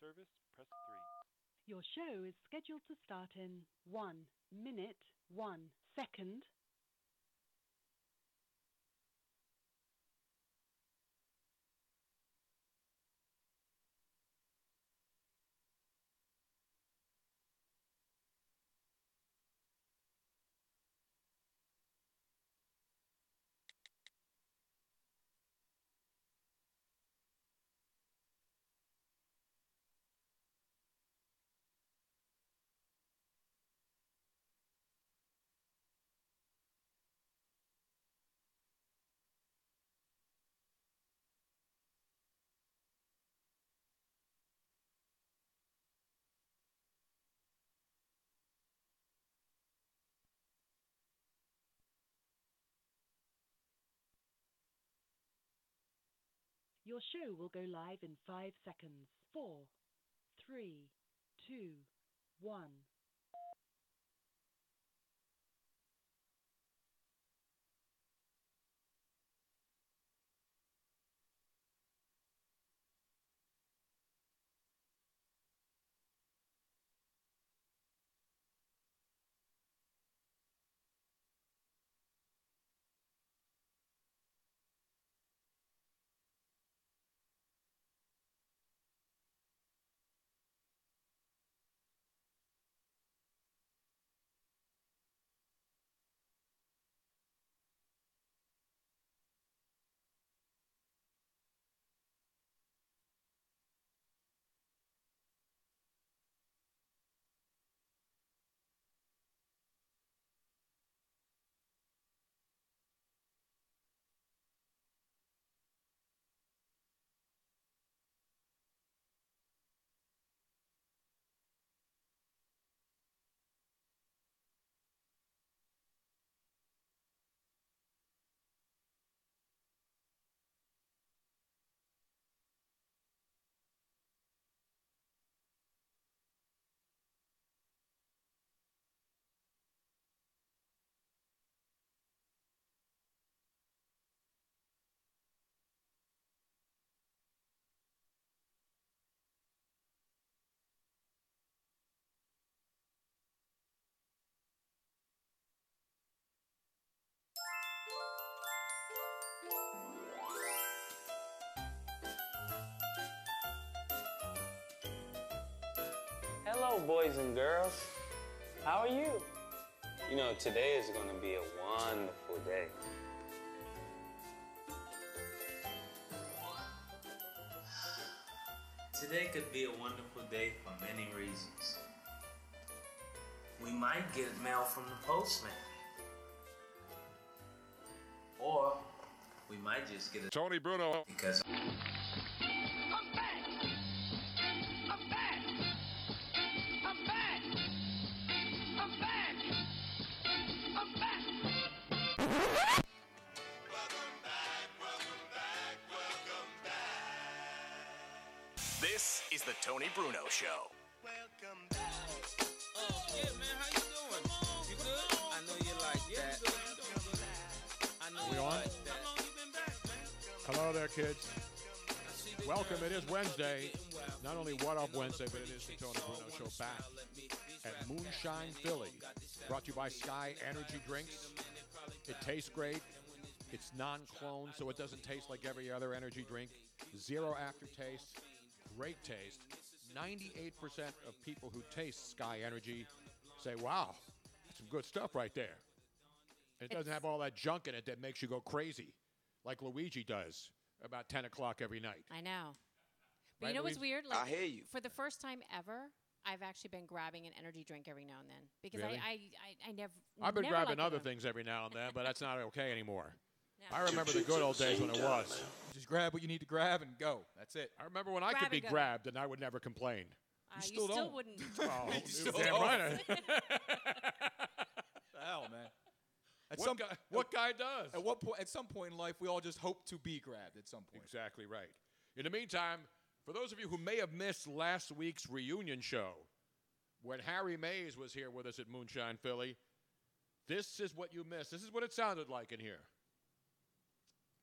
service, press 3. Your show is scheduled to start in 1 minute, 1 second. Your show will go live in 5 seconds. 4, 3, 2, 1. Hello, boys and girls. How are you? You know, today is going to be a wonderful day. Today could be a wonderful day for many reasons. We might get mail from the postman. Or we might just get a Tony Bruno. Because This is the Tony Bruno Show. Welcome back. Yeah, man, how you doing? You good? I know you like that. I know We you on? like that. How long you been back, man? Hello there, kids. Welcome. It is Wednesday. Not only What Up Wednesday, but it is the Tony Bruno Show back at Moonshine, Philly. Brought to you by Sky Energy Drinks. It tastes great. It's non-clone, so it doesn't taste like every other energy drink. Zero aftertaste. Great taste. 98% of people who taste Sky Energy say, wow, that's some good stuff right there. It doesn't have all that junk in it that makes you go crazy, like Luigi does about 10 o'clock every night. I know. But Right, you know what's Louise? weird? Like, I hear you. For the first time ever, I've actually been grabbing an energy drink every now and then. Because Really? I never I've been never grabbing liked other them. things every now and then, but that's not okay anymore. No. I remember the good old days when it was. Just grab what you need to grab and go. That's it. I remember when I Grab could be and go. grabbed and I would never complain. You still still don't. wouldn't. Oh, still damn don't. right. The hell, man. What guy does? At what point? At some point in life, we all just hope to be grabbed. At some point. Exactly right. In the meantime, for those of you who may have missed last week's reunion show, when Harry Mays was here with us at Moonshine, Philly, this is what you missed. This is what it sounded like in here.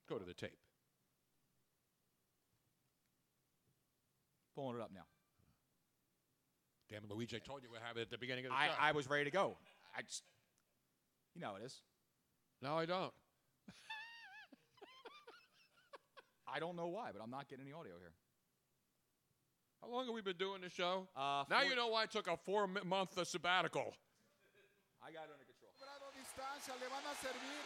Go to the tape. Pulling it up now. Damn it, Luigi, I told you we'd have it at the beginning of the show. I was ready to go. I just, you know how it is. No, I don't. I don't know why, but I'm not getting any audio here. How long have we been doing the show? Now you know why I took a 4-month sabbatical. I got it under control. Distancia, le van a servir.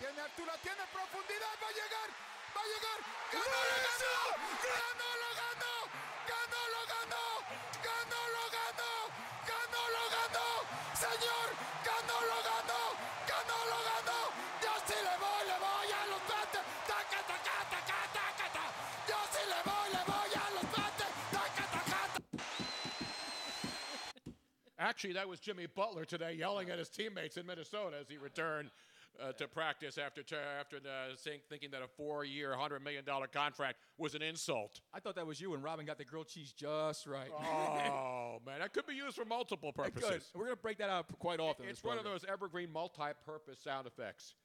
Tiene altura, tiene profundidad, va a llegar, va a llegar. ¡Ganó, lo ganó! ¡Ganó, lo ganó! ¡Ganó, lo ganó! ¡Ganó, lo ganó! ¡Ganó, lo ganó! ¡Señor! ¡Ganó, lo ganó! ¡Ganó, lo ganó! Yo sí le voy a los pates. ¡Taca, taca, taca, taca, taca! Yo sí le voy a los pates. ¡Taca, taca, taca! Actually, that was Jimmy Butler today yelling at his teammates in Minnesota as he returned to practice after thinking that a 4-year, $100 million contract was an insult. I thought that was you, and Robin got the grilled cheese just right. Oh, man, that could be used for multiple purposes. It could. We're going to break that out quite often. It's one of those evergreen multi-purpose sound effects.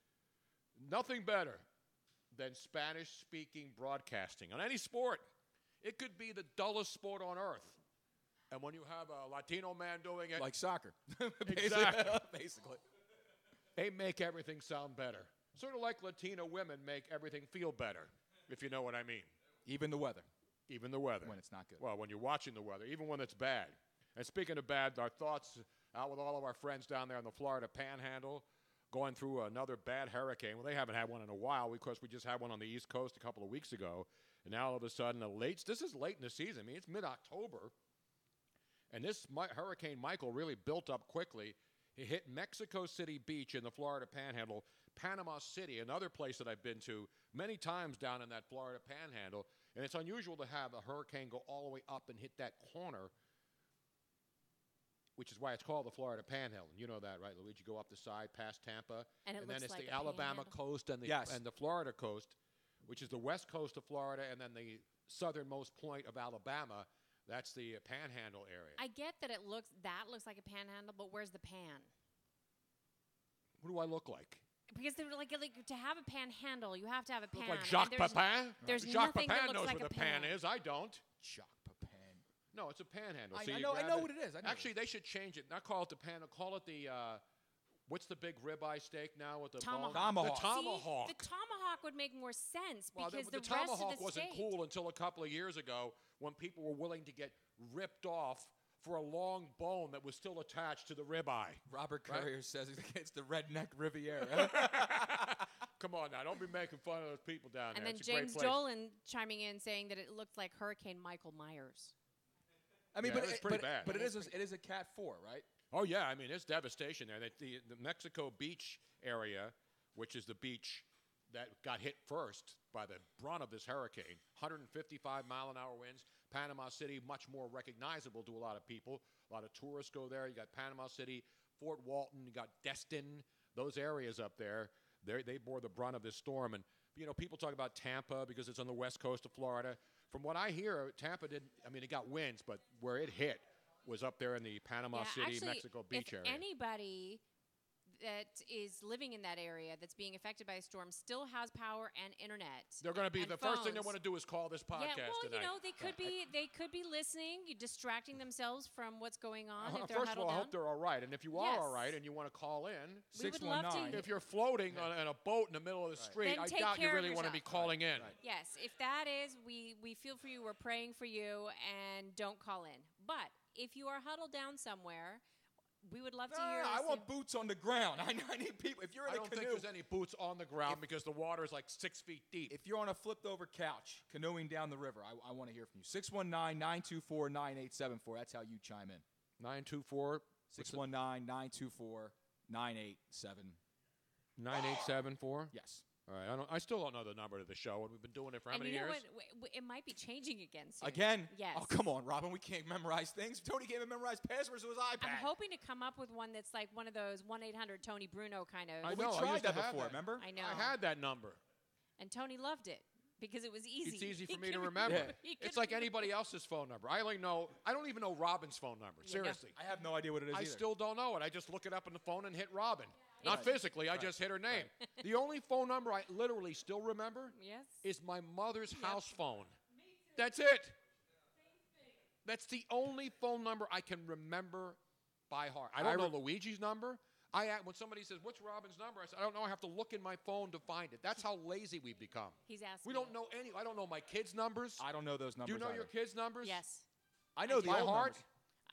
Nothing better than Spanish-speaking broadcasting on any sport. It could be the dullest sport on earth. And when you have a Latino man doing it... Like soccer. Exactly. Basically. They make everything sound better. Sort of like Latino women make everything feel better, if you know what I mean. Even the weather. Even the weather. When it's not good. Well, when you're watching the weather, even when it's bad. And speaking of bad, our thoughts out with all of our friends down there in the Florida Panhandle, going through another bad hurricane. Well, they haven't had one in a while because we just had one on the East Coast a couple of weeks ago. And now all of a sudden, this is late in the season. I mean, it's mid-October. And this Hurricane Michael really built up quickly. He hit Mexico City Beach in the Florida Panhandle, Panama City, another place that I've been to many times down in that Florida Panhandle. And it's unusual to have a hurricane go all the way up and hit that corner, which is why it's called the Florida Panhandle. You know that, right, Luigi? Go up the side past Tampa. And it then looks it's like the a Alabama panhandle. coast and the Florida coast, which is the west coast of Florida, and then the southernmost point of Alabama. That's the Panhandle area. I get that looks like a panhandle, but where's the pan? What do I look like? Because they're like to have a panhandle, you have to have a pan. Look like Jacques Pepin? There's Jacques nothing that Pepin looks knows like where a the pan is. I don't. Jacques Pepin. No, it's a panhandle. I See, you know grab what it is. I know Actually, they should change it. Not call it the pan. Call it the, what's the big ribeye steak now with the Tomahawk. bone? The Tomahawk. tomahawk. See, the tomahawk would make more sense Well, because the rest of tomahawk the wasn't steak. cool until a couple of years ago when people were willing to get ripped off for a long bone that was still attached to the ribeye. Robert Right? Courier says it's the redneck Riviera. Come on now, don't be making fun of those people down And there. then It's a great James place. Dolan chiming in saying that it looked like Hurricane Michael Myers. I mean, Yeah, but it was pretty bad. But it is a Cat 4, right? Oh, yeah. I mean, it's devastation there. The Mexico Beach area, which is the beach that got hit first by the brunt of this hurricane, 155-mile-an-hour winds. Panama City, much more recognizable to a lot of people. A lot of tourists go there. You got Panama City, Fort Walton, you got Destin. Those areas up there, they bore the brunt of this storm. And, you know, people talk about Tampa because it's on the west coast of Florida. From what I hear, Tampa didn't, I mean, it got winds, but where it hit was up there in the Panama City, actually, Mexico Beach if area. anybody that is living in that area that's being affected by a storm still has power and internet. They're going to be and the first thing they phones. want to do is call this podcast Yeah, well, tonight. you know, they could be listening, distracting themselves from what's going on. If they're First of all, huddled I down. hope they're all right. And if you are Yes. all right and you want to call in, We would love to. if you're floating on a boat in the middle of the street, Then I take doubt you care of really want to be yourself. calling in. Yes, if that is, we feel for you. We're praying for you, and don't call in. But if you are huddled down somewhere, we would love to hear. I want boots on the ground. I need people. If you're in I a don't canoe, think there's any boots on the ground because the water is like 6 feet deep. if you're on a flipped over couch canoeing down the river, I want to hear from you. 619-924-9874. That's how you chime in. 924 619-924-9874. 9874. Yes. All right. I still don't know the number to the show, and we've been doing it for how And many you know years? what? It might be changing again soon. Again? Yes. Oh, come on, Robin. We can't memorize things. Tony can't even memorize passwords to his iPad. I'm hoping to come up with one that's like one of those 1-800-TONY Bruno kind of. I We know. I tried used to that have before, that. remember? I know. I had that number. And Tony loved it because it was easy. It's easy He for me to could- remember. Yeah. he could It's like remember. anybody else's phone number. I don't even know Robin's phone number. Yeah. Seriously. I have no idea what it is I either. still don't know it. I just look it up on the phone and hit Robin. Not Right. physically, I just hit her name. The only phone number I literally still remember Yes. is my mother's house phone. That's it. That's the only phone number I can remember by heart. I don't know Luigi's number. When somebody says, "What's Robin's number?" I said, "I don't know. I have to look in my phone to find it." That's how lazy we've become. He's asking. We don't know any. I don't know my kids' numbers. I don't know those numbers. Do you know either. your kids' numbers? Yes. I know the by old heart. numbers.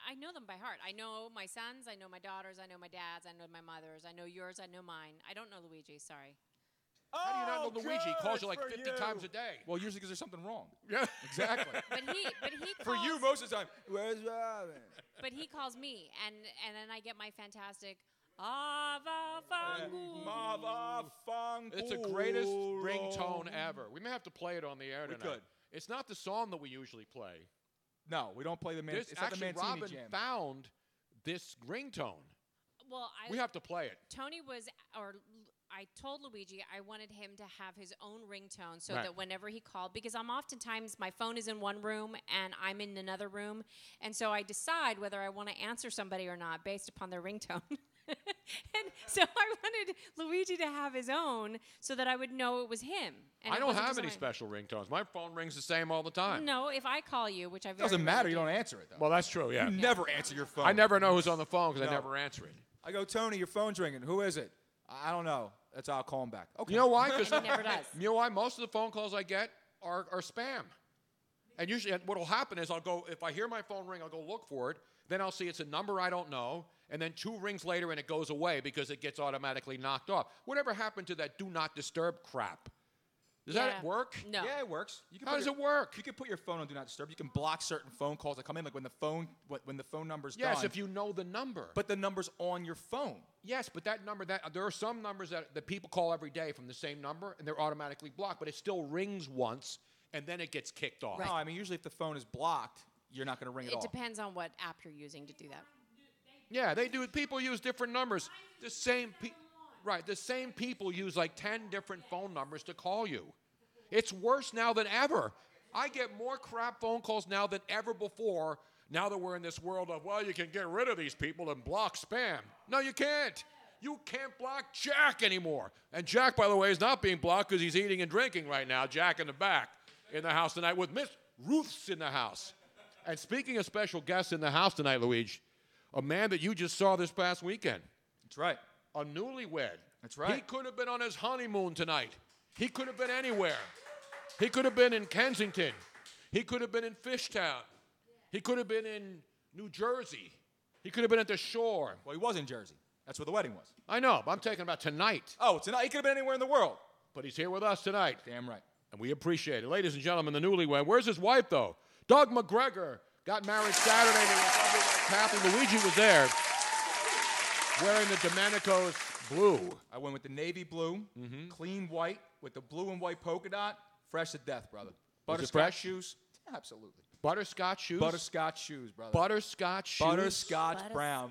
I know them by heart. I know my sons. I know my daughters. I know my dads. I know my mothers. I know yours. I know mine. I don't know Luigi. Sorry. How do you not know Luigi? He calls you like for 50 times a day. Well, usually because there's something wrong. Yeah, exactly. But he For calls, you, most of the time, where's Robin? But he calls me, and then I get my fantastic Ava Fangu. Mava Fangu. It's the greatest ringtone ever. We may have to play it on the air tonight. We could. It's not the song that we usually play. No, we don't play the This it's not the actually, Mancini Robin jam. found this ringtone. Well, We have to play it. Tony I told Luigi I wanted him to have his own ringtone so Right. that whenever he called, because oftentimes my phone is in one room and I'm in another room, and so I decide whether I want to answer somebody or not based upon their ringtone. And so I wanted Luigi to have his own so that I would know it was him. And I it don't wasn't have just any mine. special ringtones. My phone rings the same all the time. No, if I call you, which I very Doesn't matter. rarely You do. don't answer it though. Well, that's true. Yeah. You never answer your phone. I never know who's on the phone because I No. never answer it. I go, Tony, your phone's ringing. Who is it? I don't know. That's how I'll call him back. Okay. You know why? Because He never does. You know why? Most of the phone calls I get are spam. And usually what will happen is I'll go, if I hear my phone ring, I'll go look for it. Then I'll see it's a number I don't know. And then 2 rings later and it goes away because it gets automatically knocked off. Whatever happened to that do not disturb crap? Does that work? No. Yeah, it works. You can How put does your- it work? You can put your phone on Do Not Disturb. You can block certain phone calls that come in, like when the phone number's Yes, done. if you know the number. But the number's on your phone. Yes, but that number, there are some numbers that people call every day from the same number, and they're automatically blocked, but it still rings once, and then it gets kicked off. No, I mean, usually if the phone is blocked, you're not going to ring it It off. depends on what app you're using to do that. Yeah, they do. People use different numbers. The same people use like 10 different phone numbers to call you. It's worse now than ever. I get more crap phone calls now than ever before, now that we're in this world of, well, you can get rid of these people and block spam. No, you can't. You can't block Jack anymore. And Jack, by the way, is not being blocked because he's eating and drinking right now. Jack in the back in the house tonight with Miss Ruth's in the house. And speaking of special guests in the house tonight, Luigi, a man that you just saw this past weekend. That's right. A newlywed. That's right. He could have been on his honeymoon tonight. He could have been anywhere. He could have been in Kensington. He could have been in Fishtown. He could have been in New Jersey. He could have been at the shore. Well, he was in Jersey. That's where the wedding was. I know, but I'm talking about tonight. Oh, tonight? He could have been anywhere in the world. But he's here with us tonight. Damn right. And we appreciate it. Ladies and gentlemen, the newlywed. Where's his wife, though? Doug McGregor got married Saturday to his lovely wife, Kathy. Luigi was there wearing the Domenico's blue. I went with the navy blue, clean white, with the blue and white polka dot. Fresh to death, brother. Butterscotch fresh? shoes. Absolutely. Butterscotch shoes? Butterscotch shoes, brother. Butterscotch shoes? Butterscotch brown.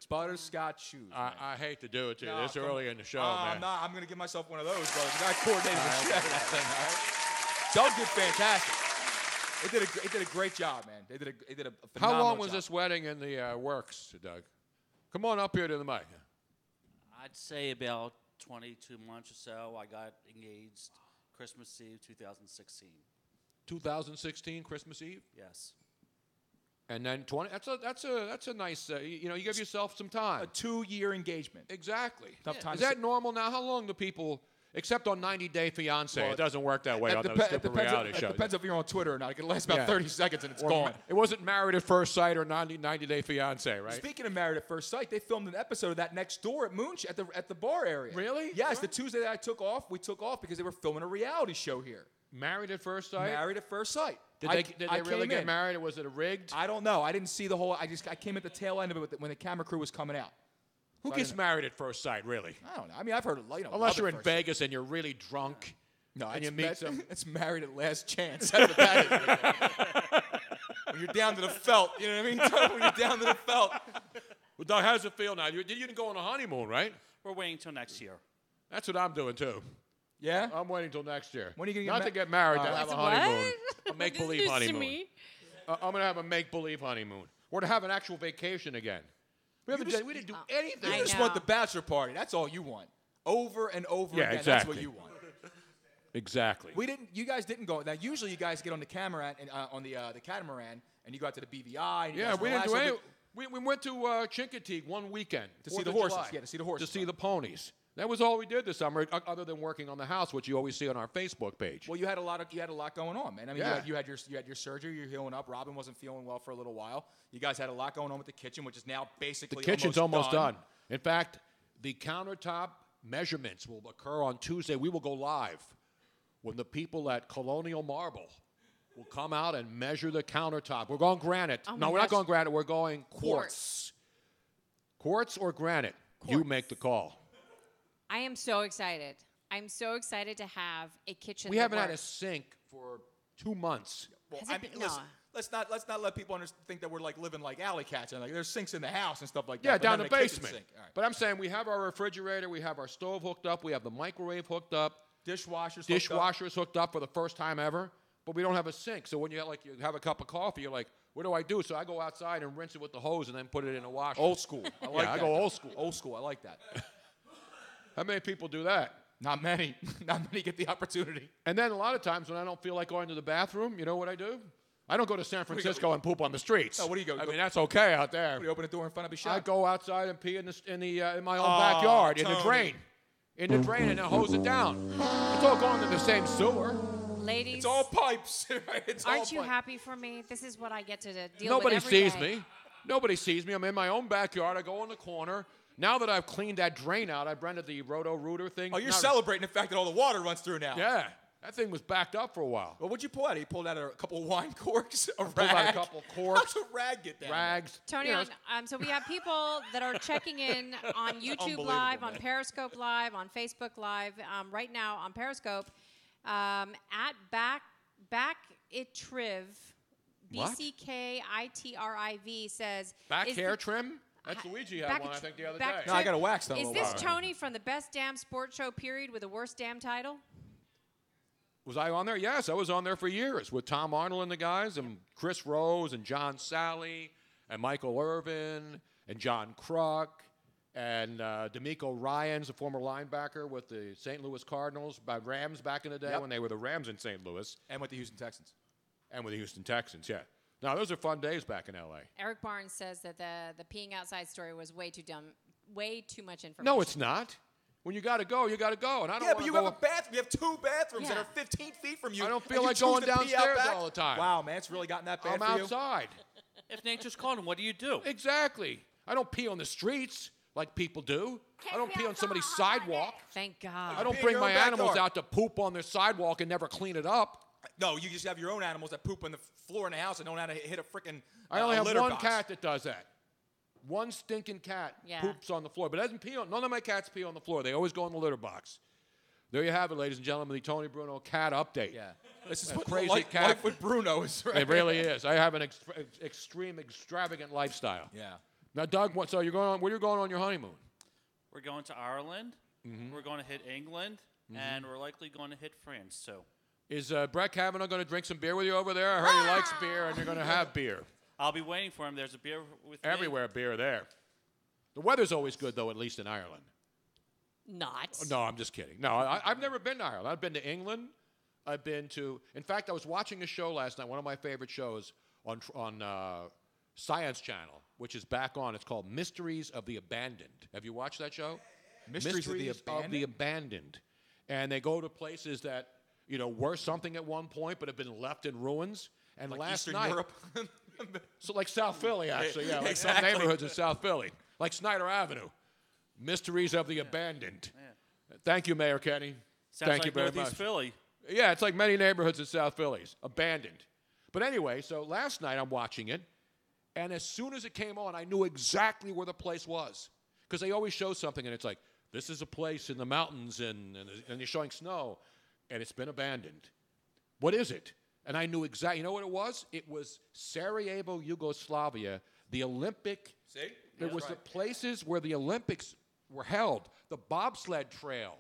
Butterscotch shoes. I hate to do it to you No, this come early on. in the show, man. I'm going to give myself one of those, brother. I coordinated the shit out of that thing, all right? Doug did fantastic. They did a great job, man. They did a phenomenal How long was job. this wedding in the works, Doug? Come on up here to the mic. I'd say about 22 months or so. I got engaged Christmas Eve 2016. 2016, Christmas Eve? Yes. And then 20. That's a nice. You give yourself some time. A 2-year engagement. Exactly. Enough time Is to that normal now? How long do people? Except on 90 Day Fiance, Well, it doesn't work that way on those It different depends reality it shows. depends if you're on Twitter or not. It can last about Yeah. 30 seconds and it's Or gone. It wasn't Married at First Sight or 90 Day Fiance, right? Speaking of Married at First Sight, they filmed an episode of that next door at at the bar area. Really? Yes, the Tuesday that I took off, we took off because they were filming a reality show here. Married at First Sight? Married at First Sight. Did they I really came get in. married, or was it a rigged? I don't know. I didn't see the whole. I came at the tail end of it when the camera crew was coming out. Who So I gets didn't- married at first sight, really? I don't know. I mean, I've heard of Unless love you're at in first sight. Vegas and you're really drunk. No, and it's you meet some. It's Married at Last Chance. That's what that is. When you're down to the felt, you know what I mean? When you're down to the felt. Well, Doug, how does it feel now? You didn't go on a honeymoon, right? We're waiting till next year. That's what I'm doing too. Yeah? I'm waiting till next year. When are you gonna Not get to get married, to What? have a What? honeymoon. A This make-believe is news to honeymoon. me. I'm going to have a make-believe honeymoon. Or to have an actual vacation again. We didn't do anything. I You just know. want the bachelor party. That's all you want. Over and over Yeah, again. exactly. That's what you want. Exactly. We didn't. You guys didn't go. Now, usually you guys get on the camera and on the catamaran, and you go out to the BVI. And you Yeah, guys we didn't do relax. any. We went to Chincoteague one weekend To see 4th the of horses. July. Yeah, to see the horses. To see the ponies. That was all we did this summer, other than working on the house, which you always see on our Facebook page. Well, you had a lot going on, man. I mean, Yeah. you had your surgery. You're healing up. Robin wasn't feeling well for a little while. You guys had a lot going on with the kitchen, which is now basically The kitchen's almost done. In fact, the countertop measurements will occur on Tuesday. We will go live when the people at Colonial Marble will come out and measure the countertop. We're going granite. Oh No, my we're not gosh. going granite. We're going quartz. Quartz or granite? You make the call. I am so excited. I'm so excited to have a kitchen. We that haven't had a works. sink for 2 months. Well, Has I it mean, been- listen, no. let's not let people think that we're like living like alley cats and like there's sinks in the house and stuff like Yeah, that. but down not the a kitchen basement. sink. All right. But I'm saying we have our refrigerator, we have our stove hooked up, we have the microwave hooked up, Dishwashers hooked up for the first time ever, but we don't have a sink. So when you have a cup of coffee, you're like, what do I do? So I go outside and rinse it with the hose and then put it in a washer. Old school. I like I that. go old school. Old school. I like that. How many people do that? Not many. Not many get the opportunity. And then a lot of times when I don't feel like going to the bathroom, you know what I do? I don't go to San Francisco and poop on the streets. No, what do you go? I mean, that's okay out there. What, do you open the door in front of a shop? I go outside and pee in my own backyard, in the Tony. drain. In the drain, and then hose it down. It's all going to the same sewer. Ladies, It's all pipes. Right? It's all aren't you pipes. happy for me? This is what I get to deal Nobody with every sees day. me. Nobody sees me. I'm in my own backyard. I go in the corner. Now that I've cleaned that drain out, I've rented the roto-rooter thing. Oh, you're Not- celebrating the fact that all the water runs through now. Yeah. That thing was backed up for a while. Well, what'd you pull out? You pulled out a couple of wine corks, a rag. Pulled out a couple corks. How's a rag get down? Rags. Tony, You know, so we have people that are checking in on YouTube Unbelievable, Live, on man. Periscope Live, on Facebook Live. Right now on Periscope, at back it triv, What? BCKITRIV says back is hair the- trim? That's Luigi had back one, a I think, the other back day. No, I got a wax done. Is a this little while. Tony from the Best Damn Sports Show period with the worst damn title? Was I on there? Yes, I was on there for years with Tom Arnold and the guys, and Chris Rose, and John Sally, and Michael Irvin, and John Kruk, and D'Amico Ryans, a former linebacker with the St. Louis Cardinals, by Rams back in the day Yep. when they were the Rams in St. Louis, And with the Houston Texans. and with the Houston Texans, yeah. Now, those are fun days back in L.A. Eric Barnes says that the peeing outside story was way too dumb, way too much information. No, it's not. When you got to go, you got to go. And I don't Yeah, want but to you go have a bathroom. You have 2 bathrooms that Yeah. are 15 feet from you. I don't and feel you like choose going to pee out downstairs back? all the time. Wow, man, it's really gotten that bad I'm for you. outside. If nature's calling, what do you do? Exactly. I don't pee on the streets like people do. I don't pee on somebody's sidewalk. Thank God. I don't pee in bring your my own animals backyard. out to poop on their sidewalk and never clean it up. No, you just have your own animals that poop on the floor in the house and don't know how to hit a freaking I only have litter one box. cat that does that. One stinking cat Yeah. poops on the floor, but doesn't pee on. None of my cats pee on the floor. They always go in the litter box. There you have it, ladies and gentlemen, the Tony Bruno cat update. Yeah. This is That what crazy life cat. with Bruno is, right? It really is. I have an extreme, extravagant lifestyle. Yeah. Now, Doug, so you're going on? Where are you going on your honeymoon? We're going to Ireland. Mm-hmm. We're going to hit England, and we're likely going to hit France. So Is Brett Kavanaugh going to drink some beer with you over there? I heard he likes beer, and you're going to have beer. I'll be waiting for him. There's a beer with me. Everywhere, beer there. The weather's always good, though, at least in Ireland. Not. No, I'm just kidding. No, I've never been to Ireland. I've been to England. I've been to. In fact, I was watching a show last night. One of my favorite shows on Science Channel, which is back on. It's called Mysteries of the Abandoned. Have you watched that show? Mysteries of the Abandoned. And they go to places that were something at one point, but have been left in ruins. And Like last Eastern night, Europe. so like South Philly, actually, yeah, like some Exactly. neighborhoods in South Philly, like Snyder Avenue. Mysteries of the Abandoned. Thank you, Mayor Kenny. Sounds Thank like you very Northeast much. Philly. Yeah, it's like many neighborhoods in South Philly's, abandoned. But anyway, so last night I'm watching it, and as soon as it came on, I knew exactly where the place was. Because they always show something, and it's like, this is a place in the mountains, and they're showing snow, and it's been abandoned. What is it? And I knew exactly, you know what it was? It was Sarajevo, Yugoslavia, the Olympic. See? It was the places where the Olympics were held, the bobsled trail,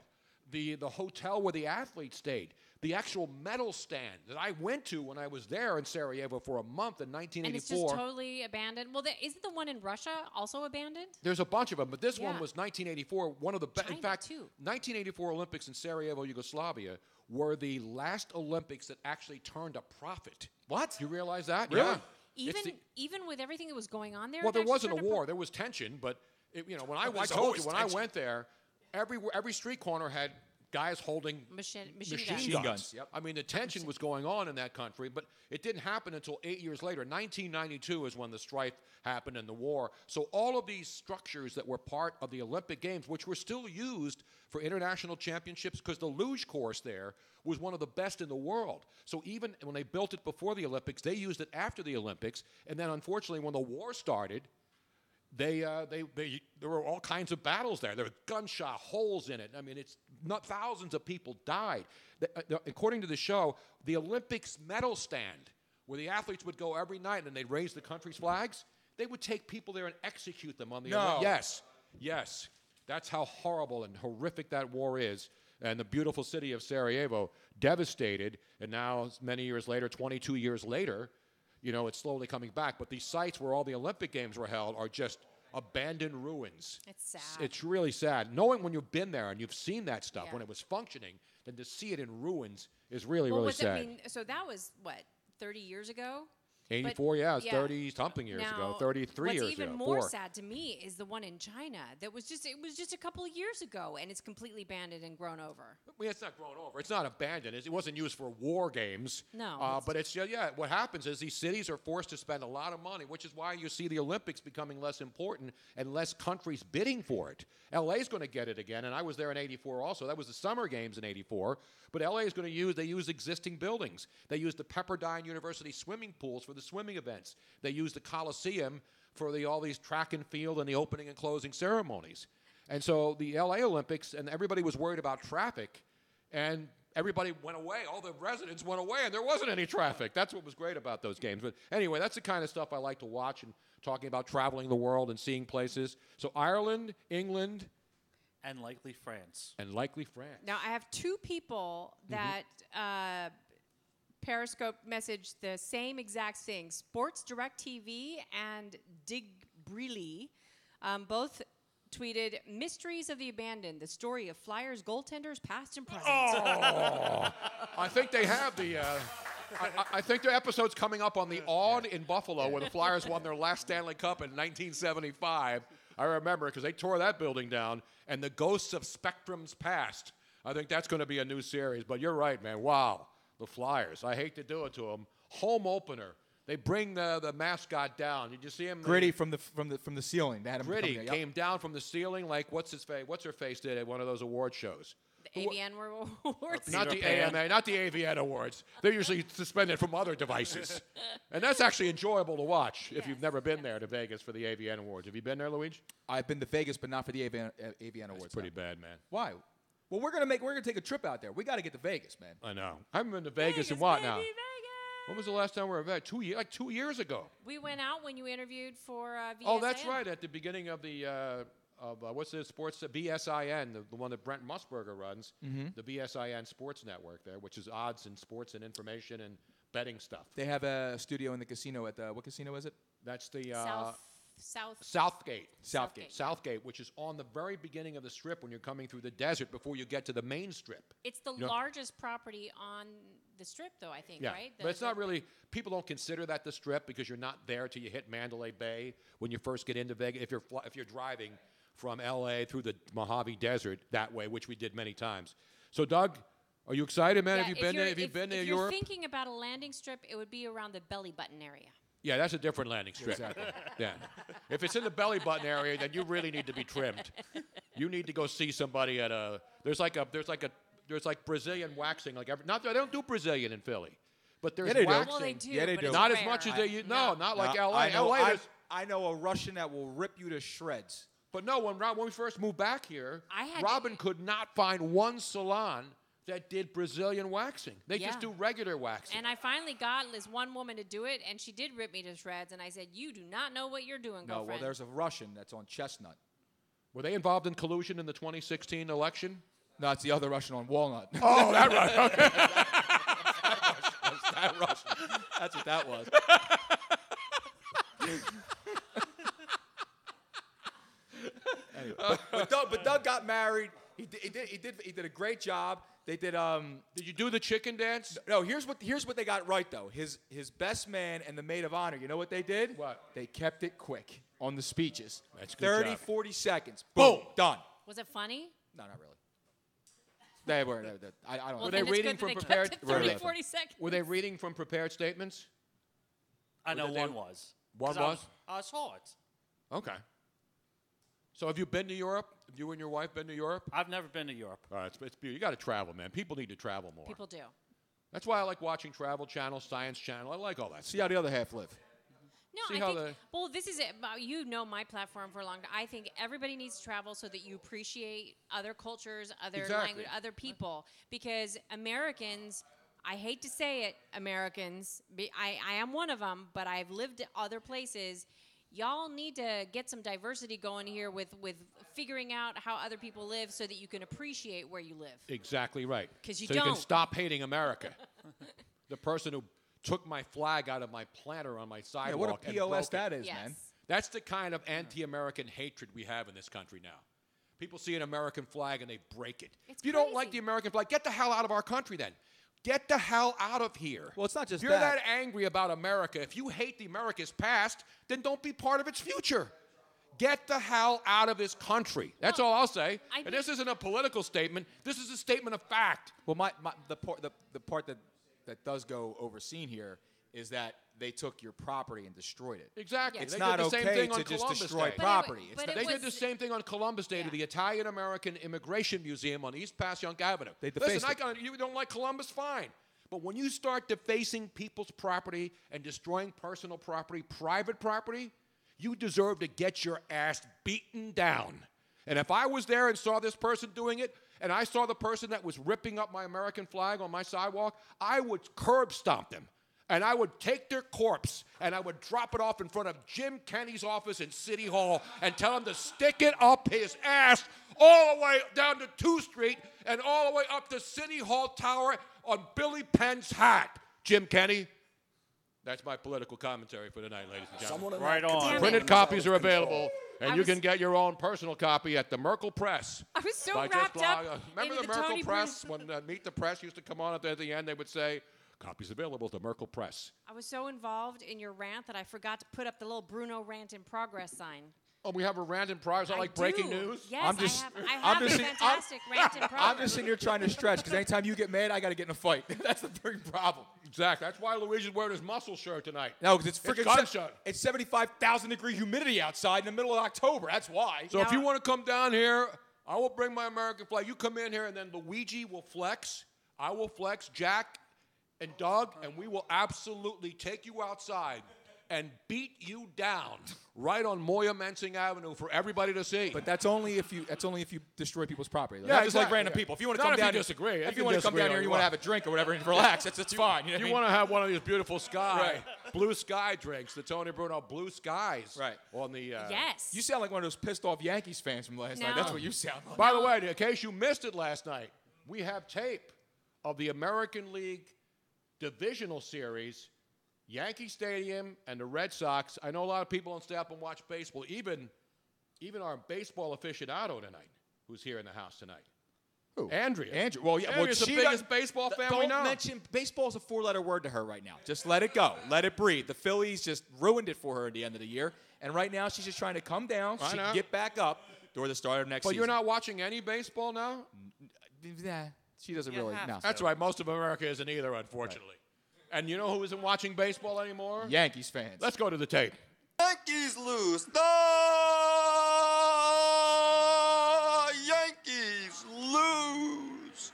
the hotel where the athletes stayed. the actual medal stand that I went to when I was there in Sarajevo for a month in 1984. And it's just totally abandoned. Well, isn't the one in Russia also abandoned? There's a bunch of them, but this one Yeah. was 1984. One of the best. In China, fact, too. 1984 Olympics in Sarajevo, Yugoslavia, were the last Olympics that actually turned a profit. What? You realize that? Really? Yeah. Even with everything that was going on there. Well, it there actually wasn't a turned war. There was tension, but when I There's told you always when tension. I went there, every street corner had guys holding machine machine guns. Yep. I mean, the tension was going on in that country, but it didn't happen until 8 years later. 1992 is when the strife happened and the war. So all of these structures that were part of the Olympic Games, which were still used for international championships, because the luge course there was one of the best in the world. So even when they built it before the Olympics, they used it after the Olympics. And then, unfortunately, when the war started, there were all kinds of battles there. There were gunshot holes in it. I mean, thousands of people died. According to the show, the Olympics medal stand, where the athletes would go every night and they'd raise the country's flags, they would take people there and execute them on the Olympics. Yes. That's how horrible and horrific that war is. And the beautiful city of Sarajevo, devastated. And now, many years later, 22 years later, it's slowly coming back. But these sites where all the Olympic Games were held are just abandoned ruins. It's sad. It's really sad. Knowing when you've been there and you've seen that stuff when it was functioning, then to see it in ruins is really, really sad. So that was, 30 years ago? 84, it was 30-something years ago, 33 years ago. What's even more sad to me is the one in China that was just a couple of years ago, and it's completely abandoned and grown over. Well, it's not grown over. It's not abandoned. It wasn't used for war games. No. But what happens is these cities are forced to spend a lot of money, which is why you see the Olympics becoming less important and less countries bidding for it. LA's going to get it again, and I was there in 84 also. That was the Summer Games in 84. But LA is going to they use existing buildings. They use the Pepperdine University swimming pools for the swimming events. They use the Coliseum for all these track and field and the opening and closing ceremonies. And so the LA Olympics, and everybody was worried about traffic, and everybody went away. All the residents went away, and there wasn't any traffic. That's what was great about those games. But anyway, that's the kind of stuff I like to watch, and talking about traveling the world and seeing places. So Ireland, England, And likely France. Now, I have two people that Periscope messaged the same exact thing. Sports Direct TV and Dig Breely both tweeted, "Mysteries of the Abandoned, the story of Flyers goaltenders past and present." Oh, I think they have the... I think the episode's coming up on the Odd in Buffalo, where the Flyers won their last Stanley Cup in 1975. I remember because they tore that building down, and the Ghosts of Spectrum's Past. I think that's going to be a new series. But you're right, man. Wow, the Flyers. I hate to do it to them. Home opener. They bring the mascot down. Did you see him? Gritty from the ceiling. They had him Gritty coming, came down from the ceiling like what's her face did at one of those award shows. The AVN Awards? Not the AMA, not the AVN Awards. They're usually suspended from other devices. And that's actually enjoyable to watch if you've never been there to Vegas for the AVN Awards. Have you been there, Luigi? I've been to Vegas, but not for the AVN Awards. It's pretty bad, man. Why? Well, we're gonna take a trip out there. We got to get to Vegas, man. I know. I haven't been to Vegas in what now? When was the last time we were at? 2 years ago. We went out when you interviewed for VSIN. Oh, that's right. At the beginning of the what's the sports BSIN, the one that Brent Musburger runs, the BSIN Sports Network there, which is odds and sports and information and betting stuff. They have a studio in the casino at what casino is it? That's the Southgate, which is on the very beginning of the strip when you're coming through the desert before you get to the main strip. It's the largest property on the strip, though, I think, right? But it's not really, people don't consider that the strip because you're not there till you hit Mandalay Bay when you first get into Vegas. If you're driving from L.A. through the Mojave Desert that way, which we did many times. So, Doug, are you excited, man? Yeah, Have you been there? Have you been to Europe? If you're thinking about a landing strip, it would be around the belly button area. Yeah, that's a different landing strip. Exactly. Yeah. If it's in the belly button area, then you really need to be trimmed. You need to go see somebody at a. There's like Brazilian waxing. They don't do Brazilian in Philly, but there's waxing. Well, they do. Yeah, they but do. it's Not rare. as much as they use. No, not like No, L.A. I know a Russian that will rip you to shreds. But no, when we first moved back here, I had- Robin could not find one salon that did Brazilian waxing. They just do regular waxing. And I finally got this one woman to do it, and she did rip me to shreds. And I said, "You do not know what you're doing, No, well, girlfriend." there's a Russian that's on Chestnut. Were they involved in collusion in the 2016 election? No, it's the other Russian on Walnut. Oh, that right. Okay. Fat Russian. That's what that was. Anyway, but Doug got married. He did a great job. They did. Did you do the chicken dance? No. Here's what they got right though. His best man and the maid of honor. You know what they did? What? They kept it quick on the speeches. That's good 30, job. 40 seconds. Boom. Done. Was it funny? No, not really. They were. I don't know. Were they reading from prepared? 30, 40 seconds. Were they reading from prepared statements? I know one was. One 'Cause was? I saw it. Okay. So have you been to Europe? Have you and your wife been to Europe? I've never been to Europe. All right, it's beautiful. You got to travel, man. People need to travel more. People do. That's why I like watching Travel Channel, Science Channel. I like all that. See how the other half live. No, See how I think. Well, this is it. You know my platform for a long time. I think everybody needs to travel so that you appreciate other cultures, other language, other people. Because Americans, I hate to say it, Americans. I am one of them, but I've lived other places. Y'all need to get some diversity going here with figuring out how other people live so that you can appreciate where you live. Exactly right. 'Cause you so don't. you can stop hating America. The person who took my flag out of my planter on my sidewalk. Yeah, what a POS that is, Yes. man. That's the kind of anti-American hatred we have in this country now. People see an American flag and they break it. It's if you don't crazy. like the American flag, get the hell out of our country then. Get the hell out of here. Well, it's not just if you're that. that angry about America, if you hate the America's past, then don't be part of its future. Get the hell out of this country. That's all I'll say. And this isn't a political statement. This is a statement of fact. Well, the part that does go overseen here is that they took your property and destroyed it. Exactly. It's They not did the same okay thing on to just Columbus destroy Day. property. But It's it not- They did the same thing on Columbus Day to the Italian American Immigration Museum on East Passyunk Avenue. They defaced Listen, it. you don't like Columbus, fine. But when you start defacing people's property and destroying personal property, private property, you deserve to get your ass beaten down. And if I was there and saw this person doing it, and I saw the person that was ripping up my American flag on my sidewalk, I would curb stomp them. And I would take their corpse and I would drop it off in front of Jim Kenney's office in City Hall and tell him to stick it up his ass all the way down to 2nd Street and all the way up to City Hall Tower on Billy Penn's hat. Jim Kenney. That's my political commentary for tonight, ladies and gentlemen. Right on. Printed copies are available, and you can get your own personal copy at the Merkel Press. I was so by just wrapped up. Remember into the Merkel Tony Press? When Meet the Press used to come on at the end, they would say, copies available at the Merkel Press. I was so involved in your rant that I forgot to put up the little Bruno rant in progress sign. Oh, we have a rant in progress. I like breaking news. Yes, I'm just- I have a fantastic rant in progress. I'm just sitting here trying to stretch because anytime you get mad, I got to get in a fight. That's the big problem. Exactly. That's why Luigi's wearing his muscle shirt tonight. No, because it's freaking gunshot. It's 75,000 degree humidity outside in the middle of October. That's why. So if you want to come down here, I will bring my American flag. You come in here, and then Luigi will flex. I will flex, Jack and Doug, and we will absolutely take you outside and beat you down right on Moya Mensing Avenue for everybody to see. But that's only if you destroy people's property. Yeah, Not just like exactly. random people. If you want to Not come if you down, disagree. You If can you want to come disagree down all here and you you want to want. have a drink or whatever and relax, that's fine. You know what I You mean? want to have one of these beautiful Right. blue sky drinks, the Tony Bruno Blue Skies. Right. On the. Yes. You sound like one of those pissed off Yankees fans from last night. No. That's what you sound like. By the way, in case you missed it last night, we have tape of the American League divisional series, Yankee Stadium and the Red Sox. I know a lot of people on staff and watch baseball, even our baseball aficionado tonight, who's here in the house tonight. Who? Andrea. Andrea. Well, yeah. Andrea's the biggest baseball fan we know. Don't mention baseball's a 4-letter word to her right now. Just let it go. Let it breathe. The Phillies just ruined it for her at the end of the year, and right now she's just trying to come down. I She know. can get back up toward the start of next But season. you're not watching any baseball now? Nah, she doesn't You really. have No. to. That's right. Most of America isn't either, unfortunately. And you know who isn't watching baseball anymore? Yankees fans. Let's go to the tape. Yankees lose. The Yankees lose.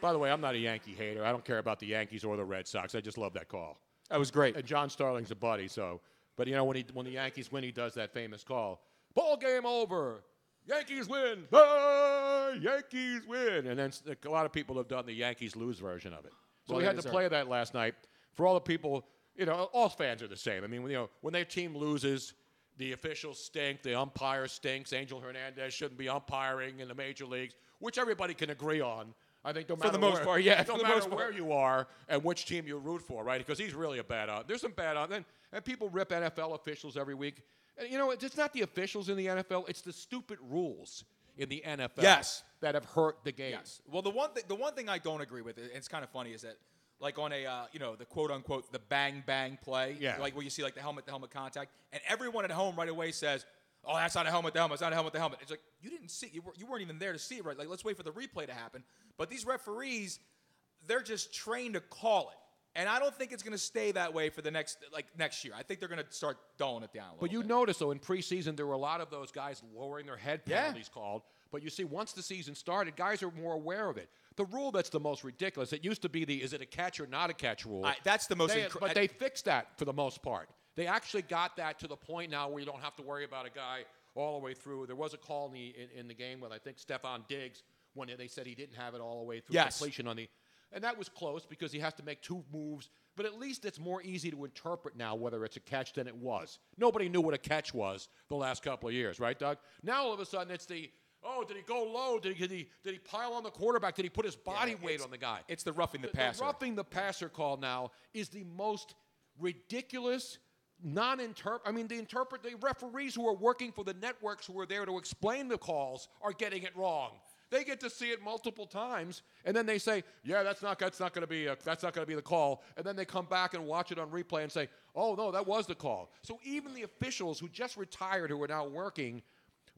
By the way, I'm not a Yankee hater. I don't care about the Yankees or the Red Sox. I just love that call. That was great. And John Starling's a buddy, so. But you know when the Yankees win, he does that famous call. Ball game over. Yankees win. The Yankees win. And then a lot of people have done the Yankees lose version of it. So Well, we they had to deserve play it. that last night for all the people. You know, all fans are the same. I mean, when their team loses, the officials stink, the umpire stinks. Angel Hernandez shouldn't be umpiring in the major leagues, which everybody can agree on. I think no For matter the most part, yeah, no for the matter most where part. you are and which team you root for, right? Because he's really a bad There's some bad and people rip NFL officials every week. And, it's not the officials in the NFL; it's the stupid rules in the NFL that have hurt the game. Yes. Well, the one thing I don't agree with, and it's kind of funny, is that like on a the quote unquote the bang bang play, like where you see like the helmet to helmet contact, and everyone at home right away says, "Oh, that's not a helmet to helmet. It's not a helmet to helmet." It's like you didn't see, you weren't even there to see it, right? Like let's wait for the replay to happen. But these referees, they're just trained to call it. And I don't think it's going to stay that way for the next year. I think they're going to start dulling it down a little But you bit. notice, though, in preseason, there were a lot of those guys lowering their head penalties called. But you see, once the season started, guys are more aware of it. The rule that's the most ridiculous, it used to be is it a catch or not a catch rule. That's the most But they fixed that for the most part. They actually got that to the point now where you don't have to worry about a guy all the way through. There was a call in the game with, I think, Stephon Diggs when they said he didn't have it all the way through completion on the – and that was close because he has to make 2 moves. But at least it's more easy to interpret now whether it's a catch than it was. Nobody knew what a catch was the last couple of years, right, Doug? Now all of a sudden it's did he go low? Did he pile on the quarterback? Did he put his body weight on the guy? It's the roughing the passer. The roughing the passer call now is the most ridiculous the referees who are working for the networks who are there to explain the calls are getting it wrong. They get to see it multiple times, and then they say, "Yeah, that's not going to be the call." And then they come back and watch it on replay and say, "Oh no, that was the call." So even the officials who just retired, who are now working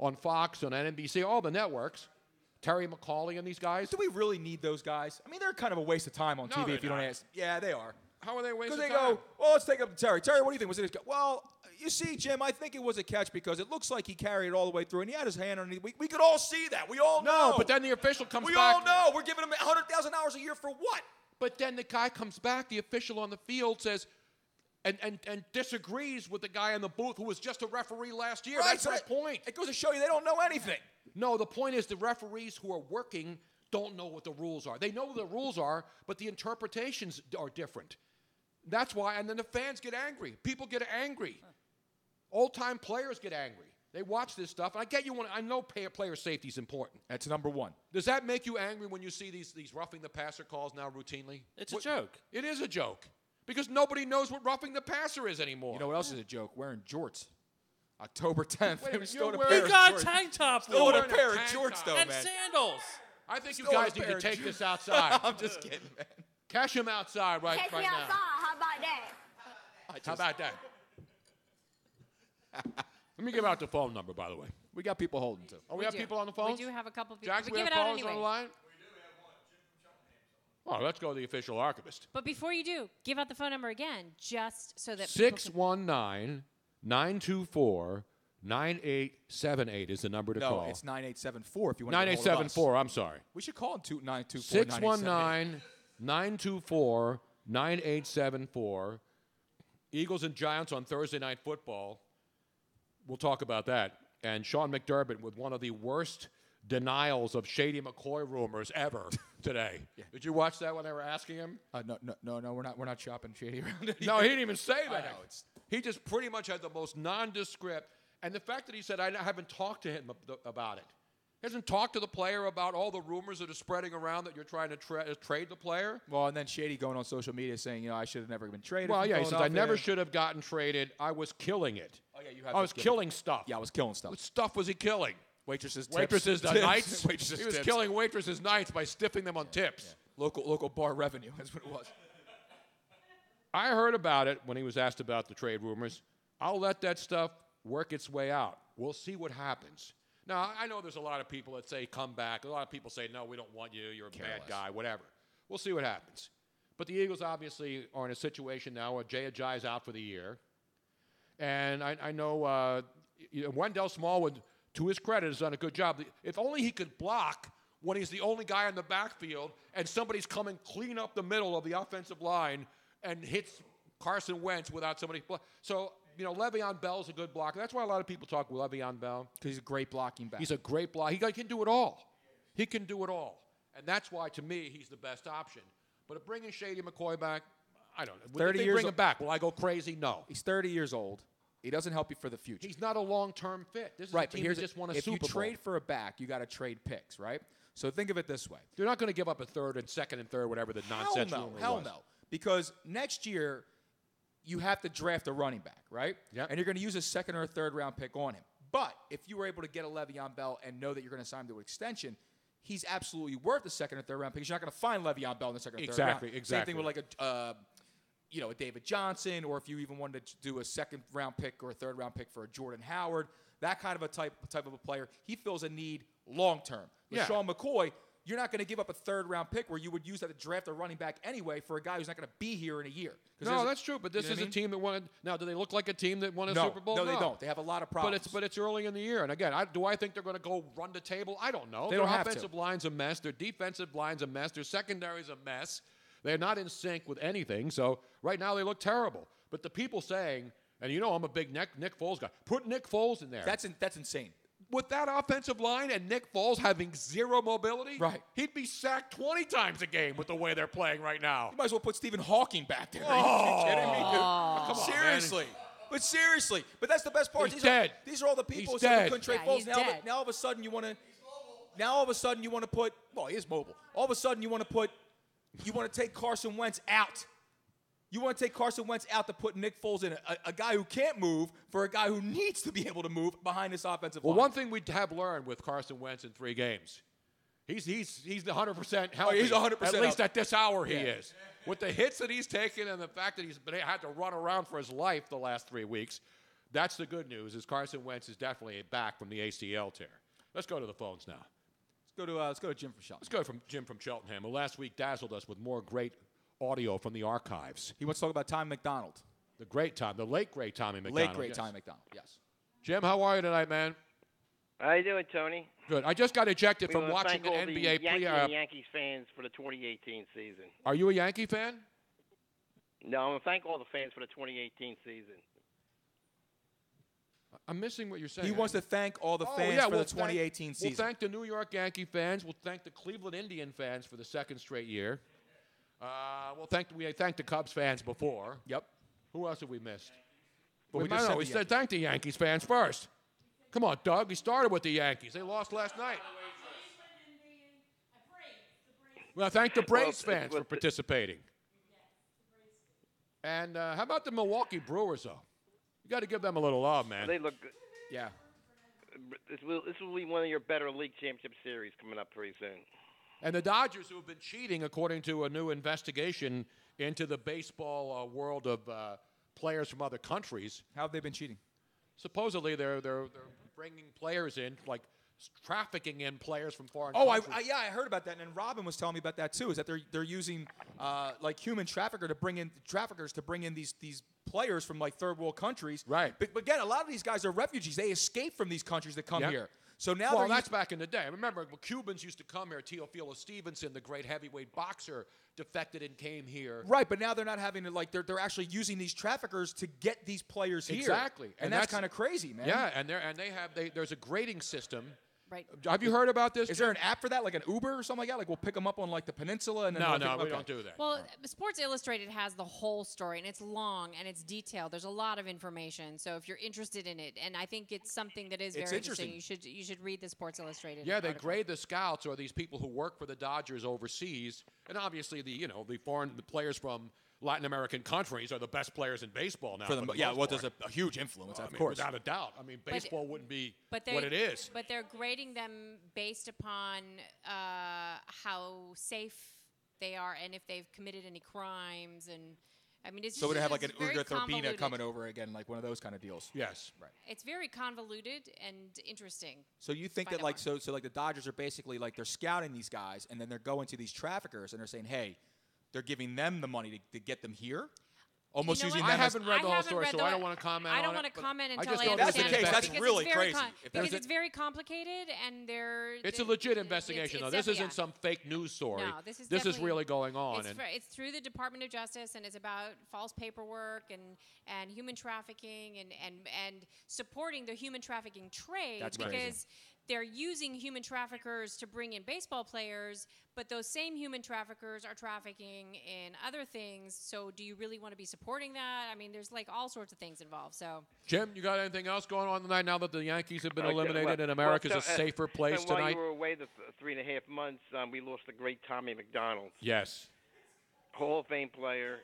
on Fox, on NBC, all the networks, Terry McCauley and these guys. Do we really need those guys? I mean, they're kind of a waste of time on TV if you don't ask. Yeah, they are. How are they wasting time? Because they go, "Well, let's take up to Terry. Terry, what do you think? Was it his catch?" Well, you see, Jim, I think it was a catch because it looks like he carried it all the way through, and he had his hand underneath. We could all see that. We all know. No, but then the official comes back. We all know. We're giving him $100,000 a year for what? But then the guy comes back, the official on the field says, and disagrees with the guy in the booth who was just a referee last year. Right, That's my point. It goes to show you they don't know anything. No, the point is the referees who are working don't know what the rules are. They know what the rules are, but the interpretations are different. That's why, and then the fans get angry. People get angry. Old-time players get angry. They watch this stuff. And I know player safety is important. That's number one. Does that make you angry when you see these roughing the passer calls now routinely? It's a joke. It is a joke. Because nobody knows what roughing the passer is anymore. You know what else is a joke? Wearing jorts. October 10th. Wait a minute, He got a tank top Still on. in a pair of jorts, though, and man. sandals. I think you Still guys in a need pair to of take this outside. I'm just kidding, man. Cash him outside right Take me now. outside. How about that? How about that? Let me give out the phone number, by the way. We got people holding, too. Oh, we have people on the phone? We do have a couple of people. Jackson, we we give have it out callers anyway. on the line? Oh, let's go to the official archivist. But before you do, give out the phone number again, just so that people can- 619-924-9878 is the number to call. No, it's 9874 if you want to 9874, I'm sorry. We should call him 924 619-924-9874. Eagles and Giants on Thursday Night Football. We'll talk about that. And Sean McDermott with one of the worst denials of Shady McCoy rumors ever today. Yeah. Did you watch that when they were asking him? No, we're not shopping Shady around it. No, he didn't even say that. I know. He just pretty much had the most nondescript. And the fact that he said, I haven't talked to him about it. He hasn't talked to the player about all the rumors that are spreading around that you're trying to trade the player. Well, and then Shady going on social media saying, I should have never been traded. Well, from yeah, he says, I Philadelphia." never should have gotten traded. I was killing it. Oh, yeah, you have I was killing stuff. Yeah, I was killing stuff. What stuff was he killing? Waitresses' Waitresses' tips. nights? Waitresses' He was tips. killing waitresses' nights by stiffing them on tips. Yeah. Local bar revenue. That's what it was. I heard about it when he was asked about the trade rumors. I'll let that stuff work its way out. We'll see what happens. Now, I know there's a lot of people that say come back. A lot of people say, no, we don't want you. You're a bad guy, whatever. We'll see what happens. But the Eagles obviously are in a situation now where Jay Ajayi is out for the year. And I know Wendell Smallwood, to his credit, has done a good job. If only he could block when he's the only guy in the backfield and somebody's coming clean up the middle of the offensive line and hits Carson Wentz without somebody. So, Le'Veon Bell's a good blocker. That's why a lot of people talk Le'Veon Bell. Because he's a great blocking back. He's a great blocker. He can do it all. He can do it all. And that's why, to me, he's the best option. But if bringing Shady McCoy back, I don't know. 30 if they years bring him back, will I go crazy? No. He's 30 years old. He doesn't help you for the future. He's not a long-term fit. This is right, a team that just won a if Super you Bowl. trade for a back, you got to trade picks, right? So think of it this way. They're not going to give up a third and second and third, whatever the nonsense rumor was. Hell no. Because next year, you have to draft a running back, right? Yep. And you're going to use a second or a third round pick on him. But if you were able to get a Le'Veon Bell and know that you're going to sign him to an extension, he's absolutely worth a second or third round pick. Because you're not going to find Le'Veon Bell in the second or third round. Exactly. Same thing with like a David Johnson, or if you even wanted to do a second round pick or a third round pick for a Jordan Howard, that kind of a type of a player. He fills a need long term. LaShawn McCoy, you're not going to give up a third round pick where you would use that to draft a running back anyway for a guy who's not going to be here in a year. No, that's true. But this is a team that wanted. Now, do they look like a team that won a Super Bowl? No, they don't. They have a lot of problems. But it's early in the year. And again, do I think they're going to go run the table? I don't know. They Their don't have offensive to. line's a mess. Their defensive line's a mess. Their secondary's a mess. They're not in sync with anything. So right now they look terrible. But the people saying, and you know I'm a big Nick Foles guy, put Nick Foles in there. That's insane. With that offensive line and Nick Foles having zero mobility, he'd be sacked 20 times a game with the way they're playing right now. You might as well put Stephen Hawking back there. Are you kidding me? Come on, seriously. Man. But seriously. But that's the best part. He's dead. These are all the people who couldn't trade Foles. Now all of a sudden you want to put, well, he is mobile. All of a sudden you want to take Carson Wentz out. You want to take Carson Wentz out to put Nick Foles in, a guy who can't move for a guy who needs to be able to move behind this offensive line. Well, one thing we have learned with Carson Wentz in 3 games, he's the 100% healthy. Oh, he's 100% At least healthy. at this hour he is. With the hits that he's taken and the fact that he's had to run around for his life the last 3 weeks, that's the good news, is Carson Wentz is definitely back from the ACL tear. Let's go to the phones now. Let's go to Jim from Cheltenham. Let's go from Jim from Cheltenham, who last week dazzled us with more great audio from the archives. He wants to talk about Tommy McDonald. The late great Tommy McDonald. Late great Tommy McDonald, yes. Jim, how are you tonight, man? How you doing, Tony? Good. I just got ejected from wanna watching thank all an the NBA Yankees fans for the 2018 season. Are you a Yankee fan? No, I want to thank all the fans for the 2018 season. I'm missing what you're saying. He wants to thank all the fans for the 2018 season. We'll thank the New York Yankee fans. We'll thank the Cleveland Indian fans for the 2nd straight year. We thanked the Cubs fans before. Yep. Who else have we missed? Well, We said thank the Yankees fans first. Come on, Doug. We started with the Yankees. They lost last night. Well, thank the Braves fans for participating. And how about the Milwaukee Brewers, though? You got to give them a little love, man. They look good. Yeah. This will be one of your better league championship series coming up pretty soon. And the Dodgers, who have been cheating, according to a new investigation into the baseball world of players from other countries. How have they been cheating? Supposedly, they're bringing players in, like trafficking in players from foreign countries. I heard about that, and Robin was telling me about that too. Is that they're using like human traffickers to bring in these players from like third world countries. Right. But again, a lot of these guys are refugees. They escape from these countries that come here. So now that's back in the day. Remember, Cubans used to come here. Teofilo Stevenson, the great heavyweight boxer, defected and came here. Right, but now they're not having to they're actually using these traffickers to get these players here. Exactly, and that's kind of crazy, man. Yeah, and there's a grading system. Right. Have you heard about this? Is there an app for that, like an Uber or something like that? Like we'll pick them up on like the peninsula and then we don't do that. Well, Sports Illustrated has the whole story, and it's long and it's detailed. There's a lot of information, so if you're interested in it, and I think it's something that is very interesting. You should read the Sports Illustrated. Yeah, they article. grade the scouts or these people who work for the Dodgers overseas, and obviously the players from Latin American countries are the best players in baseball now. There's a huge influence, of course. Without a doubt. I mean, baseball wouldn't be what it is. But they're grading them based upon how safe they are and if they've committed any crimes. And I mean, it's so would have like an Uga Thurbina coming over again, like one of those kind of deals. Yes, right. It's very convoluted and interesting. So you think that like so like the Dodgers are basically like they're scouting these guys and then they're going to these traffickers and they're saying, hey. They're giving them the money to get them here. Almost using them. I haven't read the whole story, so I don't want to comment on it. I don't want to comment until I understand. That's the case. That's really crazy. Because it's very complicated, and it's a legit investigation, though. This isn't some fake news story. No, this is really going on. It's through the Department of Justice, and it's about false paperwork and human trafficking and supporting the human trafficking trade. That's because crazy. they're using human traffickers to bring in baseball players, but those same human traffickers are trafficking in other things. So do you really want to be supporting that? I mean, there's like all sorts of things involved. So, Jim, you got anything else going on tonight now that the Yankees have been eliminated and America's a safer place and while tonight? you were away the 3.5 months, we lost the great Tommy McDonald. Yes. Hall of Fame player,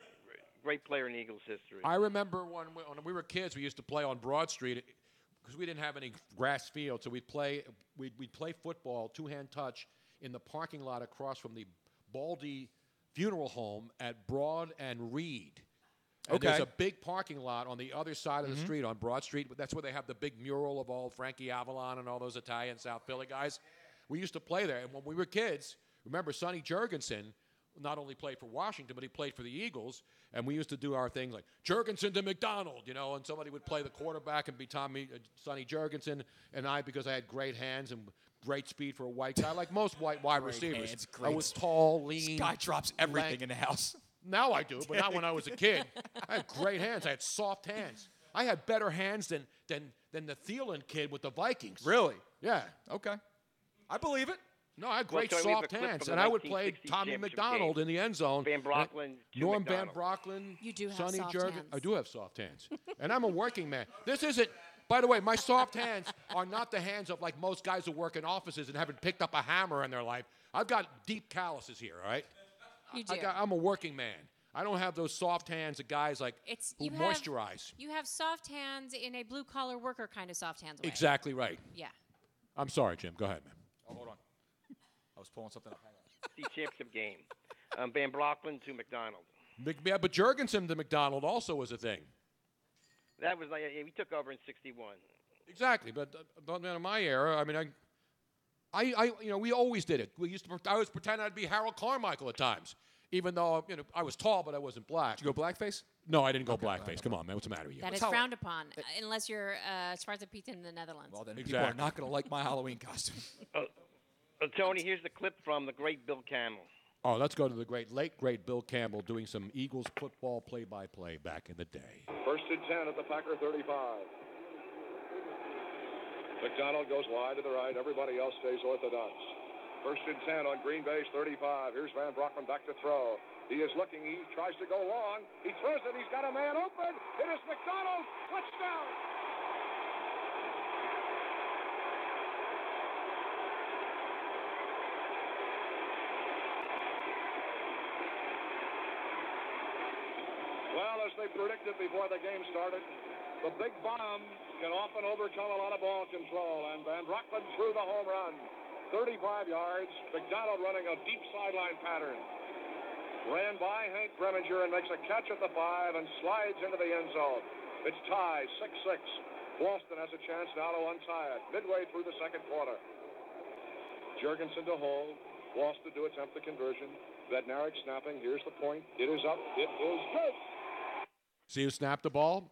great player in Eagles history. I remember when we were kids, we used to play on Broad Street because we didn't have any grass field, so we'd play football, two-hand touch, in the parking lot across from the Baldy Funeral Home at Broad and Reed. And there's a big parking lot on the other side of the street on Broad Street. That's where they have the big mural of all Frankie Avalon and all those Italian South Philly guys. We used to play there. And when we were kids, remember Sonny Jurgensen not only played for Washington, but he played for the Eagles. And we used to do our thing like Jurgensen to McDonald, and somebody would play the quarterback and be Sonny Jurgensen, and I, because I had great hands and great speed for a white guy, like most wide receivers. Hands, I was tall, lean. Guy drops everything in the house. Now I do, but not when I was a kid. I had great hands. I had soft hands. I had better hands than the Thielen kid with the Vikings. Really? Yeah. Okay. I believe it. No, I had great soft hands, and I would play Tommy McDonald in the end zone. Van Brocklin, Norm Van Brocklin, You do have Sonny soft Jurgen. hands. I do have soft hands, and I'm a working man. This isn't. By the way, my soft hands are not the hands of like most guys who work in offices and haven't picked up a hammer in their life. I've got deep calluses here. All right. You do. I'm a working man. I don't have those soft hands of guys like who moisturize. You have soft hands in a blue-collar worker kind of soft hands way. Exactly right. Yeah. I'm sorry, Jim. Go ahead, man. Oh, hold on. I was pulling something up. Hang on. The championship game. Van Brocklin to McDonald. Yeah, but Jurgensen to McDonald also was a thing. That was like we took over in '61. Exactly, but in my era, I mean, we always did it. I was pretending I'd be Harold Carmichael at times, even though I was tall, but I wasn't black. Did you go blackface? No, I didn't go blackface. Come on, man, what's the matter with you? That is frowned upon, unless you're Schwarzer Pete in the Netherlands. Well, then people are not going to like my Halloween costume. Tony, here's the clip from the great Bill Campbell. Oh, let's go to the late great Bill Campbell doing some Eagles football play-by-play back in the day. 1st and 10 at the Packer 35. McDonald goes wide to the right. Everybody else stays orthodox. 1st and 10 on Green Bay's 35. Here's Van Brocklin back to throw. He is looking. He tries to go long. He throws it. He's got a man open. It is McDonald. Touchdown. Well, as they predicted before the game started, the big bomb can often overcome a lot of ball control, and Van Brocklin threw the home run. 35 yards, McDonald running a deep sideline pattern. Ran by Hank Preminger and makes a catch at the 5 and slides into the end zone. It's tied, 6-6. Boston has a chance now to untie it, midway through the second quarter. Jurgensen to hold. Boston to attempt the conversion. Bednarik snapping. Here's the point. It is up. It is good. See who snapped the ball?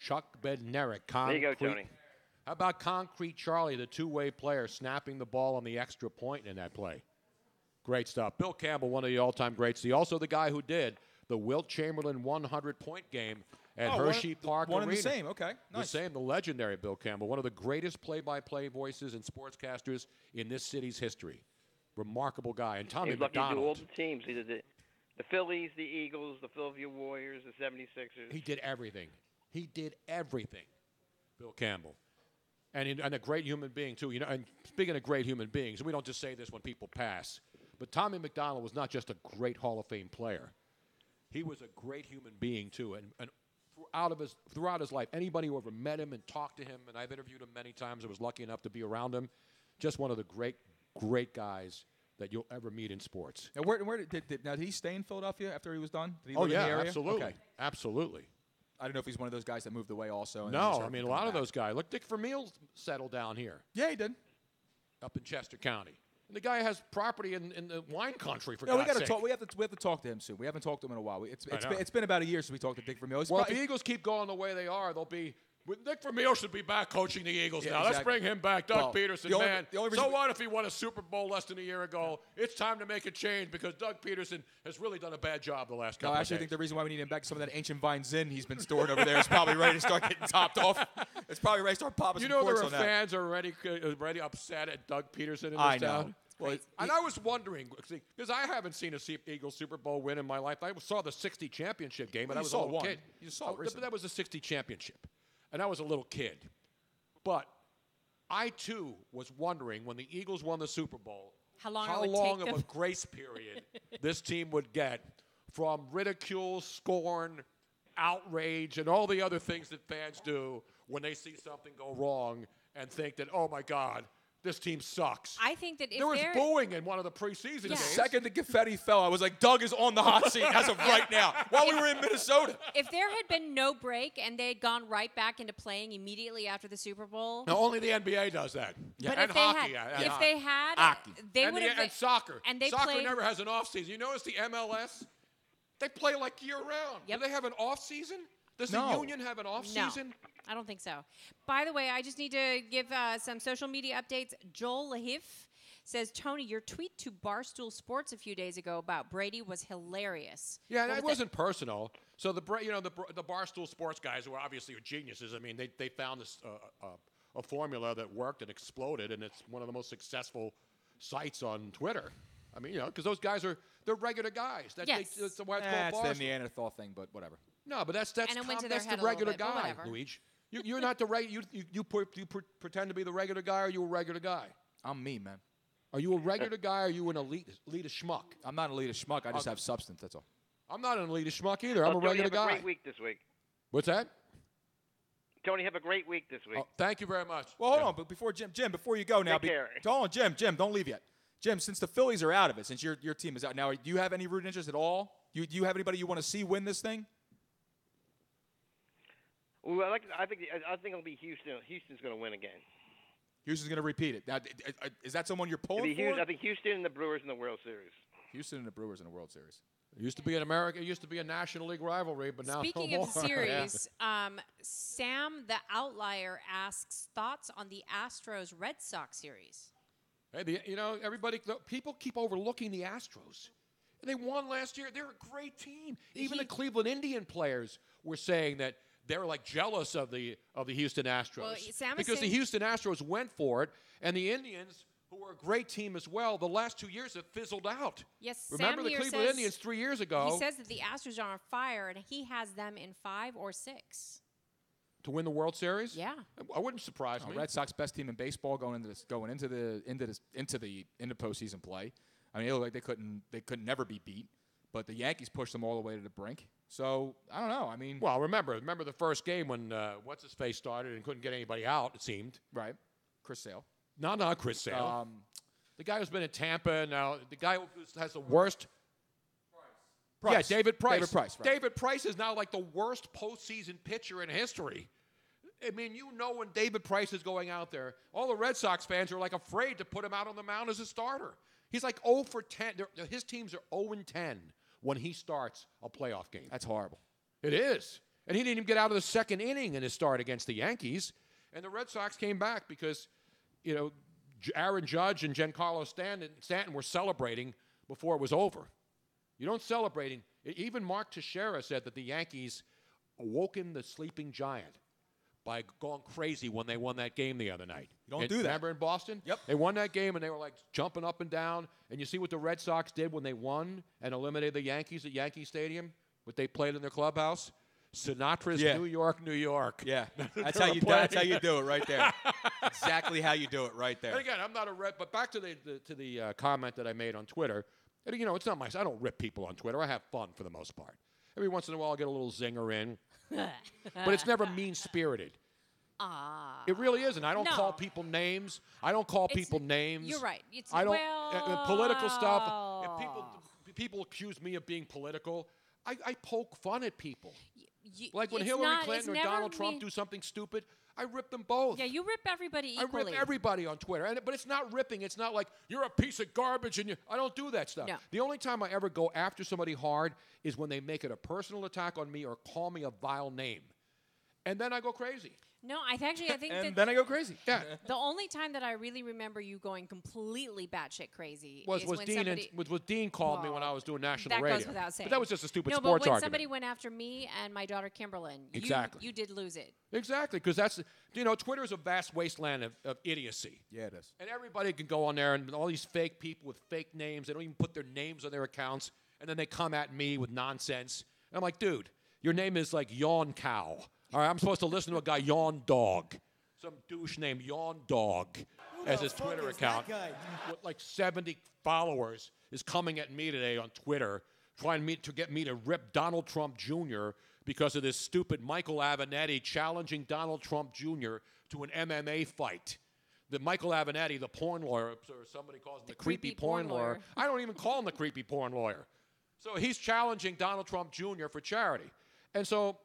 Chuck Bednarik. There you go, Tony. How about Concrete Charlie, the two-way player, snapping the ball on the extra point in that play? Great stuff. Bill Campbell, one of the all-time greats. Also the guy who did the Wilt Chamberlain 100-point game at Hershey Park One Arena. and the same, okay. Nice. The same, the legendary Bill Campbell, one of the greatest play-by-play voices and sportscasters in this city's history. Remarkable guy. And Tommy He's lucky to do all McDonald. the teams. He did the Phillies, the Eagles, the Philadelphia Warriors, the 76ers. He did everything. He did everything, Bill Campbell. And a great human being, too. And speaking of great human beings, we don't just say this when people pass, but Tommy McDonald was not just a great Hall of Fame player. He was a great human being, too. And throughout his life, anybody who ever met him and talked to him, and I've interviewed him many times, I was lucky enough to be around him, just one of the great guys that you'll ever meet in sports. And where did he stay in Philadelphia after he was done? Did he Oh, live in yeah, the area? absolutely. Okay. Absolutely. I don't know if he's one of those guys that moved away also. And No, I mean, a lot of those guys. Look, Dick Vermeil settled down here. Yeah, he did. Up in Chester County. And the guy has property in the wine country, for No, God's sake. talk. We have to talk to him soon. We haven't talked to him in a while. It's been about a year since we talked to Dick Vermeil. Well, if the Eagles keep going the way they are, they'll be Nick Vermeil should be back coaching the Eagles now. Exactly. Let's bring him back. Doug Peterson, man. The only So reason what if he won a Super Bowl less than a year ago? It's time to make a change because Doug Peterson has really done a bad job the last couple of days. I think the reason why we need him back is some of that ancient vine zin he's been storing over there is probably ready to start getting topped off. It's probably ready to start popping some corks on that. Fans are already upset at Doug Peterson in this town. Well, and I was wondering, because I haven't seen a Eagles Super Bowl win in my life. I saw the 60 championship game, and I was a little kid. You saw it recently. That was the 60 championship, and I was a little kid. But I, too, was wondering when the Eagles won the Super Bowl, how long of a grace period this team would get from ridicule, scorn, outrage, and all the other things that fans do when they see something go wrong and think that, oh, my God, this team sucks. I think that if there was booing in one of the preseason games. The second the confetti fell, I was like, Doug is on the hot seat as of right now, while we were in Minnesota. If there had been no break and they had gone right back into playing immediately after the Super Bowl. No, only the NBA does that. Yeah. But and hockey. If they had, hockey. They would have. And soccer. And they soccer played, never has an off season. You notice the MLS? They play like year round. Yep. Do they have an off season? Does the union have an off season? I don't think so. By the way, I just need to give some social media updates. Joel Lahif says, Tony, your tweet to Barstool Sports a few days ago about Brady was hilarious. Yeah, it wasn't personal. So the Barstool Sports guys, who obviously are geniuses, I mean, they found this a formula that worked and exploded, and it's one of the most successful sites on Twitter. I mean, because they're regular guys. That's why it's called Barstool. That's the Neanderthal thing, but whatever. No, but that's the regular guy, Luigi. You're not the you pretend to be the regular guy, or are you a regular guy? I'm me, man. Are you a regular guy, or are you an elite schmuck? I'm not an elite schmuck. I just have substance. That's all. I'm not an elite schmuck either. I'm a regular guy. Have a great week this week. What's that? Tony, have a great week this week. Oh, thank you very much. Well, hold on, but before Jim, before you go now, Take care. Hold on, Jim, don't leave yet. Jim, since the Phillies are out of it, since your team is out now, do you have any rooting interest at all? Do you have anybody you want to see win this thing? Well, I think it'll be Houston. Houston's going to win again. Houston's going to repeat it. Now, is that someone you're pulling for? I think Houston and the Brewers in the World Series. Houston and the Brewers in the World Series. It used to be It used to be a National League rivalry, but now Speaking no of more. series, Sam the Outlier asks thoughts on the Astros Red Sox series. Hey, people keep overlooking the Astros. They won last year. They're a great team. Even the Cleveland Indian players were saying that they're like jealous of the Houston Astros. Well, Sam because the Houston Astros went for it, and the Indians, who are a great team as well, the last 2 years have fizzled out. Yes, remember Sam the Cleveland Indians 3 years ago? He says that the Astros are on fire, and he has them in 5 or 6 to win the World Series. Yeah, I wouldn't surprise me. Red Sox best team in baseball going into the postseason play. I mean, it looked like they couldn't never be beat, but the Yankees pushed them all the way to the brink. So I don't know. I mean, well, remember the first game when what's his face started and couldn't get anybody out. It seemed right. Chris Sale. No, not Chris Sale. The guy who's been in Tampa now. The guy who has the worst. Price. Yeah, David Price. David Price. Right. David Price is now like the worst postseason pitcher in history. I mean, when David Price is going out there, all the Red Sox fans are like afraid to put him out on the mound as a starter. He's like 0 for 10. His teams are 0 and 10 when he starts a playoff game. That's horrible. It is. And he didn't even get out of the second inning in his start against the Yankees. And the Red Sox came back because, Aaron Judge and Giancarlo Stanton were celebrating before it was over. You don't celebrate. Even Mark Teixeira said that the Yankees awoken the sleeping giant by going crazy when they won that game the other night. You don't do that. Remember in Boston? Yep. They won that game, and they were like jumping up and down. And you see what the Red Sox did when they won and eliminated the Yankees at Yankee Stadium? What they played in their clubhouse? Sinatra's New York, New York. Yeah, that's how you do it right there. Exactly how you do it right there. And again, I'm not a Red, but back to the comment that I made on Twitter. And, it's not I don't rip people on Twitter. I have fun for the most part. Every once in a while, I'll get a little zinger in. But it's never mean-spirited. It really isn't. I don't call people names. You're right. I don't political stuff. If people accuse me of being political, I poke fun at people. Like when Hillary Clinton or Donald Trump do something stupid, I rip them both. Yeah, you rip everybody equally. I rip everybody on Twitter. But it's not ripping. It's not like you're a piece of garbage and I don't do that stuff. No. The only time I ever go after somebody hard is when they make it a personal attack on me or call me a vile name. And then I go crazy. No, I think and that then I go crazy. Yeah. the only time that I really remember you going completely batshit crazy Was is when Dean somebody. was Dean called me when I was doing national That radio. goes without saying. But that was just a stupid no, sports but when argument. somebody went after me and my daughter Kimberlyn, Exactly. you did lose it. Exactly, because that's Twitter is a vast wasteland of idiocy. Yeah, it is. And everybody can go on there, and all these fake people with fake names. They don't even put their names on their accounts, and then they come at me with nonsense. And I'm like, dude, your name is like Yawn Cow. All right, I'm supposed to listen to a guy Yawn Dog. Some douche named Yawn Dog as his Twitter account with like 70 followers is coming at me today on Twitter trying to get me to rip Donald Trump Jr. because of this stupid Michael Avenatti challenging Donald Trump Jr. to an MMA fight. The Michael Avenatti, the porn lawyer, or somebody calls him the creepy porn lawyer. I don't even call him the creepy porn lawyer. So he's challenging Donald Trump Jr. for charity. And so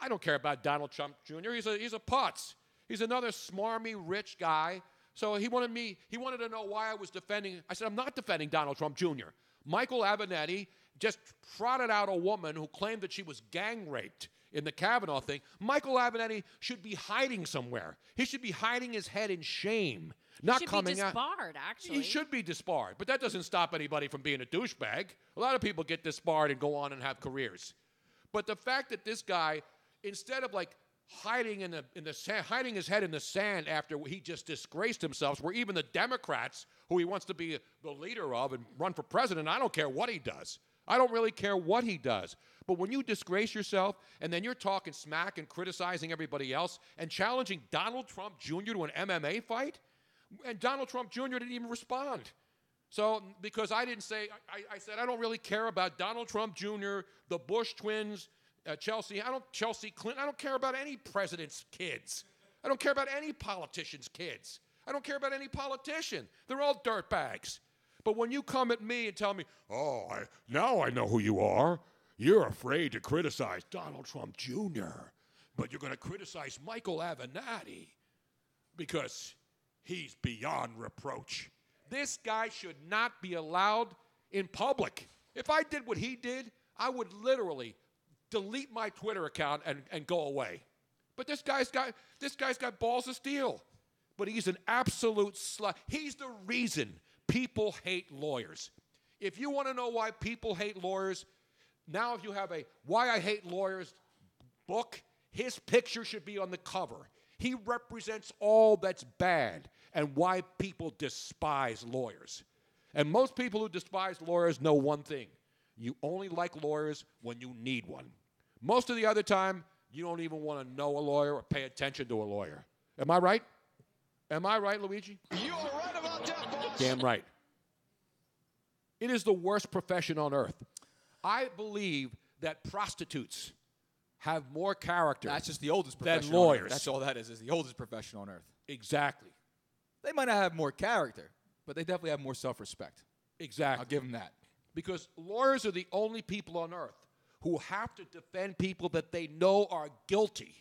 I don't care about Donald Trump Jr. He's a putz. He's another smarmy, rich guy. So he wanted to know why I was defending. I said, I'm not defending Donald Trump Jr. Michael Avenatti just trotted out a woman who claimed that she was gang raped in the Kavanaugh thing. Michael Avenatti should be hiding somewhere. He should be hiding his head in shame. Not coming out. He should be disbarred, actually. He should be disbarred. But that doesn't stop anybody from being a douchebag. A lot of people get disbarred and go on and have careers. But the fact that this guy, instead of like hiding in the sand, hiding his head in the sand after he just disgraced himself, where even the Democrats, who he wants to be the leader of and run for president, I don't care what he does. I don't really care what he does. But when you disgrace yourself and then you're talking smack and criticizing everybody else and challenging Donald Trump Jr. to an MMA fight, and Donald Trump Jr. didn't even respond. So, because I didn't say, I said, I don't really care about Donald Trump Jr., the Bush twins, Chelsea Clinton. I don't care about any president's kids. I don't care about any politician's kids. I don't care about any politician. They're all dirtbags. But when you come at me and tell me, now I know who you are. You're afraid to criticize Donald Trump Jr., but you're going to criticize Michael Avenatti because he's beyond reproach. This guy should not be allowed in public. If I did what he did, I would literally delete my Twitter account and go away. But this guy's got balls of steel. But he's an absolute slut. He's the reason people hate lawyers. If you want to know why people hate lawyers, now if you have a Why I Hate Lawyers book, his picture should be on the cover. He represents all that's bad and why people despise lawyers. And most people who despise lawyers know one thing. You only like lawyers when you need one. Most of the other time, you don't even want to know a lawyer or pay attention to a lawyer. Am I right? Am I right, Luigi? You are right about that, boss. Damn right. It is the worst profession on earth. I believe that prostitutes have more character. That's just the oldest than profession on lawyers. earth. That's all that is the oldest profession on earth. Exactly. They might not have more character, but they definitely have more self-respect. Exactly. I'll give them that. Because lawyers are the only people on earth who have to defend people that they know are guilty.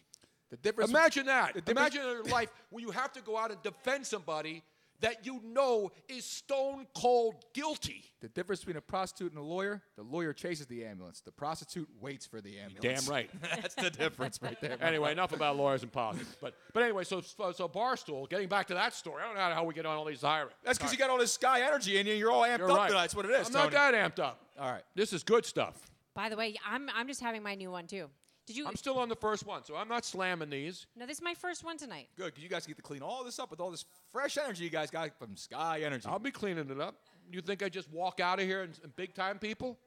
The difference. Imagine that. Imagine in your life where you have to go out and defend somebody that you know is stone cold guilty. The difference between a prostitute and a lawyer, the lawyer chases the ambulance. The prostitute waits for the ambulance. Damn right. That's the difference right there. Anyway, enough about lawyers and politics. But anyway, so Barstool, getting back to that story, I don't know how we get on all these hiring. That's because you got all this Sky energy in you. You're all amped up right. tonight. That's what it is, I'm Tony. not that amped up. All right. This is good stuff. By the way, I'm just having my new one too. Did you? I'm still on the first one, so I'm not slamming these. No, this is my first one tonight. Good, because you guys get to clean all this up with all this fresh energy you guys got from Sky Energy. I'll be cleaning it up. You think I just walk out of here and big time people?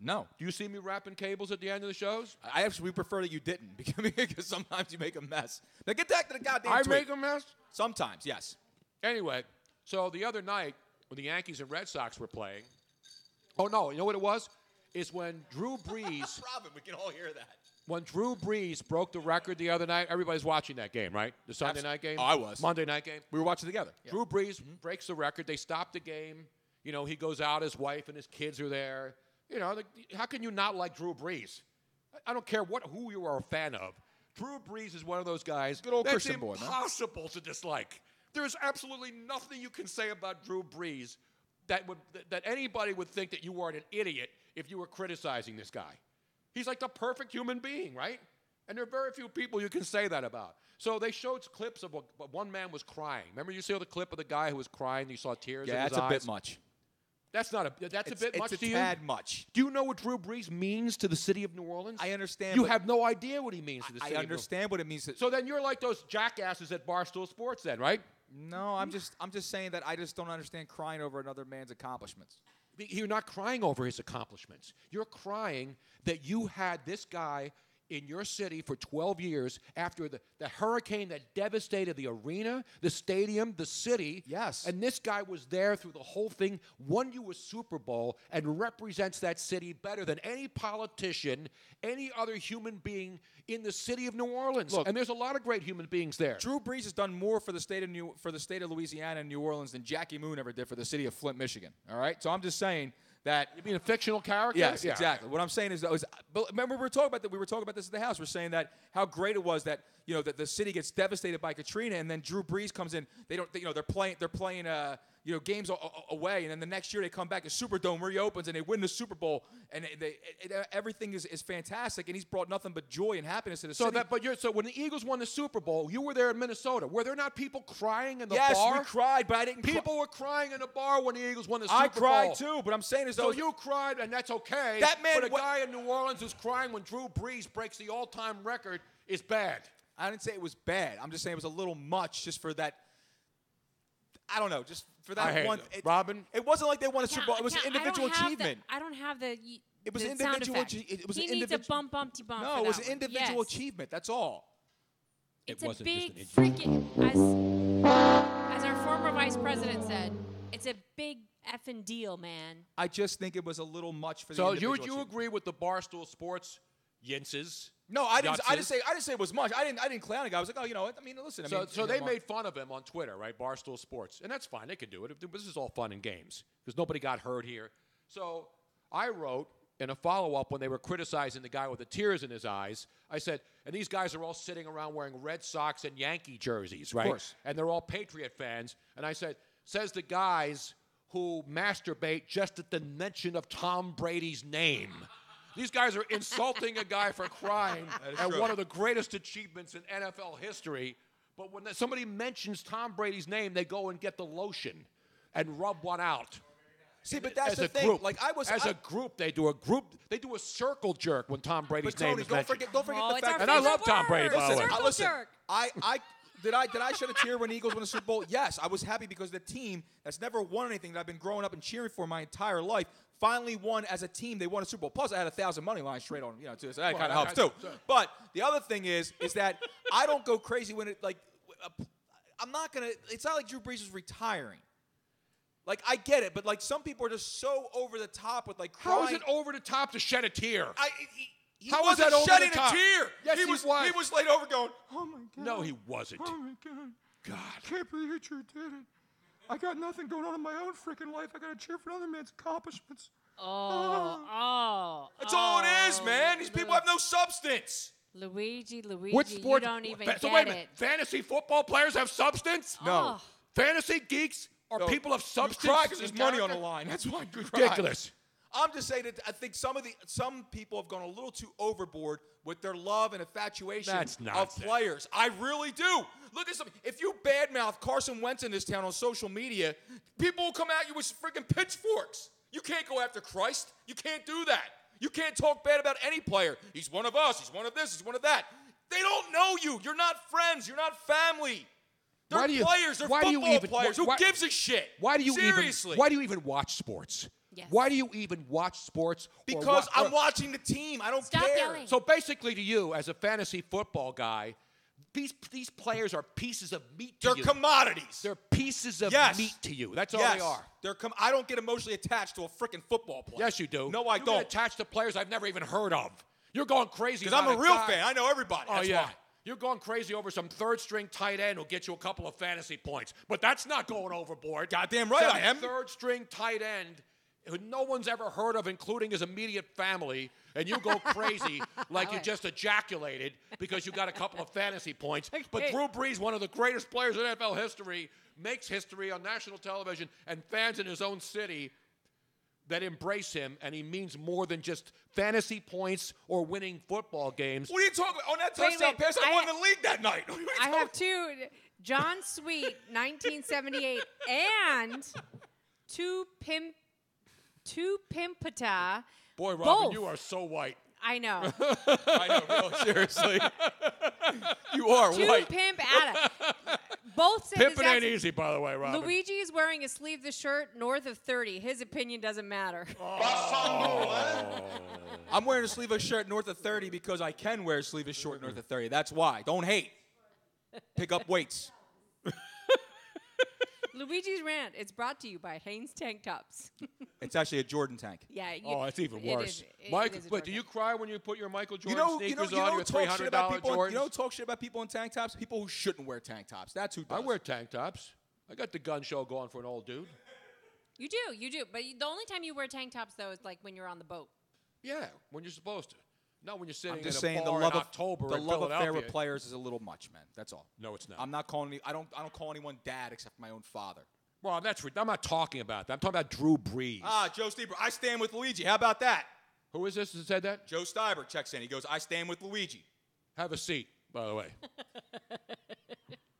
No. Do you see me wrapping cables at the end of the shows? I actually prefer that you didn't, because sometimes you make a mess. Now get back to the goddamn I tweet. make a mess? Sometimes, yes. Anyway, so the other night when the Yankees and Red Sox were playing, oh no, you know what it was? It's when Drew Brees. Robin, we can all hear that. When Drew Brees broke the record the other night, everybody's watching that game, right? The Sunday night game? Oh, I was. Monday night game? We were watching together. Yeah. Drew Brees breaks the record. They stop the game. You know, he goes out, his wife and his kids are there. You know, how can you not like Drew Brees? I don't care who you are a fan of. Drew Brees is one of those guys Good old that's Christian boy, man. impossible to dislike. There's absolutely nothing you can say about Drew Brees that anybody would think that you are an idiot if you were criticizing this guy. He's like the perfect human being, right? And there are very few people you can say that about. So they showed clips of one man was crying. Remember you saw the clip of the guy who was crying? You saw tears in his eyes? Yeah, that's a bit much. That's not a. That's a bit much to you. It's a tad much. Do you know what Drew Brees means to the city of New Orleans? I understand. You have no idea what he means to the city. I understand what it means. So then you're like those jackasses at Barstool Sports, then, right? No, I'm just saying that I just don't understand crying over another man's accomplishments. You're not crying over his accomplishments. You're crying that you had this guy in your city for 12 years after the hurricane that devastated the arena, the stadium, the city. Yes. And this guy was there through the whole thing, won you a Super Bowl, and represents that city better than any politician, any other human being in the city of New Orleans. Look, and there's a lot of great human beings there. Drew Brees has done more for the state of Louisiana and New Orleans than Jackie Moon ever did for the city of Flint, Michigan. All right? So I'm just saying that. You mean a fictional character? Yes, yeah. exactly. What I'm saying is, but remember we were talking about that. We were talking about this at the house. We're saying that how great it was that that the city gets devastated by Katrina, and then Drew Brees comes in. They're playing games away, and then the next year they come back. The Superdome reopens, and they win the Super Bowl, and everything is fantastic. And he's brought nothing but joy and happiness to the city. So when the Eagles won the Super Bowl, you were there in Minnesota. Were there not people crying in the bar? Yes, we cried, but I didn't. People were crying in the bar when the Eagles won the Super Bowl. I cried too, but I'm saying is so you cried, and that's okay. That man, but a guy in New Orleans who's crying when Drew Brees breaks the all-time record is bad. I didn't say it was bad. I'm just saying it was a little much just for that. I don't know, just for that one. Robin? It wasn't like they won a Super Bowl. It was an individual achievement. I don't have the. It was the individual. It was he needs a bump. No, it was an individual achievement. That's all. It's a big freaking, as our former vice president said, it's a big effing deal, man. I just think it was a little much for the individual. individual. So you agree with the Barstool Sports Yinces? No, I didn't say it was much. I didn't clown a guy. I was like, oh, you know what? I mean, listen. So they made fun of him on Twitter, right? Barstool Sports, and that's fine. They can do it. This is all fun and games because nobody got hurt here. So I wrote in a follow-up when they were criticizing the guy with the tears in his eyes. I said, and these guys are all sitting around wearing Red Sox and Yankee jerseys, right? Of course. And they're all Patriot fans. And I said, says the guys who masturbate just at the mention of Tom Brady's name. These guys are insulting a guy for crying at one of the greatest achievements in NFL history. But when somebody mentions Tom Brady's name, they go and get the lotion and rub one out. See, but that's the thing. Group. Like a group, they do a circle jerk when Tom Brady's name is mentioned. Don't forget the fact. And I love Tom Brady, by the way. Listen, Did I shed a tear when the Eagles won the Super Bowl? Yes, I was happy because the team that's never won anything that I've been growing up and cheering for my entire life finally won as a team. They won a Super Bowl. Plus, I had 1,000 money lines straight on, too. So that kind of helps too. But the other thing is that I don't go crazy when I'm not gonna. It's not like Drew Brees is retiring. Like, I get it, but, some people are just so over the top with, crying. How is it over the top to shed a tear? He How wasn't was that over shedding the top? a tear. Yes, he was laid over going, oh, my God. No, he wasn't. Oh, my God. God. I can't believe you did it. I got nothing going on in my own freaking life. I got to cheer for another man's accomplishments. That's all it is, man. These people have no substance. Luigi, What sport? You don't even Wait a minute. it. Fantasy football players have substance? No. Fantasy geeks are people of substance? You cry because there's money on the line. That's why you cry. Ridiculous. I'm just saying that I think some people have gone a little too overboard with their love and infatuation of players. I really do. Look at something. If you badmouth Carson Wentz in this town on social media, people will come at you with freaking pitchforks. You can't go after Christ. You can't do that. You can't talk bad about any player. He's one of us. He's one of this. He's one of that. They don't know you. You're not friends. You're not family. They're players. They're football players. Who gives a shit? Seriously. Why do you even watch sports? Yes. Why do you even watch sports? Because I'm watching the team. I don't care. Yelling. So basically to you, as a fantasy football guy, these players are pieces of meat to you. They're commodities. They're pieces of meat to you. That's all they are. I don't get emotionally attached to a freaking football player. Yes, you do. No, I don't. You get attached to players I've never even heard of. You're going crazy. Because I'm a real fan. I know everybody. Oh, That's yeah. why. You're going crazy over some third-string tight end who'll get you a couple of fantasy points. But that's not going overboard. Goddamn right I am. Third-string tight end who no one's ever heard of, including his immediate family, and you go crazy like you just ejaculated because you got a couple of fantasy points. But Drew Brees, one of the greatest players in NFL history, makes history on national television, and fans in his own city that embrace him, and he means more than just fantasy points or winning football games. What are you talking about? On that touchdown pass, I won the league that night. I have two. John Sweet, 1978, and two Pimpata. Boy, Robin, both. you are so white. I know. I know, really, seriously. You are white. Two Pimpata. Both say Pimpin' ain't easy, by the way, Robin. Luigi is wearing a sleeveless shirt north of 30. His opinion doesn't matter. I'm wearing a sleeveless shirt north of 30 because I can wear a sleeveless shirt north of 30. That's why. Don't hate. Pick up weights. Luigi's Rant. It's brought to you by Hanes Tank Tops. It's actually a Jordan tank. Yeah. It's even worse. Mike, do you cry when you put your Michael Jordan sneakers on your $300 Jordans? You don't talk shit about people in tank tops? People who shouldn't wear tank tops. That's who does. I wear tank tops. I got the gun show going for an old dude. You do. But the only time you wear tank tops, though, is like when you're on the boat. Yeah, when you're supposed to. Not when you're sitting I'm just in a saying bar the in October the in love affair Philadelphia. with players is a little much, man. That's all. No, it's not. I'm not calling. I don't call anyone dad except for my own father. Well, I'm not talking about that. I'm talking about Drew Brees. Joe Stieber. I stand with Luigi. How about that? Who is this that said that? Joe Stieber checks in. He goes, I stand with Luigi. Have a seat, by the way.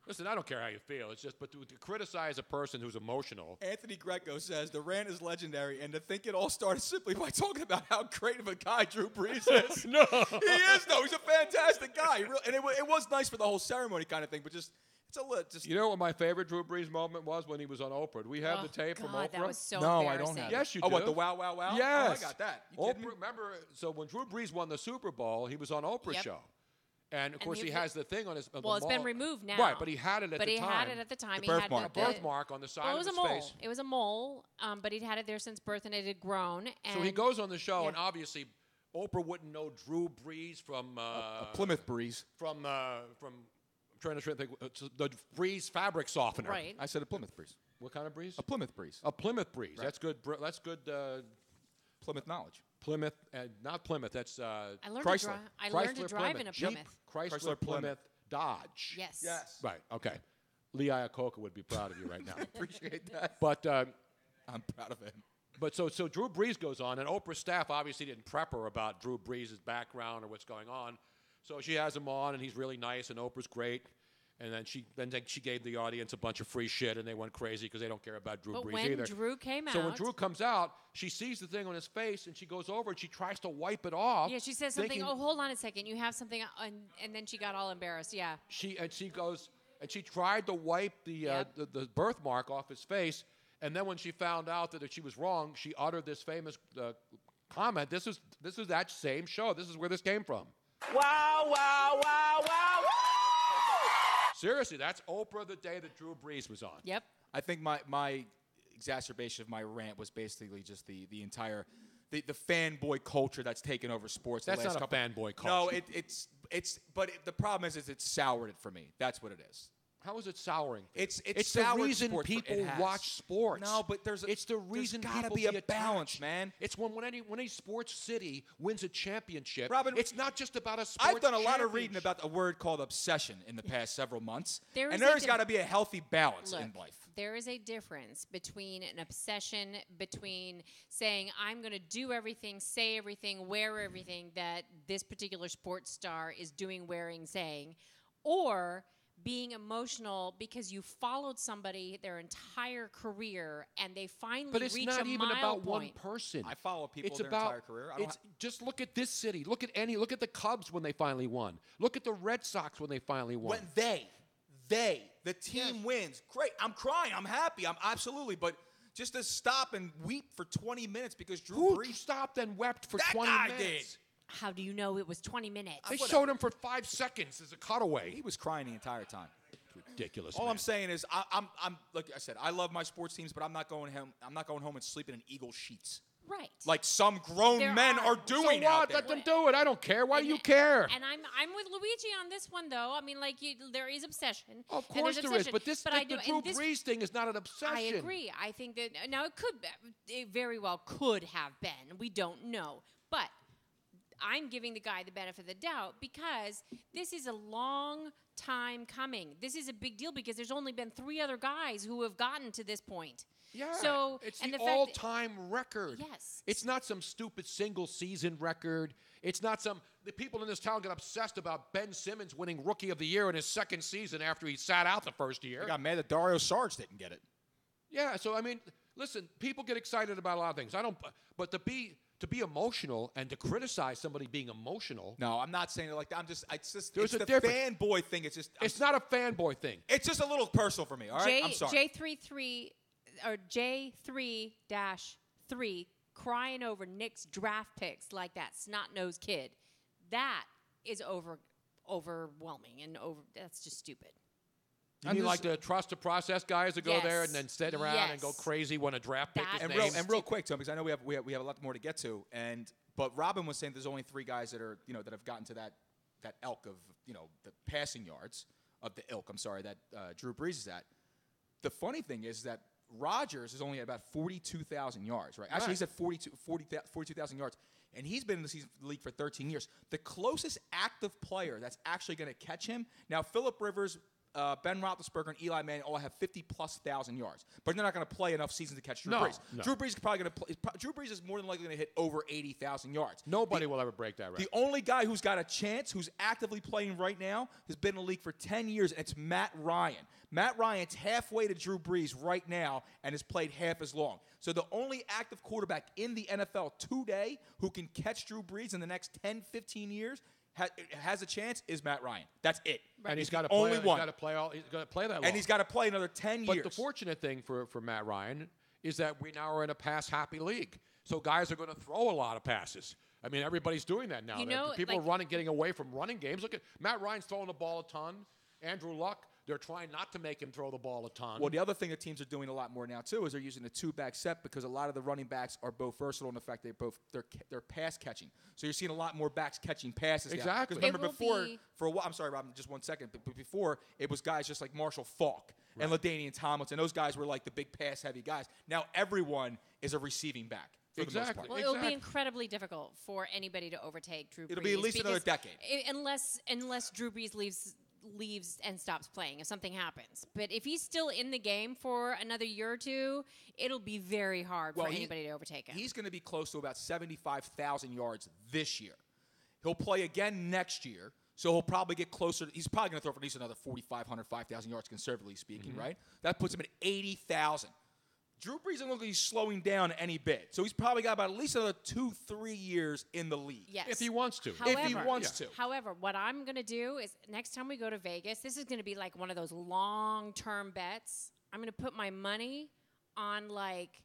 Listen, I don't care how you feel. It's just, but to criticize a person who's emotional. Anthony Greco says the rant is legendary, and to think it all started simply by talking about how great of a guy Drew Brees is. No. He is, though. He's a fantastic guy. And it was nice for the whole ceremony kind of thing, but just it's a little. You know what my favorite Drew Brees moment was when he was on Oprah? Do we have the tape from Oprah? That was so no, embarrassing. I don't have Yes, it. you do. do. What, the Wow Wow Wow? Yes. Oh, I got that. You kidding me? Remember, so when Drew Brees won the Super Bowl, he was on Oprah's show. And, of course, he has the thing on his... Well, it's been removed now. Right, but he had it at the time. But he had it at the time. The birthmark. The birthmark on the side of his face. It was a mole, but he'd had it there since birth, and it had grown. And so he goes on the show, and obviously, Oprah wouldn't know Drew Brees from... a Plymouth Breeze. From I'm trying to think. The Breeze fabric softener. Right. I said a Plymouth Breeze. What kind of breeze? A Plymouth Breeze. A Plymouth Breeze. Right. That's good. That's good. Plymouth knowledge. Plymouth, not Plymouth. That's I learned Chrysler. I learned to drive in a Jeep, Plymouth. Chrysler Plymouth, Dodge. Yes. Right. Okay. Lee Iacocca would be proud of you right now. Appreciate that. But I'm proud of him. But so Drew Brees goes on, and Oprah's staff obviously didn't prep her about Drew Brees' background or what's going on. So she has him on, and he's really nice, and Oprah's great. And then she gave the audience a bunch of free shit, and they went crazy because they don't care about Drew Brees either. But when Drew came out... So when Drew comes out, she sees the thing on his face, and she goes over, and she tries to wipe it off. Yeah, she says something, hold on a second, you have something, and then she got all embarrassed, yeah. She tried to wipe the birthmark off his face, and then when she found out that she was wrong, she uttered this famous comment. This is that same show. This is where this came from. Wow, wow, wow, wow, woo! Seriously, that's Oprah the day that Drew Brees was on. Yep. I think my exacerbation of my rant was basically just the entire the fanboy culture that's taken over sports. That's the last not a fanboy culture. No, but the problem is it's soured it for me. That's what it is. How is it souring? It's the reason people watch sports. No, but it's the reason there's gotta be a balance, man. It's when any sports city wins a championship. Robin, it's not just about a sports I've done a lot of reading about a word called obsession in the past several months. There's got to be a healthy balance in life. There is a difference between an obsession, between saying, I'm going to do everything, say everything, wear everything that this particular sports star is doing, wearing, saying, or being emotional because you followed somebody their entire career and they finally but it's reach not a even mile about point. one person. I follow people it's their about, entire career. Just look at this city. Look at the Cubs when they finally won. Look at the Red Sox when they finally won. When the team wins. Great. I'm crying. I'm happy. I'm absolutely. But just to stop and weep for 20 minutes because Drew Brees stopped and wept for that 20 guy minutes. Did. How do you know it was 20 minutes? They showed him for 5 seconds as a cutaway. He was crying the entire time. Ridiculous. All man. I'm saying is, I'm like I said, I love my sports teams, but I'm not going home. I'm not going home and sleeping in Eagle sheets. Right. Like some grown men are doing so what? out there. Let them do it. I don't care. Why do you care? And I'm with Luigi on this one, though. I mean, like, there is obsession. Of course there is. But the Drew Brees thing is not an obsession. I agree. I think that, now it very well could have been. We don't know. But I'm giving the guy the benefit of the doubt because this is a long time coming. This is a big deal because there's only been 3 other guys who have gotten to this point. Yeah, so it's and the fact all-time record. Yes. It's not some stupid single-season record. It's not the people in this town get obsessed about Ben Simmons winning Rookie of the Year in his second season after he sat out the first year. I got mad that Dario Saric didn't get it. Yeah, so I mean, listen, people get excited about a lot of things. But to be emotional and to criticize somebody being emotional. No, I'm not saying it like that. It's just There's it's a the difference. fanboy thing. It's not a fanboy thing. It's just a little personal for me. All right, I'm sorry. J33 or J3-3 crying over Knicks draft picks like that snot-nosed kid. That is overwhelming and that's just stupid. You mean like the trust the process guys that go there and then sit around and go crazy when a draft pick is named? And real quick, Tom, because I know we have a lot more to get to. But Robin was saying there's only 3 guys that are that have gotten to that elk of the passing yards of the ilk. I'm sorry that Drew Brees is at. The funny thing is that Rodgers is only at about 42,000 yards, right? Actually, he's at 42,000 yards. And he's been in the league for 13 years. The closest active player that's actually going to catch him, now Phillip Rivers, Ben Roethlisberger, and Eli Manning all have 50-plus thousand yards. But they're not going to play enough seasons to catch Drew Brees. No. Drew Brees is probably going to play. Drew Brees is more than likely going to hit over 80,000 yards. Nobody will ever break that record. The only guy who's got a chance, who's actively playing right now, has been in the league for 10 years, and it's Matt Ryan. Matt Ryan's halfway to Drew Brees right now and has played half as long. So the only active quarterback in the NFL today who can catch Drew Brees in the next 10, 15 years has a chance is Matt Ryan. That's it. Right. And he's got to play. He's got to play that long. And he's got to play another 10 years. But the fortunate thing for Matt Ryan is that we now are in a pass-happy league. So guys are going to throw a lot of passes. I mean, everybody's doing that now. People are getting away from running games. Look at Matt Ryan's throwing the ball a ton. Andrew Luck, they're trying not to make him throw the ball a ton. Well, the other thing that teams are doing a lot more now too is they're using a 2-back set because a lot of the running backs are both versatile in the fact they're pass catching. So you're seeing a lot more backs catching passes. Exactly. Because remember for a while, I'm sorry, Robin, just 1 second. But before it was guys just like Marshall Faulk and LaDainian Tomlinson. Those guys were like the big pass heavy guys. Now everyone is a receiving back. Exactly. Well, it'll be incredibly difficult for anybody to overtake Drew Brees. It'll be at least another decade. Unless Drew Brees leaves and stops playing if something happens. But if he's still in the game for another year or two, it'll be very hard for anybody to overtake him. He's going to be close to about 75,000 yards this year. He'll play again next year, so he'll probably get closer. He's probably going to throw for at least another 4,500, 5,000 yards, conservatively speaking, right? That puts him at 80,000. Drew Brees doesn't look like he's slowing down any bit. So he's probably got about at least another 2-3 years in the league. Yes. If he wants to. However, what I'm going to do is next time we go to Vegas, this is going to be like one of those long-term bets. I'm going to put my money on like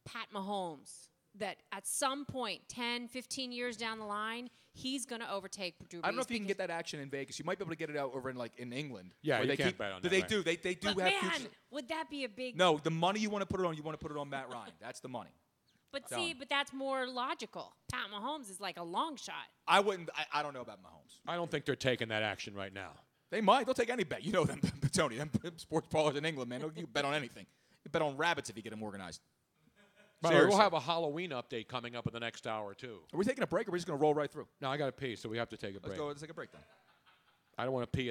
Pat Mahomes. That at some point, 10, 15 years down the line, he's going to overtake Drew Brees. I don't know if you can get that action in Vegas. You might be able to get it out over in England. Yeah, you can't bet on that. They do. They do have futures. Would that be a big... No, the money you want to put it on Matt Ryan. That's the money. But that's more logical. Pat Mahomes is like a long shot. I don't know about Mahomes. I don't think they're taking that action right now. They might. They'll take any bet. You know them, Tony. Them sports ballers in England, man. You bet on anything. You bet on rabbits if you get them organized. We'll have a Halloween update coming up in the next hour or two. Are we taking a break, or are we just going to roll right through? No, I got to pee, so we have to take a break. Let's take a break then. I don't want to pee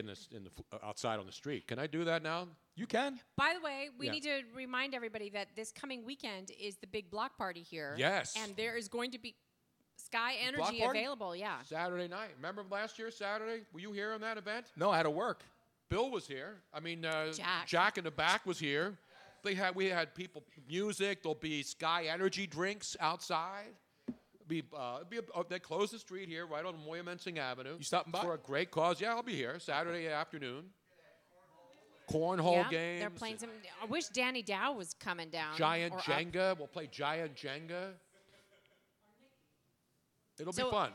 outside on the street. Can I do that now? You can. By the way, we need to remind everybody that this coming weekend is the big block party here. Yes. And there is going to be Sky Energy available. Yeah. Saturday night. Remember last year, Saturday? Were you here on that event? No, I had to work. Bill was here. I mean, Jack in the back was here. We had people, music. There'll be Sky Energy drinks outside. They close the street here, right on Moyamensing Avenue. You stopping by for a great cause? Yeah, I'll be here Saturday afternoon. Cornhole games. They're playing some. I wish Danny Dow was coming down. Giant Jenga. We'll play Giant Jenga. It'll be fun.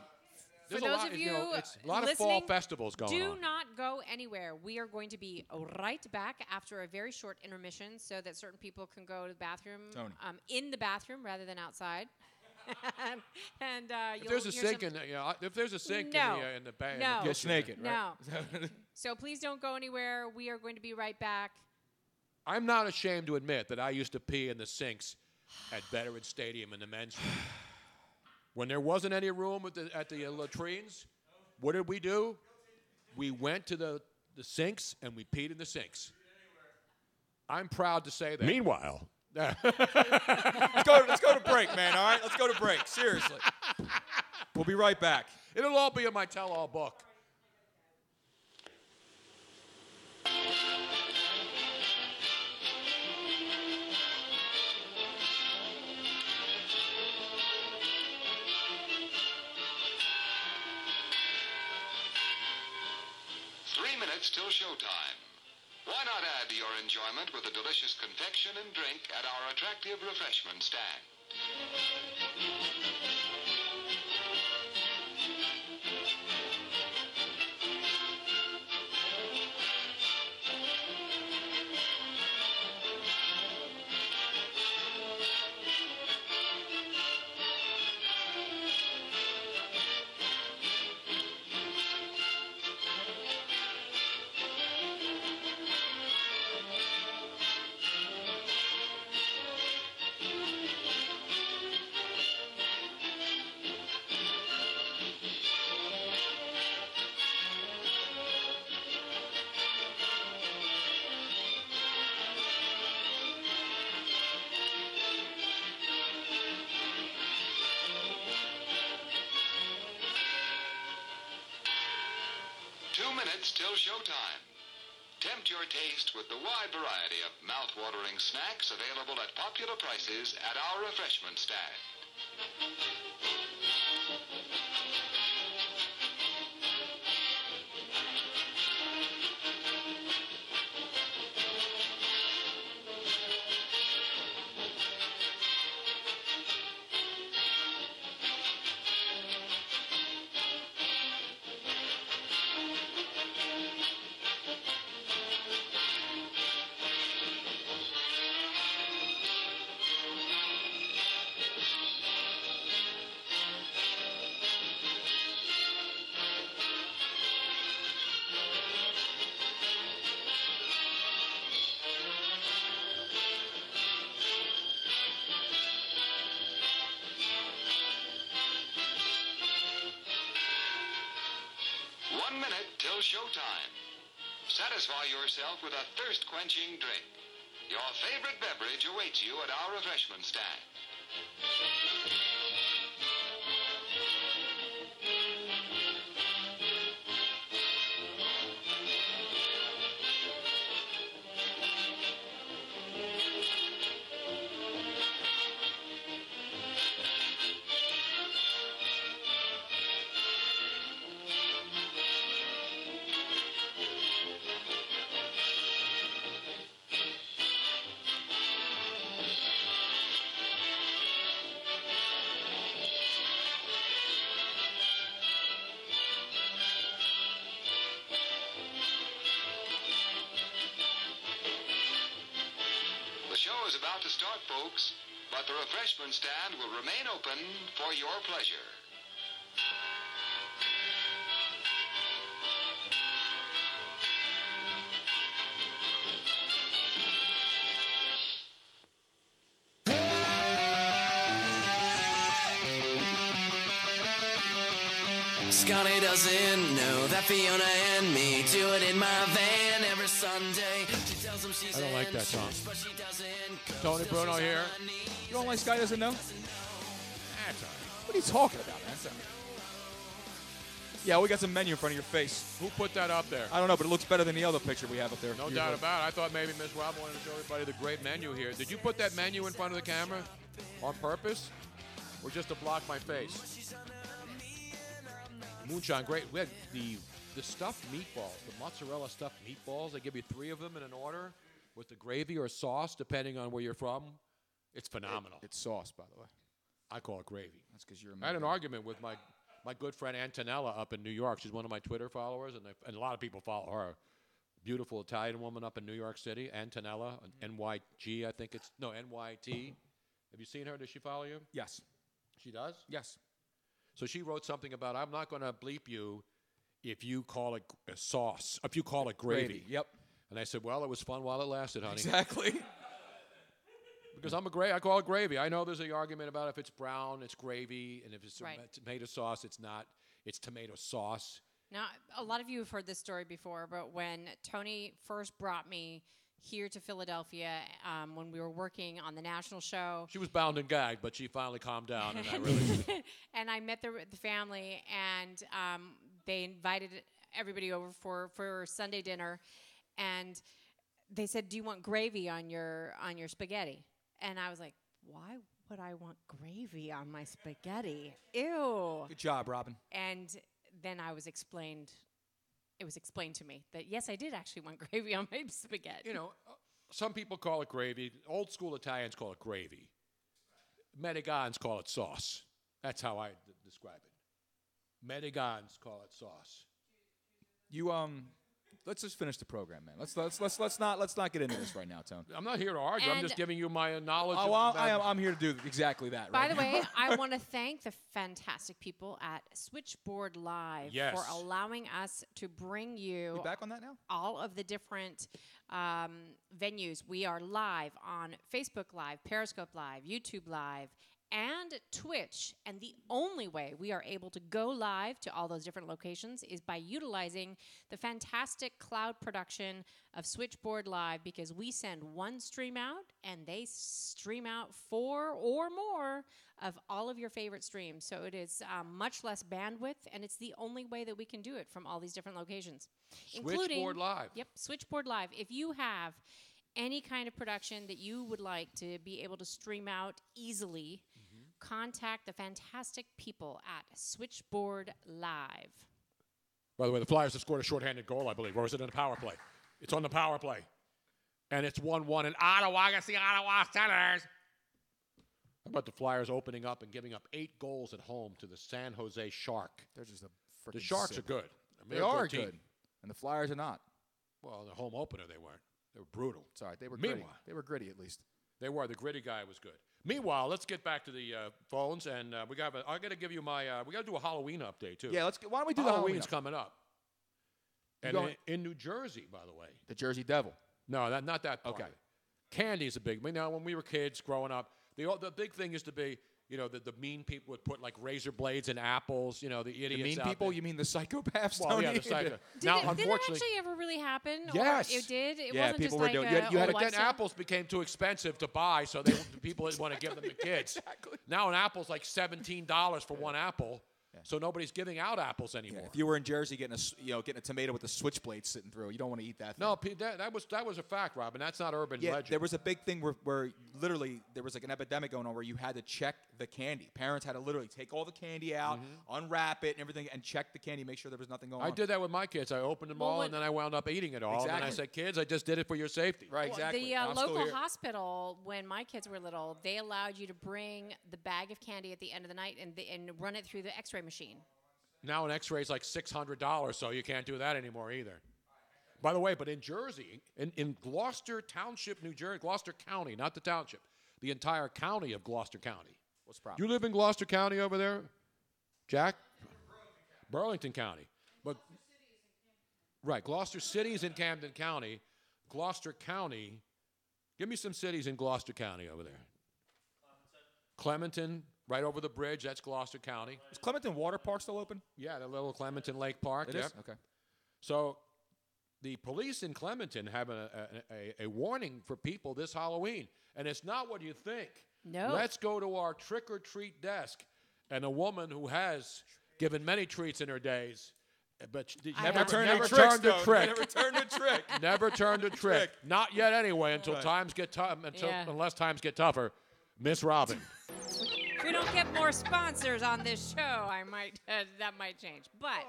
For those of you it's a lot of fall festivals going on. Do not go anywhere. We are going to be right back after a very short intermission so that certain people can go to the bathroom in the bathroom rather than outside. If there's a sink in the bag, you'll snake it, right? No. So please don't go anywhere. We are going to be right back. I'm not ashamed to admit that I used to pee in the sinks at Veterans Stadium in the men's room. When there wasn't any room at the latrines, what did we do? We went to the the sinks, and we peed in the sinks. I'm proud to say that. Meanwhile. Let's go to break, man, all right? Let's go to break, seriously. We'll be right back. It'll all be in my tell-all book. Till showtime. Why not add to your enjoyment with a delicious confection and drink at our attractive refreshment stand? Till showtime. Tempt your taste with the wide variety of mouth-watering snacks available at popular prices at our refreshment stand. Showtime. Satisfy yourself with a thirst-quenching drink. Your favorite beverage awaits you at our refreshment stand. Is about to start, folks, but the refreshment stand will remain open for your pleasure. Scotty doesn't know that Fiona and me do it in my van every Sunday. I don't like that song. Tony Bruno here. You don't like Sky Doesn't Know? That's all right. What are you talking about, man? Yeah, we got some menu in front of your face. Who put that up there? I don't know, but it looks better than the other picture we have up there. No doubt about it. I thought maybe Miss Rob wanted to show everybody the great menu here. Did you put that menu in front of the camera on purpose or just to block my face? Moonshine, great. We had the stuffed meatballs, the mozzarella stuffed meatballs. They give you 3 of them in an order with the gravy or sauce, depending on where you're from. It's phenomenal. It's sauce, by the way. I call it gravy. That's because you're I had an argument with my good friend Antonella up in New York. She's one of my Twitter followers, and a lot of people follow her. Beautiful Italian woman up in New York City, Antonella, NYG, I think it's, no, NYT. Have you seen her? Does she follow you? Yes. She does? Yes. So she wrote something about, I'm not going to bleep you if you call it sauce, if you call it gravy. Yep. And I said, well, it was fun while it lasted, honey. Exactly. Because I call it gravy. I know there's an argument about if it's brown, it's gravy, and if it's tomato sauce, it's not. It's tomato sauce. Now, a lot of you have heard this story before, but when Tony first brought me here to Philadelphia, when we were working on the national show. She was bound and gagged, but she finally calmed down, and I really. And I met the family, and they invited everybody over for Sunday dinner, and they said, "Do you want gravy on your spaghetti?" And I was like, "Why would I want gravy on my spaghetti? Ew." Good job, Robin. And then it was explained to me that, yes, I did actually want gravy on my spaghetti. You know, some people call it gravy. Old school Italians call it gravy. Medigans call it sauce. That's how I describe it. Medigans call it sauce. You let's just finish the program, man. Let's not get into this right now, Tone. I'm not here to argue. I'm just giving you my knowledge. Oh, I'm here to do exactly that. By right the now. way, I want to thank the fantastic people at Switchboard Live for allowing us to bring you We back on that now? all of the different venues. We are live on Facebook Live, Periscope Live, YouTube Live, and Twitch. And the only way we are able to go live to all those different locations is by utilizing the fantastic cloud production of Switchboard Live, because we send one stream out and they stream out 4 or more of all of your favorite streams. So it is much less bandwidth, and it's the only way that we can do it from all these different locations. Switchboard Live. Yep, Switchboard Live. If you have any kind of production that you would like to be able to stream out easily, contact the fantastic people at Switchboard Live. By the way, the Flyers have scored a shorthanded goal, I believe. Or is it in the power play? It's on the power play. And it's 1-1 in Ottawa against the Ottawa Senators. How about the Flyers opening up and giving up 8 goals at home to the San Jose Shark? They're just a freaking The Sharks sick. are good. I mean, They they're a are team. good, and the Flyers are not. Well, the home opener, they weren't. They were brutal. It's all right. They were Meanwhile, gritty. They were gritty, at least. They were. The gritty guy was good. Meanwhile, let's get back to the phones, and I got to give you my. We got to do a Halloween update too. Yeah, why don't we do the Halloween Halloween's update? coming up. And in New Jersey, by the way. The Jersey Devil. No, not that part. Okay. of it. Candy's a big. Now, when we were kids growing up, the big thing used to be, the mean people would put like razor blades in apples. The idiots. The mean out people? there. You mean the psychopaths? Well, Tony? yeah, the psycho. Did Now, it unfortunately, actually ever really happen? Yes. Or it did? It Yeah, wasn't people just were like doing- a, you had a to But then lifestyle? apples became too expensive to buy, so people didn't want to give them to kids. Exactly. Now an apple's like $17 for one apple, so nobody's giving out apples anymore. If you were in Jersey getting a tomato with a switchblade sitting through, you don't want to eat that thing. No, that was a fact, Robin. That's not urban Yeah, legend. there was a big thing where literally there was like an epidemic going on where you had to check the candy. Parents had to literally take all the candy out, unwrap it and everything, and check the candy, make sure there was nothing going on. I did that with my kids. I opened them all, and then I wound up eating it all. And then I said, kids, I just did it for your safety. Right, exactly. The And I'm still local here. hospital, when my kids were little, they allowed you to bring the bag of candy at the end of the night and run it through the X-ray machine. Now an X-ray is like $600, so you can't do that anymore either. By the way, but in Jersey, in Gloucester Township, New Jersey, Gloucester County, not the township, the entire county of Gloucester County. What's the problem? You live in Gloucester County over there, Jack? Burlington County. But right, Gloucester City is in Camden County. Gloucester County, give me some cities in Gloucester County over there. Clementon, right over the bridge, that's Gloucester County. Is Clementon Water Park still open? Yeah, the little Clementon Lake Park. It yep. is? Okay. So the police in Clementon have a warning for people this Halloween, and it's not what you think. No. Let's go to our trick-or-treat desk, and a woman who has given many treats in her days, but she Never turned never a turned trick. a trick. Never turned a trick. Never turned a trick. Not yet anyway, until Right. times get tough. Yeah. Unless times get tougher. Miss Robin. If we don't get more sponsors on this show, that might change. But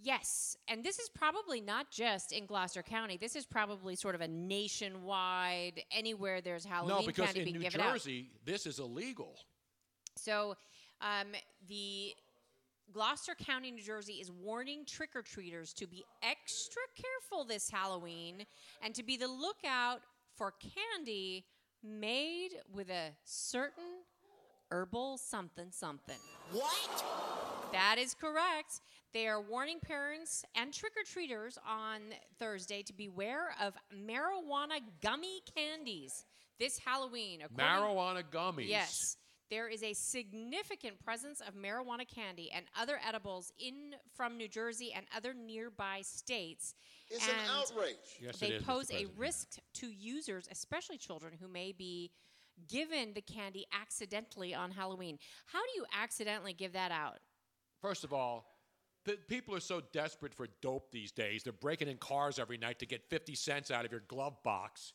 yes, and this is probably not just in Gloucester County. This is probably sort of a nationwide, anywhere there's Halloween No, because candy in being New given out. Jersey, this is illegal. So the Gloucester County, New Jersey is warning trick-or-treaters to be extra careful this Halloween and to be the lookout for candy made with a certain herbal something. What? That is correct. They are warning parents and trick-or-treaters on Thursday to beware of marijuana gummy candies this Halloween. Marijuana gummies. Yes. there is a significant presence of marijuana candy and other edibles from New Jersey and other nearby states. It's an outrage. Yes, they it is, Mr. pose a President. risk to users, especially children, who may be given the candy accidentally on Halloween. How do you accidentally give that out? First of all, people are so desperate for dope these days. They're breaking in cars every night to get 50 cents out of your glove box.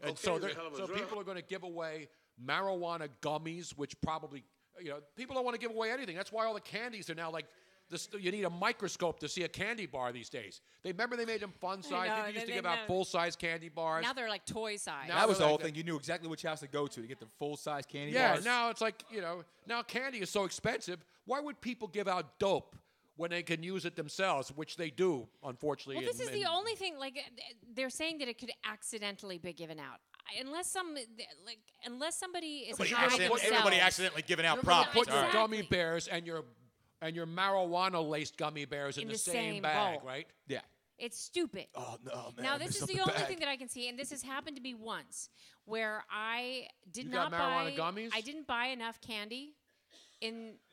And so people are going to give away marijuana gummies, which probably, people don't want to give away anything. That's why all the candies are now like, you need a microscope to see a candy bar these days. Remember they made them fun size? They used to give out full-size candy bars. Now they're like toy size. That was the whole thing. You knew exactly which house to go to get the full-size candy bars. Yeah, now it's like, now candy is so expensive. Why would people give out dope when they can use it themselves, which they do, unfortunately? Well, this is the only thing, they're saying that it could accidentally be given out. Unless somebody is high themselves. Everybody accidentally giving out You're products. Put your gummy bears and your marijuana-laced gummy bears in the same bag, bowl. right? Yeah. It's stupid. Oh, no, man. Now, this is the only thing that I can see, and this has happened to me once, where I did not got marijuana gummies? I didn't buy enough candy,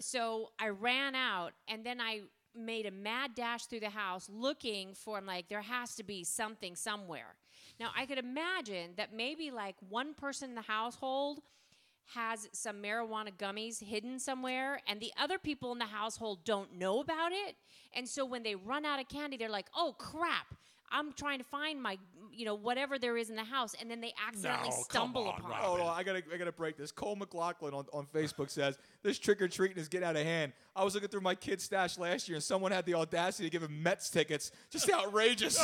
so I ran out, and then I made a mad dash through the house looking for, I'm like, there has to be something somewhere. Now, I could imagine that maybe like one person in the household has some marijuana gummies hidden somewhere, and the other people in the household don't know about it. And so when they run out of candy, they're like, oh, crap. I'm trying to find my, whatever there is in the house, and then they accidentally stumble upon it. Oh, I gotta break this. Cole McLaughlin on Facebook says, this trick-or-treating is getting out of hand. I was looking through my kid's stash last year, and someone had the audacity to give him Mets tickets. Just outrageous.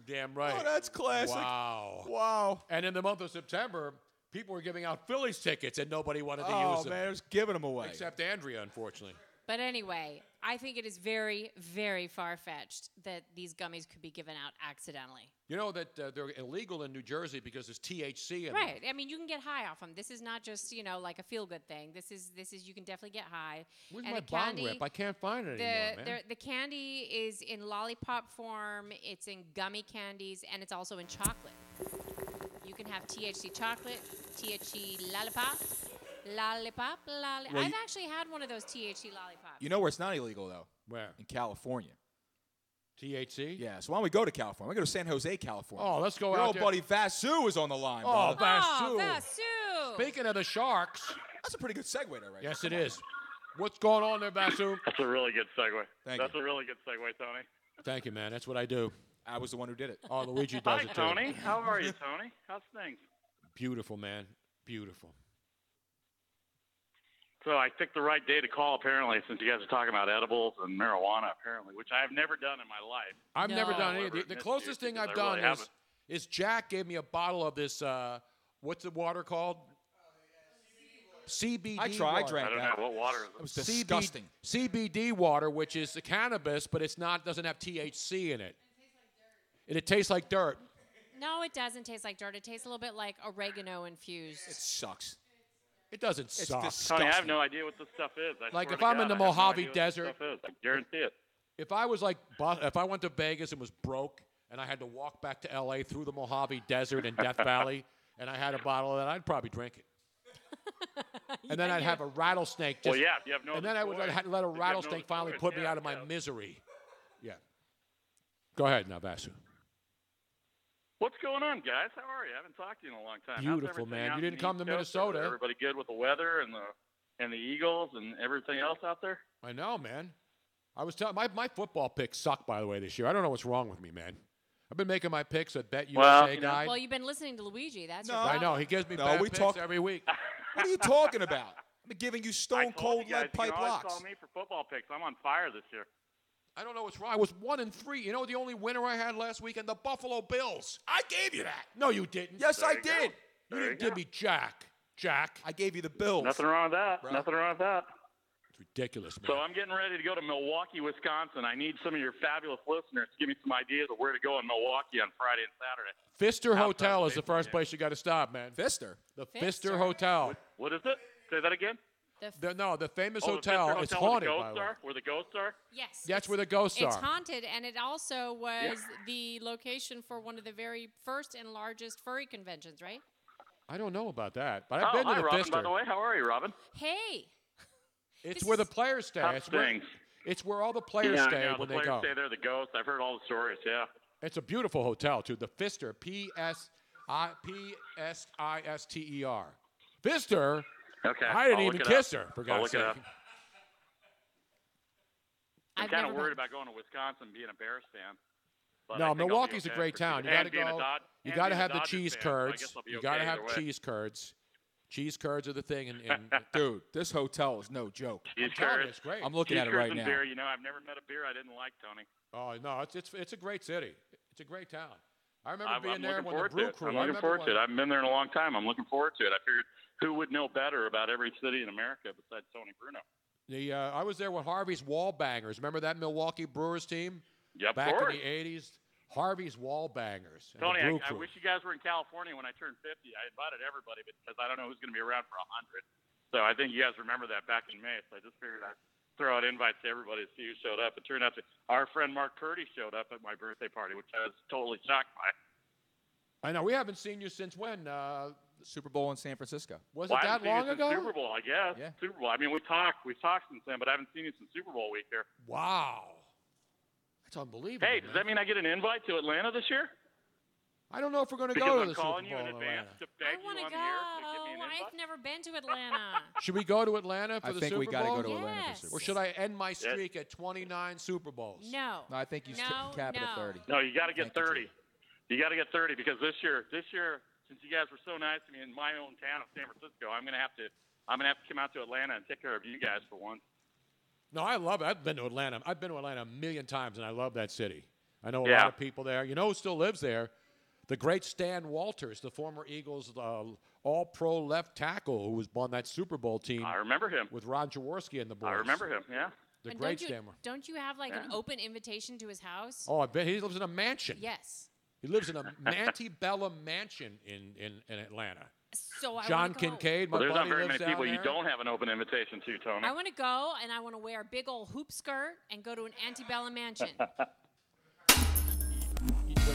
Damn right. Oh, that's classic. Wow. And in the month of September, people were giving out Phillies tickets, and nobody wanted to use them. Oh, man, just giving them away. Except Andrea, unfortunately. But anyway, I think it is very, very far-fetched that these gummies could be given out accidentally. You know that they're illegal in New Jersey because there's THC in them. Right. I mean, you can get high off them. This is not just, like a feel-good thing. This is you can definitely get high. Where's and my the bong candy, rip? I can't find it anymore, man. The candy is in lollipop form. It's in gummy candies, and it's also in chocolate. You can have THC chocolate, THC lollipop. Well, I've actually had one of those THC lollipops. You know where it's not illegal, though? Where? In California. THC? Yeah, so why don't we go to California? We go to San Jose, California. Oh, let's go Your out old there. buddy Vasu is on the line, Oh, bro. Vasu. Vasu. Speaking of the Sharks. That's a pretty good segue there, right? Yes, it is. What's going on there, Vasu? That's a really good segue. Thank you. A really good segue, Tony. Thank you, man. That's what I do. I was the one who did it. Oh, Luigi does Hi, it too. Tony. How are you, Tony? How's things? Beautiful, man. Beautiful. So I picked the right day to call, apparently, since you guys are talking about edibles and marijuana, apparently, which I have never done in my life. I've never done However, any. The closest thing I've I done really haven't. is Jack gave me a bottle of this, what's the water called? CBD I drank I that. don't know what water is It was disgusting. CBD water, which is the cannabis, but doesn't have THC in it. And it tastes like dirt. No, it doesn't taste like dirt. It tastes a little bit like oregano infused. It sucks. It doesn't suck. disgusting. Tony, I have no idea what this stuff is. I Like swear if to I'm God, in the I have no Mojave idea what this Desert, stuff is. I guarantee it. if I went to Vegas and was broke and I had to walk back to LA through the Mojave Desert and Death Valley and I had a bottle of that, I'd probably drink it. And then I'd have a rattlesnake. Well, yeah, if you have no and then other I would choice. let a If you have no rattlesnake other finally choice, put me yeah, out of my yeah. misery. Yeah. Go ahead now, Vasu. What's going on, guys? How are you? I haven't talked to you in a long time. How's Beautiful, everything man. out You in didn't the come to East Coast? Minnesota. Is everybody good with the weather and the Eagles and everything else out there? I know, man. I was telling my football picks suck, by the way, this year. I don't know what's wrong with me, man. I've been making my picks at Bet USA Guide. Well, you've been listening to Luigi. That's your I problem. know. He gives me bad picks every week. What are you talking about? I'm giving you stone cold lead pipe you locks. call me for football picks. I'm on fire this year. I don't know what's wrong. I was 1-3. You know the only winner I had last weekend? The Buffalo Bills. I gave you that. No, you didn't. Yes, There I you go. did. You didn't give me Jack. I gave you the Bills. Nothing wrong with that. Bro. Nothing wrong with that. It's ridiculous, man. So I'm getting ready to go to Milwaukee, Wisconsin. I need some of your fabulous listeners to give me some ideas of where to go in Milwaukee on Friday and Saturday. Pfister Hotel is the first place you got to stop, man. Pfister? The Pfister Hotel. What is it? Say that again. The famous Oh, the hotel. Fister It's Hotel haunted, where the by the ghosts way. are? Where the ghosts are? Yes. That's where the ghosts It's are. haunted, and it also was the location for one of the very first and largest furry conventions, right? I don't know about that, but I've been to hi, the Robin, Fister. by the way. How are you, Robin? Hey. It's where the players stay. It's where all the players yeah, stay I know. when The they players go. stay there, the ghosts. I've heard all the stories, yeah. It's a beautiful hotel, too. The Fister, P-S-I-S-T-E-R. Fister? Okay. I didn't I'll even look it kiss up. her, for I'll God's look it sake. up. I'm I've kind never of worried been. about going to Wisconsin being a Bears fan. But I No, think I'll be Milwaukee's a okay great for town. You and got to being a go. Dod- You and got to being a have the Dodgers cheese fan, so I curds. guess I'll be You okay got to either have way. cheese curds. Cheese curds are the thing. And Dude, this hotel is no joke. Cheese telling you, curds. it's great. I'm looking Cheese at it curds right and now. Beer. You know, I've never met a beer I didn't like, Tony. Oh no, it's a great city. It's a great town. I remember I'm being there looking when the forward Brew to it. Crew. I'm I looking remember forward to when- it. I haven't been there in a long time. I'm looking forward to it. I figured who would know better about every city in America besides Tony Bruno? I was there with Harvey's Wall Bangers. Remember that Milwaukee Brewers team? Yeah, of Back course. in the 80s. Harvey's Wall Bangers. and the Tony, Brew I Crew. wish you guys were in California when I turned 50. I invited everybody because I don't know who's going to be around for 100. So I think you guys remember that back in May. So I just figured I'd throw out invites to everybody to see who showed up. It turned out our friend Mark Purdy showed up at my birthday party, which I was totally shocked by. I know. We haven't seen you since when? Super Bowl in San Francisco. Was Well, it I that haven't seen long you since ago? Super Bowl, I guess. Yeah. Super Bowl. I mean, we've talked since then, but I haven't seen you since Super Bowl week here. Wow. That's unbelievable. Hey, does that mean I get an invite to Atlanta this year? I don't know if we're going to Because go to I'm the Super calling Bowl you in in advance Atlanta. to beg I want you to on go. the air to give me an invite. I've never been to Atlanta. Should we go to Atlanta for I the think Super we got to Bowl? go to Atlanta for Yes. Super Or Bowl. should I end my streak at 29 Super Bowls? No. No, I think you No, cap it at no. 30. No, you got to get Thank you, 30. You got to get 30 because this year, since you guys were so nice to me in my own town of San Francisco, I'm gonna have to come out to Atlanta and take care of you guys for once. No, I love it. I've been to Atlanta. I've been to Atlanta a million times, and I love that city. I know a Yeah. lot of people there. You know who still lives there? The great Stan Walters, the former Eagles all-pro left tackle who was on that Super Bowl team. I remember him. With Ron Jaworski and the boys. I remember him. Yeah. The And great don't Stan. don't you have like an open invitation to his house? Oh, I bet he lives in a mansion. Yes. He lives in a antebellum mansion in Atlanta. So I John wanna go. Kincaid, my Well, there's buddy, not very lives many people down you there. don't have an open invitation to, Tony. I want to go and I want to wear a big old hoop skirt and go to an antebellum mansion.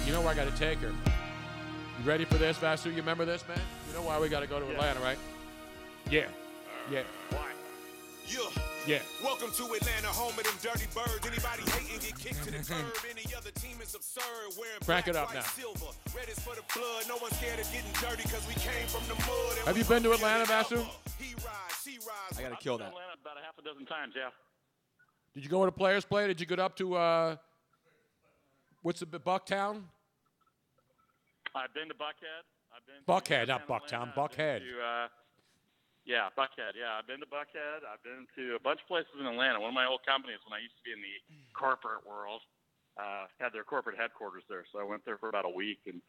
You know where I got to take her. You ready for this, Vasu? You remember this, man? You know why we got to go to Atlanta, right? Yeah. Yeah. Why? Yeah. Welcome to Atlanta, home of them dirty birds. Anybody hating get kicked to the curb. Any other team is absurd. Wearing Crank black, it up white, now. silver. Red is for the blood. No one's scared of getting dirty because we came from the mud. and Have we you been to gon' Atlanta, get it Vasu? up. He rise, she rise. I got to kill I've been that. to Atlanta about a half a dozen times, yeah. Did you go to Players Play? Did you get up to, what's the, Bucktown? I've been to Buckhead. I've been Buckhead, to not Bucktown, Atlanta. I've been Buckhead. to, yeah, Buckhead. Yeah, I've been to Buckhead. I've been to a bunch of places in Atlanta. One of my old companies, when I used to be in the corporate world, had their corporate headquarters there. So I went there for about a week and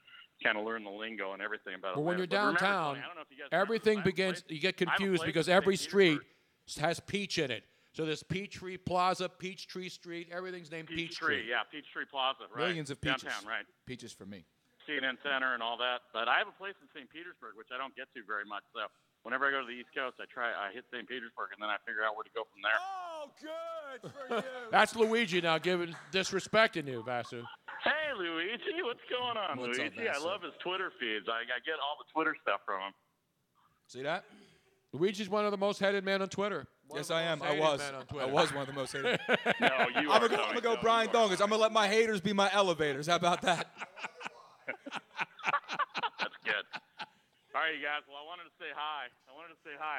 kind of learned the lingo and everything about But when you're Atlanta. But remember, downtown, Tony, I don't know if you guys everything remember, begins, you get I have a confused place because in every St. street has Peach in it. So there's Peachtree Plaza, Peachtree Street, everything's named Peachtree, yeah, Peachtree Plaza, right? Millions of peaches. Downtown, right? Peaches for me. CNN Center and all that. But I have a place in St. Petersburg, which I don't get to very much. So whenever I go to the East Coast, I hit St. Petersburg, and then I figure out where to go from there. Oh, good for you. That's Luigi now giving disrespecting you, Vasu. Hey, Luigi, what's going on, What's up, Luigi? I Vasu? love his Twitter feeds. I get all the Twitter stuff from him. See that? Luigi's one of the most hated men on Twitter. Yes, I am. I hated was. men on I Twitter. was one of the most hated. No, you I'm are. gonna go Brian Dongers. I'm gonna let my haters be my elevators. How about that? That's good. All right, you guys. Well, I wanted to say hi.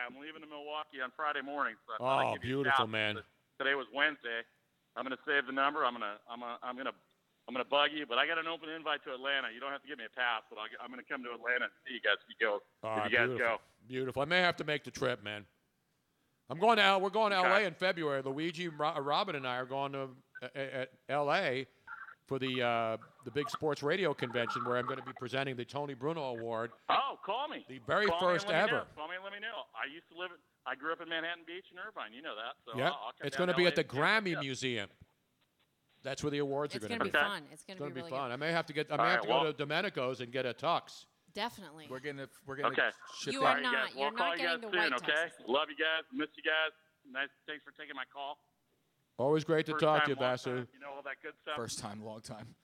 I'm leaving to Milwaukee on Friday morning. So I thought I'd Oh, give you a beautiful, shout. man. Today was Wednesday. I'm gonna save the number. I'm gonna bug you, but I got an open invite to Atlanta. You don't have to give me a pass, but I'm gonna come to Atlanta and see you guys if you go. Ah, if you guys beautiful. go. Beautiful. I may have to make the trip, man. We're going to LA in February. Luigi, Robin, and I are going to LA for the big sports radio convention where I'm going to be presenting the Tony Bruno Award. Oh, call me. The very Call first me and let me ever. know. Call me and let me know. I grew up in Manhattan Beach and Irvine. You know that. So Yeah, I'll come it's down going to be LA at the and- Grammy yeah. Museum. That's where the awards It's are going going to to be be. fun. It's going It's to be going to really be fun. good. I may have to All right, go to Domenico's and get a tux. Definitely. We're gonna Okay. ship You that. are not. We'll You're call not you guys getting the soon, white okay? Texas. Love you guys. Miss you guys. Nice. Thanks for taking my call. Always great to First talk time, to you, long Vasu. time, you know, all that good stuff. First time, long time.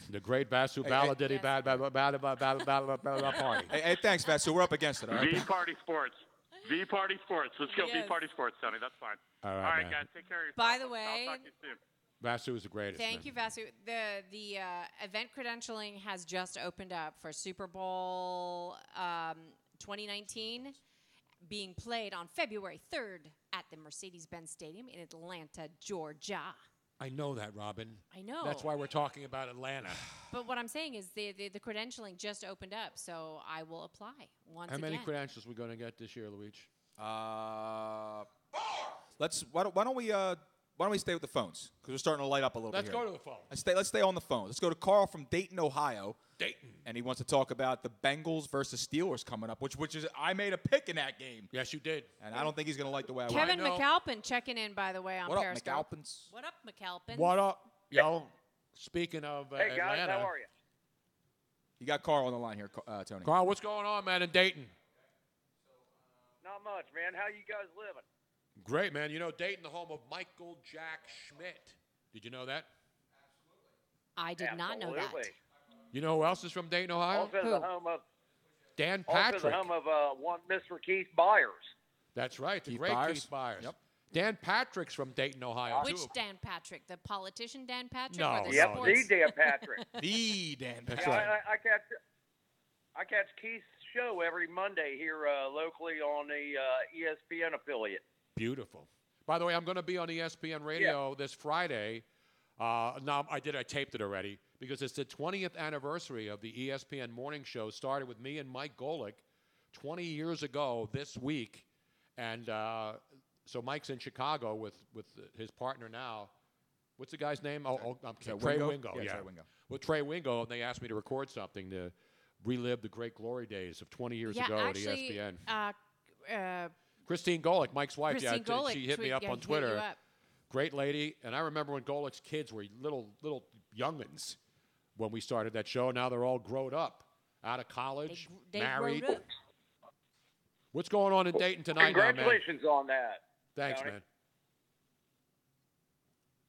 The great Vasu Hey, Baladiddy party. Hey, thanks, Vasu. We're up against it, all right? V Party Sports. V Party Sports. Let's go V Party Sports, Tony. That's fine. All right, man. guys. Take care of yourself. By the way, I'll talk to you soon. Vasu is the greatest. thank man. you, Vasu. The event credentialing has just opened up for Super Bowl 2019, being played on February 3rd at the Mercedes-Benz Stadium in Atlanta, Georgia. I know that, Robin. I know. That's why we're talking about Atlanta. But what I'm saying is the credentialing just opened up, so I will apply once How again. many credentials we going to get this year, Luigi? Why don't we stay with the phones? Because we're starting to light up a little Let's bit go here. to the phone. Let's stay on the phone. Let's go to Carl from Dayton, Ohio. Dayton. And he wants to talk about the Bengals versus Steelers coming up, which is I made a pick in that game. Yes, you did. And I don't think he's going to like the way I Kevin went. McAlpin checking in, by the way, on What up, Periscope. McAlpins? What up, McAlpin? What up, yo? Speaking of Hey guys, Atlanta, how are you? You got Carl on the line here, Tony. Carl, what's going on, man, in Dayton? Not much, man. How you guys living? Great, man. You know, Dayton, the home of Michael Jack Schmidt. Did you know that? I did not know that. Absolutely. You know who else is from Dayton, Ohio? Also the home of Dan also Patrick. the home of one Mr. Keith Byers. That's right, the Keith great Byers. Keith Byers. Yep. Dan Patrick's from Dayton, Ohio, Which too. Dan Patrick? The politician Dan Patrick? No, or the Yep, sports? the Dan Patrick. The Dan That's Patrick. right. I catch Keith's show every Monday here locally on the ESPN affiliate. Beautiful. By the way, I'm going to be on ESPN Radio this Friday. No, I taped it already because it's the 20th anniversary of the ESPN morning show. Started with me and Mike Golick 20 years ago this week. And so Mike's in Chicago with his partner now. What's the guy's name? I'm kidding. Trey Wingo. Yeah, Trey Wingo. With Trey Wingo, and they asked me to record something to relive the great glory days of 20 years ago actually, at ESPN. Christine Golick, Mike's wife, Christine Golick she hit me up on hit Twitter. you up. Great lady. And I remember when Golick's kids were little youngins when we started that show. Now they're all grown up, out of college, They married. growed up. What's going on in Dayton tonight, now, man? Congratulations on that. Thanks, Tony. man.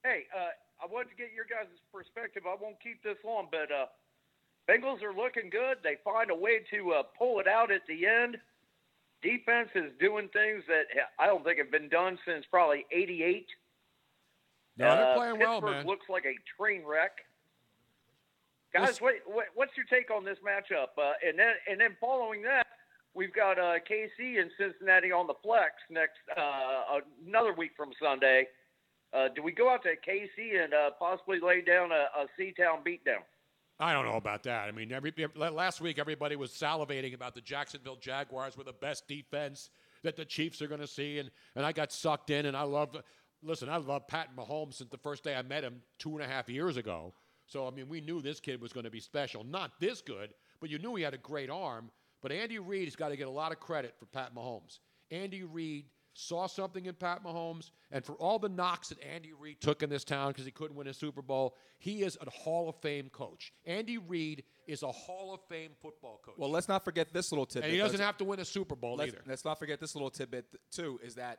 Hey, I wanted to get your guys' perspective. I won't keep this long, but Bengals are looking good. They find a way to pull it out at the end. Defense is doing things that I don't think have been done since probably '88. No, they're playing well, Pittsburgh man. looks like a train wreck. Guys, what's your take on this matchup? And then following that, we've got KC and Cincinnati on the flex next another week from Sunday. Do we go out to KC and possibly lay down a C-Town beatdown? I don't know about that. I mean, last week everybody was salivating about the Jacksonville Jaguars were the best defense that the Chiefs are going to see, and I got sucked in, and I love Pat Mahomes since the first day I met him 2.5 years ago. So, I mean, we knew this kid was going to be special. Not this good, but you knew he had a great arm. But Andy Reid has got to get a lot of credit for Pat Mahomes. Andy Reid saw something in Pat Mahomes, and for all the knocks that Andy Reid took in this town because he couldn't win a Super Bowl, he is a Hall of Fame coach. Andy Reid is a Hall of Fame football coach. Well, let's not forget this little tidbit. And he doesn't have to win a Super Bowl either. Let's not forget this little tidbit, too, is that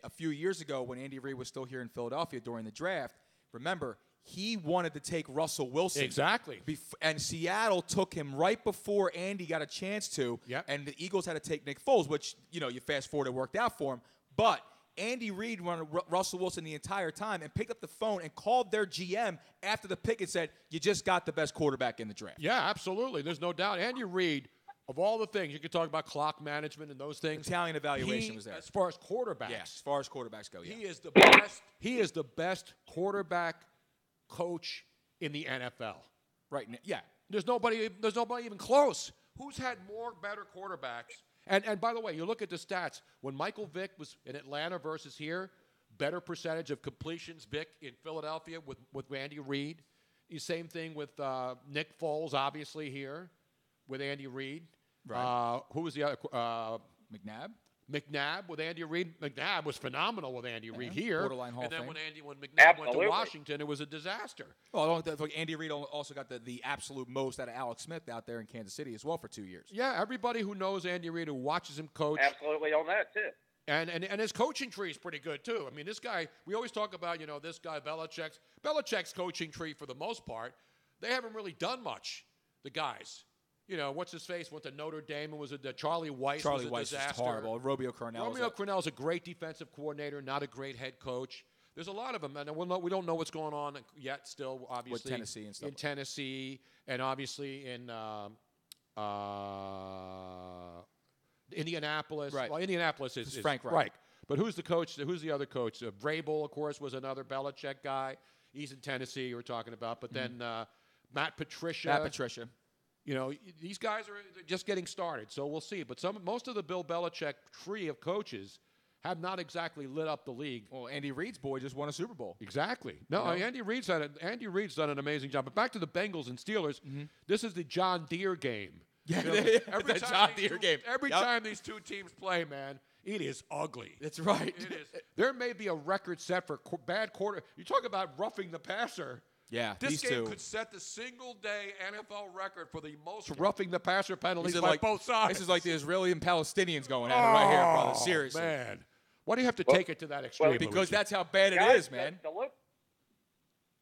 a few years ago when Andy Reid was still here in Philadelphia during the draft, remember, he wanted to take Russell Wilson. Exactly. And Seattle took him right before Andy got a chance to. Yep. And the Eagles had to take Nick Foles, which, you fast forward, it worked out for him. But Andy Reid wanted Russell Wilson the entire time and picked up the phone and called their GM after the pick and said, you just got the best quarterback in the draft. Yeah, absolutely. There's no doubt. Andy Reid, of all the things, you could talk about clock management and those things. Italian evaluation was there. As far as quarterbacks. Yes, as far as quarterbacks go, yeah. He is the best. He is the best quarterback coach in the NFL. Right. Yeah. There's nobody even close. Who's had more better quarterbacks? And by the way, you look at the stats. When Michael Vick was in Atlanta versus here, better percentage of completions, Vick in Philadelphia with Andy Reid. The same thing with Nick Foles, obviously, here with Andy Reid. Right. Who was the other? McNabb? McNabb with Andy Reid. McNabb was phenomenal with Andy Reid here. Borderline Hall and then of when Fame. McNabb went to Washington, it was a disaster. Well, Andy Reid also got the absolute most out of Alex Smith out there in Kansas City as well for 2 years. Yeah, everybody who knows Andy Reid, who watches him coach. Absolutely on that, too. And his coaching tree is pretty good, too. I mean, this guy, we always talk about, this guy, Belichick's coaching tree, for the most part, they haven't really done much, the guys. What's his face? Went to Notre Dame and was a Charlie Weiss. Charlie was a Weiss disaster. is horrible. Romeo Crennel's a great defensive coordinator, not a great head coach. There's a lot of them, and we don't know what's going on yet. Still, obviously, with Tennessee and stuff. In Tennessee, and obviously in Indianapolis. Right. Well, Indianapolis is Frank Reich. Reich. But who's the coach? Who's the other coach? Vrabel, of course, was another Belichick guy. He's in Tennessee. We're talking about, but then Matt Patricia. These guys are just getting started, so we'll see. But most of the Bill Belichick tree of coaches have not exactly lit up the league. Well, Andy Reid's boy just won a Super Bowl. Exactly. No, Andy Reid's done an amazing job. But back to the Bengals and Steelers, this is the John Deere game. Yeah, every John Deere game. Every time these two teams play, man, it is ugly. That's right. It is. There may be a record set for bad quarter. You talk about roughing the passer. Yeah, this these game two could set the single-day NFL record for the most roughing the passer penalties This is by like- both sides. This is like the Israeli and Palestinians going at it right here, brother. Seriously. Man. Why do you have to take it to that extreme? Because Luigi? that's how bad it Guys, is, man.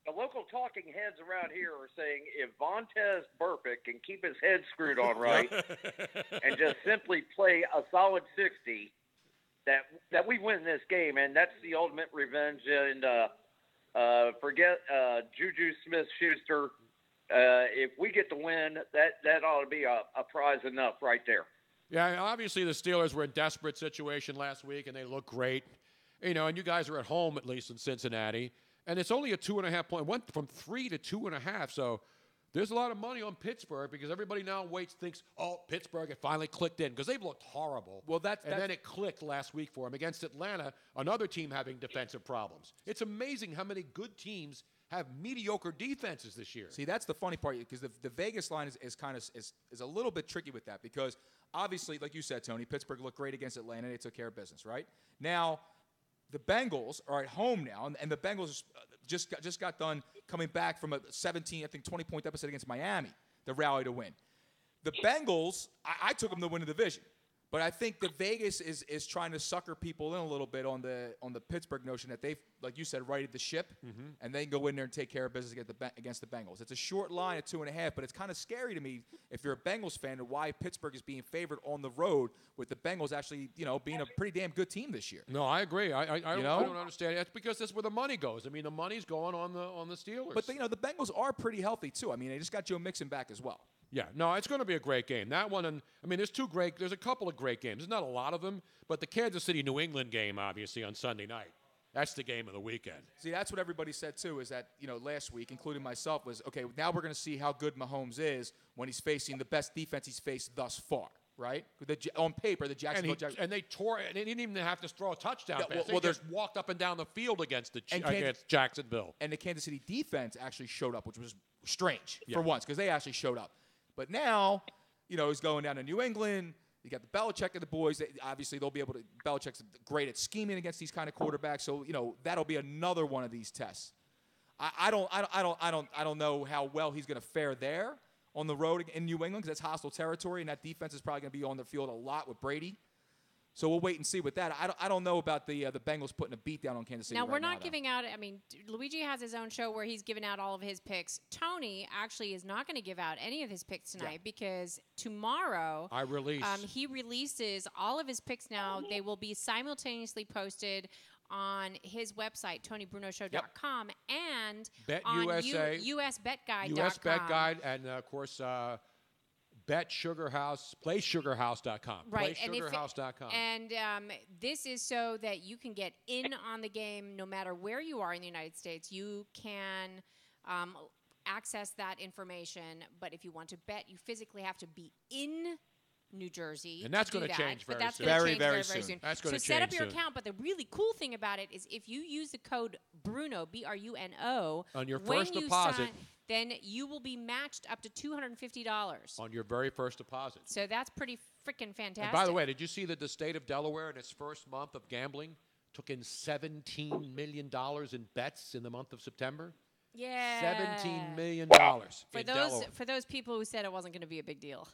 The local talking heads around here are saying if Vontez Burfict can keep his head screwed on right and just simply play a solid 60, that we win this game, and that's the ultimate revenge. And forget Juju Smith-Schuster. If we get the win, that ought to be a prize enough right there. Yeah, obviously the Steelers were in desperate situation last week, and they look great. And you guys are at home, at least in Cincinnati. And it's only a 2.5 point. It went from 3 to 2.5. So there's a lot of money on Pittsburgh because everybody now thinks, Pittsburgh, it finally clicked in because they've looked horrible. Well, then it clicked last week for them against Atlanta, another team having defensive problems. It's amazing how many good teams have mediocre defenses this year. See, that's the funny part because the Vegas line is a little bit tricky with that because obviously, like you said, Tony, Pittsburgh looked great against Atlanta. They took care of business, right? Now, the Bengals are at home now, and the Bengals just got done coming back from a 20-point deficit against Miami, the rally to win. The Bengals, I took them to win the division. But I think that Vegas is trying to sucker people in a little bit on the Pittsburgh notion that they've, like you said, righted the ship, and they can go in there and take care of business against the Bengals. It's a short line at 2.5, but it's kind of scary to me if you're a Bengals fan and why Pittsburgh is being favored on the road with the Bengals actually, being a pretty damn good team this year. No, I agree. I don't understand. That's because that's where the money goes. I mean, the money's going on the Steelers. But the Bengals are pretty healthy too. I mean, they just got Joe Mixon back as well. Yeah, no, it's going to be a great game. That one, and I mean, there's a couple of great games. There's not a lot of them, but the Kansas City-New England game, obviously, on Sunday night, that's the game of the weekend. See, that's what everybody said, too, is that, last week, including myself, was, okay, now we're going to see how good Mahomes is when he's facing the best defense he's faced thus far, right? On paper, the Jacksonville Jaguars. And they tore it, and they didn't even have to throw a touchdown pass. Well, they just walked up and down the field against Jacksonville. And the Kansas City defense actually showed up, which was strange for once, because they actually showed up. But now, he's going down to New England. You got the Belichick and the boys. Obviously, they'll be able to. Belichick's great at scheming against these kind of quarterbacks. So that'll be another one of these tests. I don't know how well he's going to fare there on the road in New England because that's hostile territory, and that defense is probably going to be on the field a lot with Brady. So we'll wait and see with that. I don't know about the Bengals putting a beat down on Kansas City. Now, we're not giving out, Luigi has his own show where he's giving out all of his picks. Tony actually is not going to give out any of his picks tonight because tomorrow he releases all of his picks now. They will be simultaneously posted on his website, TonyBrunoShow.com, and on USBetGuide.com. US Bet Guide, and of course, Bet Sugar House, PlaySugarHouse.com. Right. PlaySugarHouse.com. And this is so that you can get in on the game no matter where you are in the United States. You can access that information. But if you want to bet, you physically have to be in New Jersey. And that's going to change very soon. Very soon. That's going to So set up change your soon. account. But the really cool thing about it is if you use the code Bruno, BRUNO, On your when first you deposit. sign, then you will be matched up to $250. On your very first deposit. So that's pretty freaking fantastic. And by the way, did you see that the state of Delaware in its first month of gambling took in $17 million in bets in the month of September? yeah. $17 million For in those Delaware. for those people who said it wasn't going to be a big deal.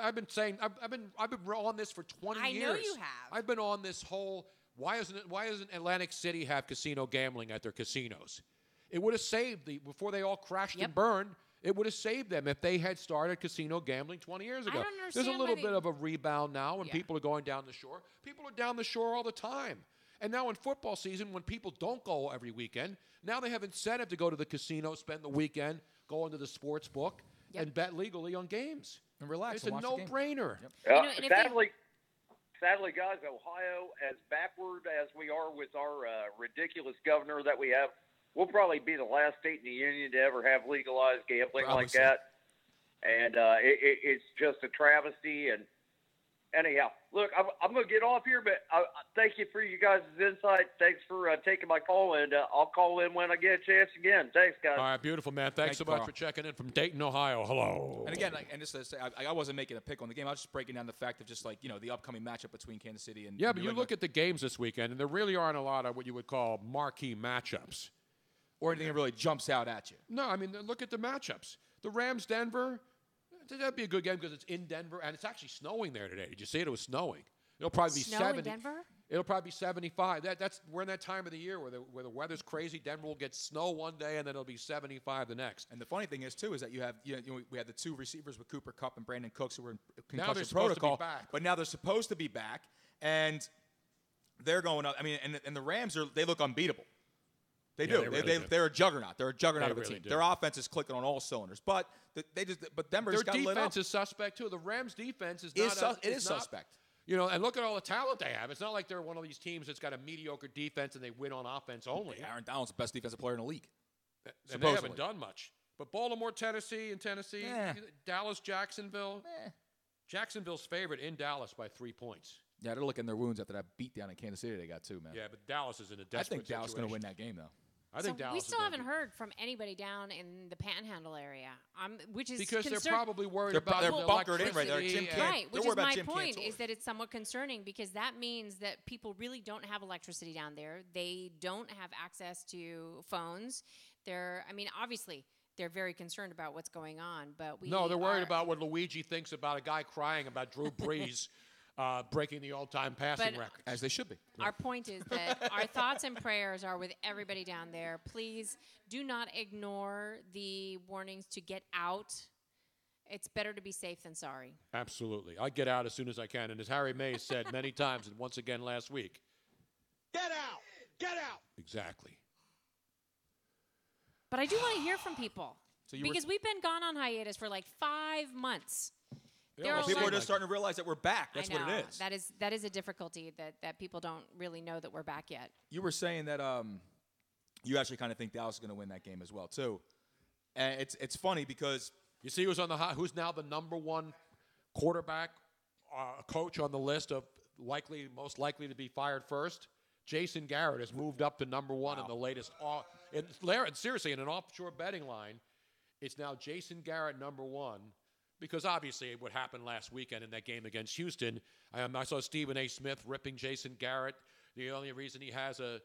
I've been saying I've been on this for 20 I years. know you have. I've been on this whole why doesn't Atlantic City have casino gambling at their casinos? It would have saved before they all crashed and burned. It would have saved them if they had started casino gambling 20 years ago. don't There's understand a little why bit of a rebound now, and people are going down the shore. People are down the shore all the time. And now in football season, when people don't go every weekend, now they have incentive to go to the casino, spend the weekend, go into the sports book, and bet legally on games. And relax. It's and a watch the game. no-brainer. Sadly, guys, Ohio, as backward as we are with our ridiculous governor that we have, we'll probably be the last state in the union to ever have legalized gambling like that. And it's just a travesty. And anyhow, look, I'm going to get off here, but I thank you for you guys' insight. Thanks for taking my call, and I'll call in when I get a chance again. Thanks, guys. All right, beautiful, man. Thanks so much for checking in from Dayton, Ohio. Hello. And again, just to say, I wasn't making a pick on the game. I was just breaking down the fact of just the upcoming matchup between Kansas City and Yeah, New but you England. look at the games this weekend, and there really aren't a lot of what you would call marquee matchups. Or anything that really jumps out at you. No, I mean, look at the matchups. The Rams-Denver, that'd be a good game because it's in Denver, and it's actually snowing there today. Did you see it? It was snowing. It'll probably be Snow 70. in Denver? It'll probably be 75. We're in that time of the year where the weather's crazy. Denver will get snow one day, and then it'll be 75 the next. And the funny thing is, too, is that we had the two receivers with Cooper Kupp and Brandon Cooks who were in Now concussion they're supposed to be protocol. back. But now they're supposed to be back, and they're going up. I mean, and the Rams they look unbeatable. They do. They're a juggernaut. They're a juggernaut of a team. Their offense is clicking on all cylinders. But Denver's got lit up. Their defense is suspect too. The Rams' defense is suspect. And look at all the talent they have. It's not like they're one of these teams that's got a mediocre defense and they win on offense only. Aaron Donald's the best defensive player in the league. And they haven't done much. But Baltimore, Tennessee, Dallas, Jacksonville. Jacksonville's favorite in Dallas by 3 points. Yeah, they're licking their wounds after that beatdown in Kansas City they got too, man. Yeah, but Dallas is in a desperate I think Dallas is going to situation. win that game, though. I think So Dallas we is still gonna haven't heard from anybody down in the Panhandle area, which is because they're concern- probably worried about they're the bunkered in right there. electricity Jim and- Cantor. Right, They're which worried is about my Jim point, Cantor. is that it's somewhat concerning because that means that people really don't have electricity down there. They don't have access to phones. Obviously, they're very concerned about what's going on, but No, they're worried about what Luigi thinks about a guy crying about Drew Brees breaking the all-time passing But- record. As they should be. Our point is that our thoughts and prayers are with everybody down there. Please do not ignore the warnings to get out. It's better to be safe than sorry. Absolutely. I get out as soon as I can. And as Harry Mays said many times, and once again last week. Get out! Get out! Exactly. But I do want to hear from people. So you were- because we've been gone on hiatus for like 5 months. There Well, are people a are lot- just starting to realize that we're back. That's I know. what it is. That is a difficulty that people don't really know that we're back yet. You were saying that you actually kind of think Dallas is going to win that game as well, too. And it's funny because you see who's who's now the number one quarterback coach on the list of most likely to be fired first. Jason Garrett has moved up to number one in the latest. Seriously, in an offshore betting line, it's now Jason Garrett number one. Because obviously what happened last weekend in that game against Houston, I saw Stephen A. Smith ripping Jason Garrett. The only reason he has a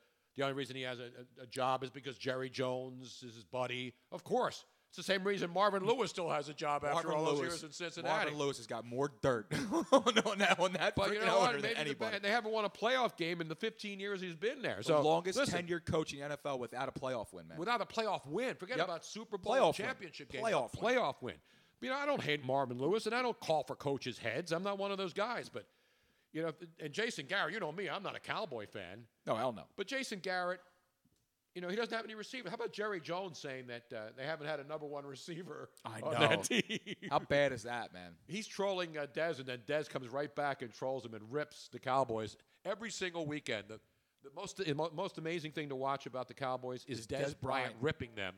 job is because Jerry Jones is his buddy. Of course, it's the same reason Marvin Lewis still has a job after all those years in Cincinnati. Marvin Lewis has got more dirt on that. But you know what? Maybe they haven't won a playoff game in the 15 years he's been there. The longest tenured coach in the NFL without a playoff win, man. Without a playoff win. Forget about Super Bowl Playoff championship win. game. Playoff win. I don't hate Marvin Lewis, and I don't call for coaches' heads. I'm not one of those guys. But, and Jason Garrett, you know me, I'm not a Cowboy fan. No, hell no. But Jason Garrett, he doesn't have any receivers. How about Jerry Jones saying that they haven't had a number one receiver on that team? How bad is that, man? He's trolling Dez, and then Dez comes right back and trolls him and rips the Cowboys every single weekend. The most amazing thing to watch about the Cowboys is Dez Bryant ripping them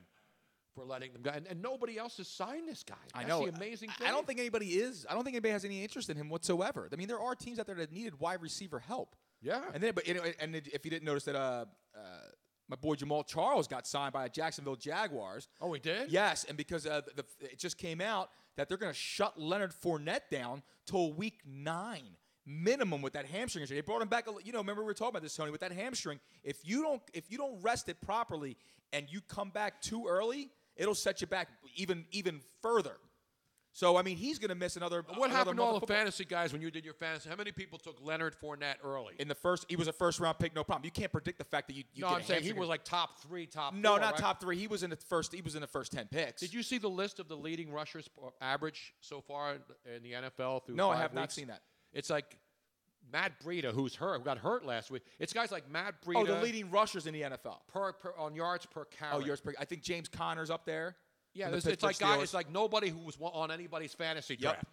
for letting them go. And nobody else has signed this guy. I That's know. the amazing thing. I don't think anybody is. I don't think anybody has any interest in him whatsoever. I mean, there are teams out there that needed wide receiver help. Yeah. And then, if you didn't notice that, my boy Jamal Charles got signed by the Jacksonville Jaguars. Oh, he did? Yes, and because it just came out that they're going to shut Leonard Fournette down till week 9 minimum with that hamstring injury. They brought him back. Remember we were talking about this, Tony, with that hamstring. If you don't rest it properly and you come back too early, it'll set you back even further. So, I mean, he's going to miss another. What happened to all the fantasy guys when you did your fantasy? How many people took Leonard Fournette early? He was a first-round pick, no problem. You can't predict the fact that you No, get I'm saying he was like top 3, top 4. No, not right? top 3. He was in the first 10 picks. Did you see the list of the leading rushers average so far in the NFL through 5 No, I have not weeks? seen that. It's like Matt Breida, who got hurt last week. It's guys like Matt Breida. Oh, the leading rushers in the NFL. On yards per carry. Oh, yards per. I think James Conner's up there. Yeah, it's like nobody who was on anybody's fantasy draft.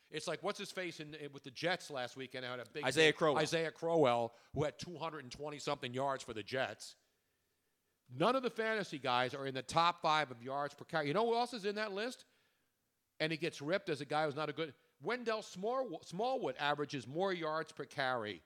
It's like what's his face with the Jets last weekend? Had a big Isaiah Crowell. Isaiah Crowell, who had 220 something yards for the Jets. None of the fantasy guys are in the top 5 of yards per carry. You know who else is in that list? And he gets ripped as a guy who's not a good. Wendell Smallwood averages more yards per carry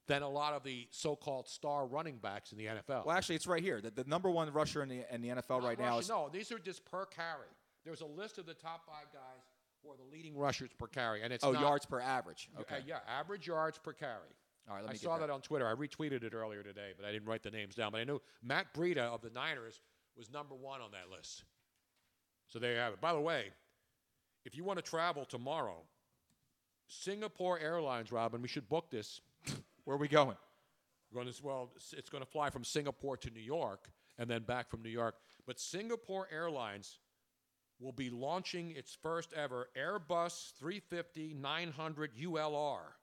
than a lot of the so-called star running backs in the NFL. Well, actually, it's right here. The number 1 rusher in the NFL right now is. No, these are just per carry. There's a list of the top 5 guys who are the leading rushers per carry, and it's yards per average. Okay. Yeah, average yards per carry. All right, I saw that on Twitter. I retweeted it earlier today, but I didn't write the names down. But I knew Matt Breida of the Niners was number 1 on that list. So there you have it. By the way, if you want to travel tomorrow, Singapore Airlines, Robin, we should book this. Where are we going? It's going to fly from Singapore to New York and then back from New York. But Singapore Airlines will be launching its first ever Airbus 350-900 ULR.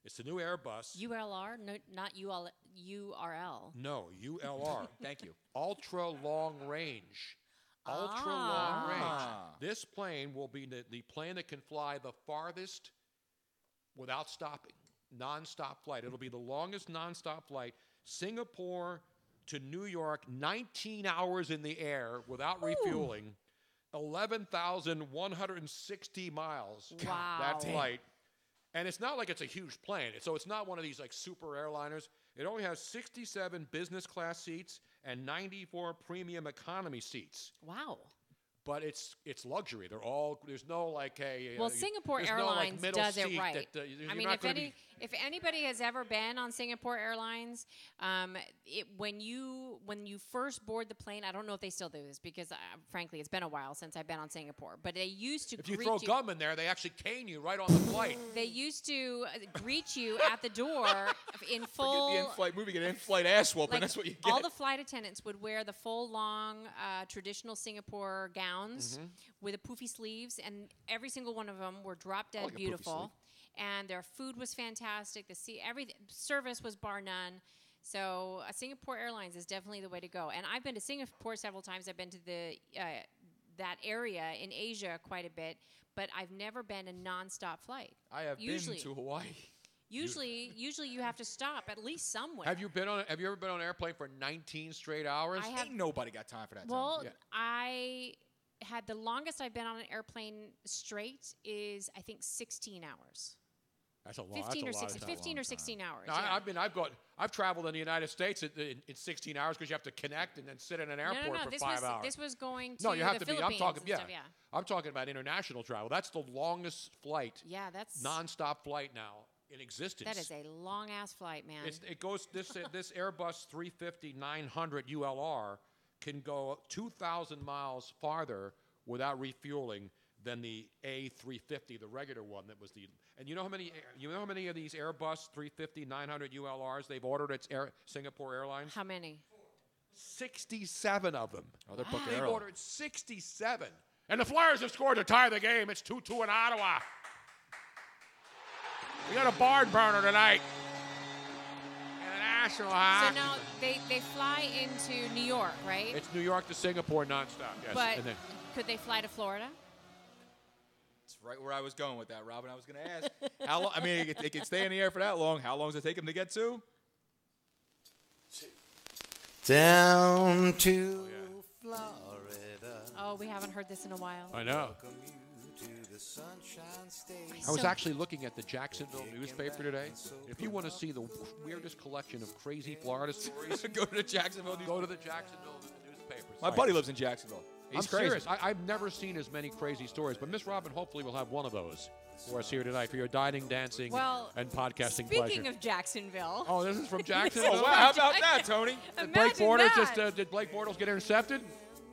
It's the new Airbus. ULR, no, not URL. No, ULR. Thank you. Ultra long range. Ultra long range. This plane will be the plane that can fly the farthest without stopping. Non-stop flight. It'll be the longest non-stop flight. Singapore to New York, 19 hours in the air without refueling. 11,160 miles. Wow. That flight. And it's not like it's a huge plane. So it's not one of these like super airliners. It only has 67 business class seats and 94 premium economy seats. Wow. But it's luxury. There's no like a. Well, Singapore Airlines does it right. I mean, if anybody has ever been on Singapore Airlines, when you first board the plane, I don't know if they still do this because frankly, it's been a while since I've been on Singapore. But they used to. If you throw gum in there, they actually cane you right on the flight. They used to greet you at the door in full. Forget the in-flight movie, get in-flight ass whooping. Like, that's what you get. All the flight attendants would wear the full long traditional Singapore gowns with the poofy sleeves, and every single one of them were drop dead beautiful. And their food was fantastic. Everything service was bar none. So Singapore Airlines is definitely the way to go. And I've been to Singapore several times. I've been to that area in Asia quite a bit, but I've never been a nonstop flight. I have been to Hawaii. Usually you have to stop at least somewhere. Have you ever been on an airplane for 19 straight hours? Ain't nobody got time for that. Well, I had the longest I've been on an airplane straight is I think 16 hours. That's a lot. 15 or 16 hours. No, yeah. I've traveled in the United States in 16 hours because you have to connect and then sit in an airport for 5 hours. This was going to you have the to be. Philippines I'm talking. and stuff, I'm talking about international travel. That's the longest flight. Yeah, that's nonstop flight now in existence. That is a long ass flight, man. It goes this Airbus 350-900 ULR can go 2,000 miles farther without refueling than the A350, the regular one that was the. And you know how many of these Airbus 350-900 ULRs they've ordered at Singapore Airlines? How many? 67 of them. Oh, they're booked They've early. ordered 67. And the Flyers have scored to tie the game. It's 2-2 in Ottawa. We got a barn burner tonight. International, huh? So now they fly into New York, right? It's New York to Singapore nonstop. Yes. But and then, could they fly to Florida? That's right where I was going with that, Robin. I was going to ask how long. I mean, it can stay in the air for that long. How long does it take them to get to? Down to Florida. Oh, we haven't heard this in a while. I know. I was actually looking at the Jacksonville newspaper today. If you want to see the weirdest collection of crazy Florida stories, go to the Jacksonville newspaper. Go to the Jacksonville newspaper. My buddy lives in Jacksonville. He's crazy. Serious. I've never seen as many crazy stories, but Miss Robin hopefully will have one of those for us here tonight for your dining, dancing, and podcasting pleasure. Speaking of Jacksonville. Oh, this is from Jacksonville? Oh, wow. How about that, Tony? Did Blake Bortles get intercepted?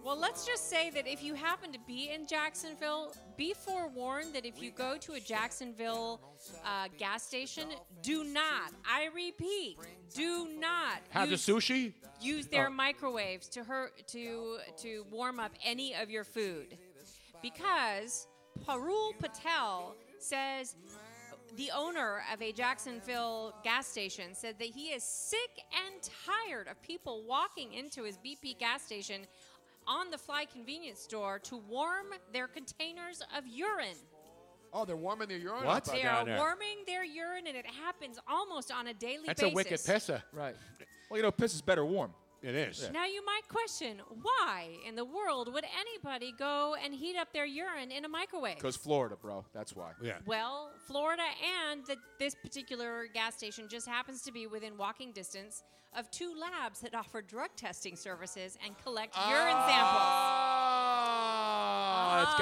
Well, let's just say that if you happen to be in Jacksonville, be forewarned that if you go to a Jacksonville gas station, do not, I repeat, do not have the sushi. Use their microwaves to warm up any of your food, because Parul Patel says, the owner of a Jacksonville gas station, said that he is sick and tired of people walking into his BP gas station on the fly convenience store to warm their containers of urine. Oh, they're warming their urine? What? They are warming their urine, and it happens almost on a daily basis. That's a wicked pisser. Right. Well, piss is better warm. It is. Yeah. Now, you might question, why in the world would anybody go and heat up their urine in a microwave? Because Florida, bro. That's why. Yeah. Well, Florida and this particular gas station just happens to be within walking distance of 2 labs that offer drug testing services and collect urine samples. Oh, it's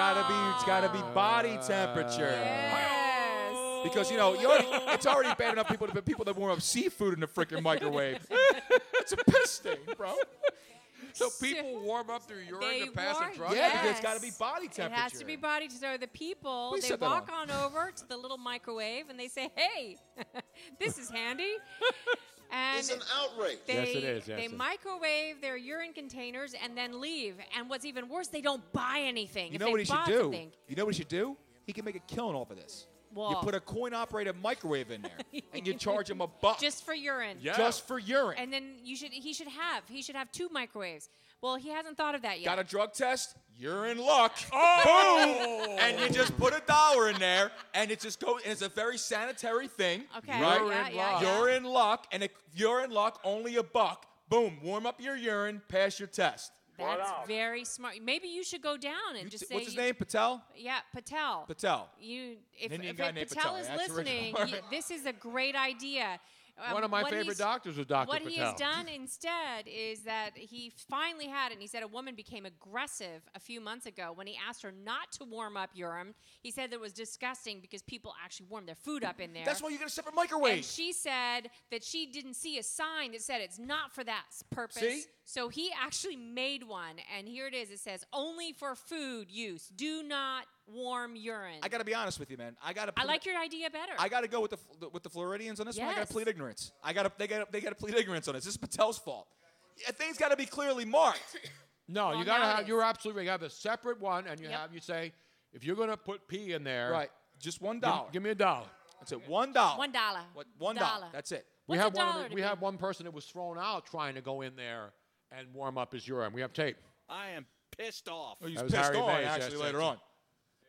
gotta be body temperature. Yes. Because it's already bad enough people that warm up seafood in the freaking microwave. It's a piss stain, bro. So people warm up their urine to pass a drug? Yeah, because it's got to be body temperature. It has to be body. So the people, Please they set that walk on over to the little microwave and they say, hey, this is handy. And it's an outrage. Yes, it is. They microwave their urine containers and then leave. And what's even worse, they don't buy anything. You know what he should do? You know what he should do? He can make a killing off of this. Well, you put a coin-operated microwave in there, and you charge him $1 just for urine. Yeah. Just for urine. And then he should have 2 microwaves. Well, he hasn't thought of that yet. Got a drug test? You're in luck. Oh! Boom! And you just put $1 in there, and it just goes. And it's a very sanitary thing. Okay. Right? Yeah. You're in luck, and if you're in luck, only $1. Boom! Warm up your urine. Pass your test. That's very smart. Maybe you should go down and just say. What's his name? Patel? Yeah, Patel. Patel. If Indian guy named Patel Patel. is That's listening, this is a great idea. One of my favorite doctors was Dr. What Patel. he has done instead is that he finally had it, and he said a woman became aggressive a few months ago when he asked her not to warm up urine. He said that it was disgusting because people actually warm their food up in there. That's why you get a separate microwave. And she said that she didn't see a sign that said it's not for that purpose. See? So he actually made one, and here it is. It says, only for food use. Do not warm urine. I got to be honest with you, man. I like your idea better. I got to go with the Floridians on this one. I got Yes. to plead ignorance. They got to plead ignorance on this. This is Patel's fault. Things got to be clearly marked. No, you got to have. You're absolutely right. You have a separate one, and you say, if you're going to put P in there, right? Just $1. Give me $1. That's it. $1. $1. What? $1. That's it. We have one person that was thrown out trying to go in there and warm up his urine. We have tape. I am pissed off. Oh, he's pissed on actually later on.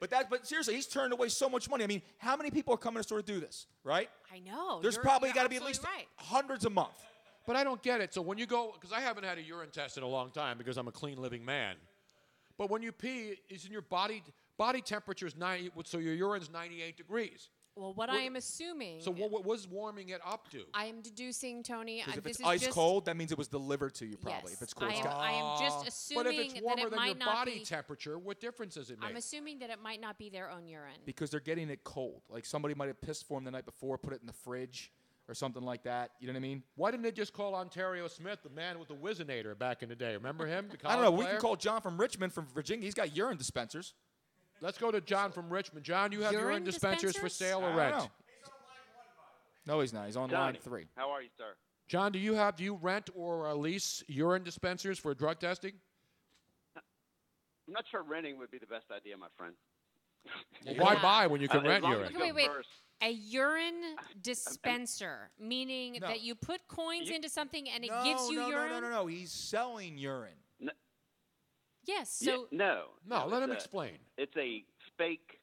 But seriously, he's turned away so much money. I mean, how many people are coming to store to do this, right? I know. There's probably got to be at least hundreds a month. But I don't get it. So when you go, because I haven't had a urine test in a long time because I'm a clean living man. But when you pee, it's in your body temperature is 90, so your urine's 98 degrees. Well, what I am assuming. So what was warming it up to? I am deducing, Tony. Because if it's ice cold, that means it was delivered to you probably. Yes, If it's cold, I am just assuming but if it's warmer that it than might your not body be, temperature, what difference does it make? I'm assuming that it might not be their own urine. because they're getting it cold. Like somebody might have pissed for them the night before, put it in the fridge or something like that. You know what I mean? Why didn't they just call Ontario Smith, the man with the Whizzinator back in the day? Remember him? I don't know. We can call John from Richmond, from Virginia. He's got urine dispensers. Let's go to John from Richmond. John, you have urine dispensers for sale or I rent? don't know. No, he's not. He's on line 3. How are you, sir? John, do you rent or lease urine dispensers for drug testing? I'm not sure renting would be the best idea, my friend. Well, why buy when you can rent as long urine? as you go Wait. first. A urine dispenser, meaning that you put coins into something and it gives you urine? No. He's selling urine. Yes. So No, let him it's explain. It's a fake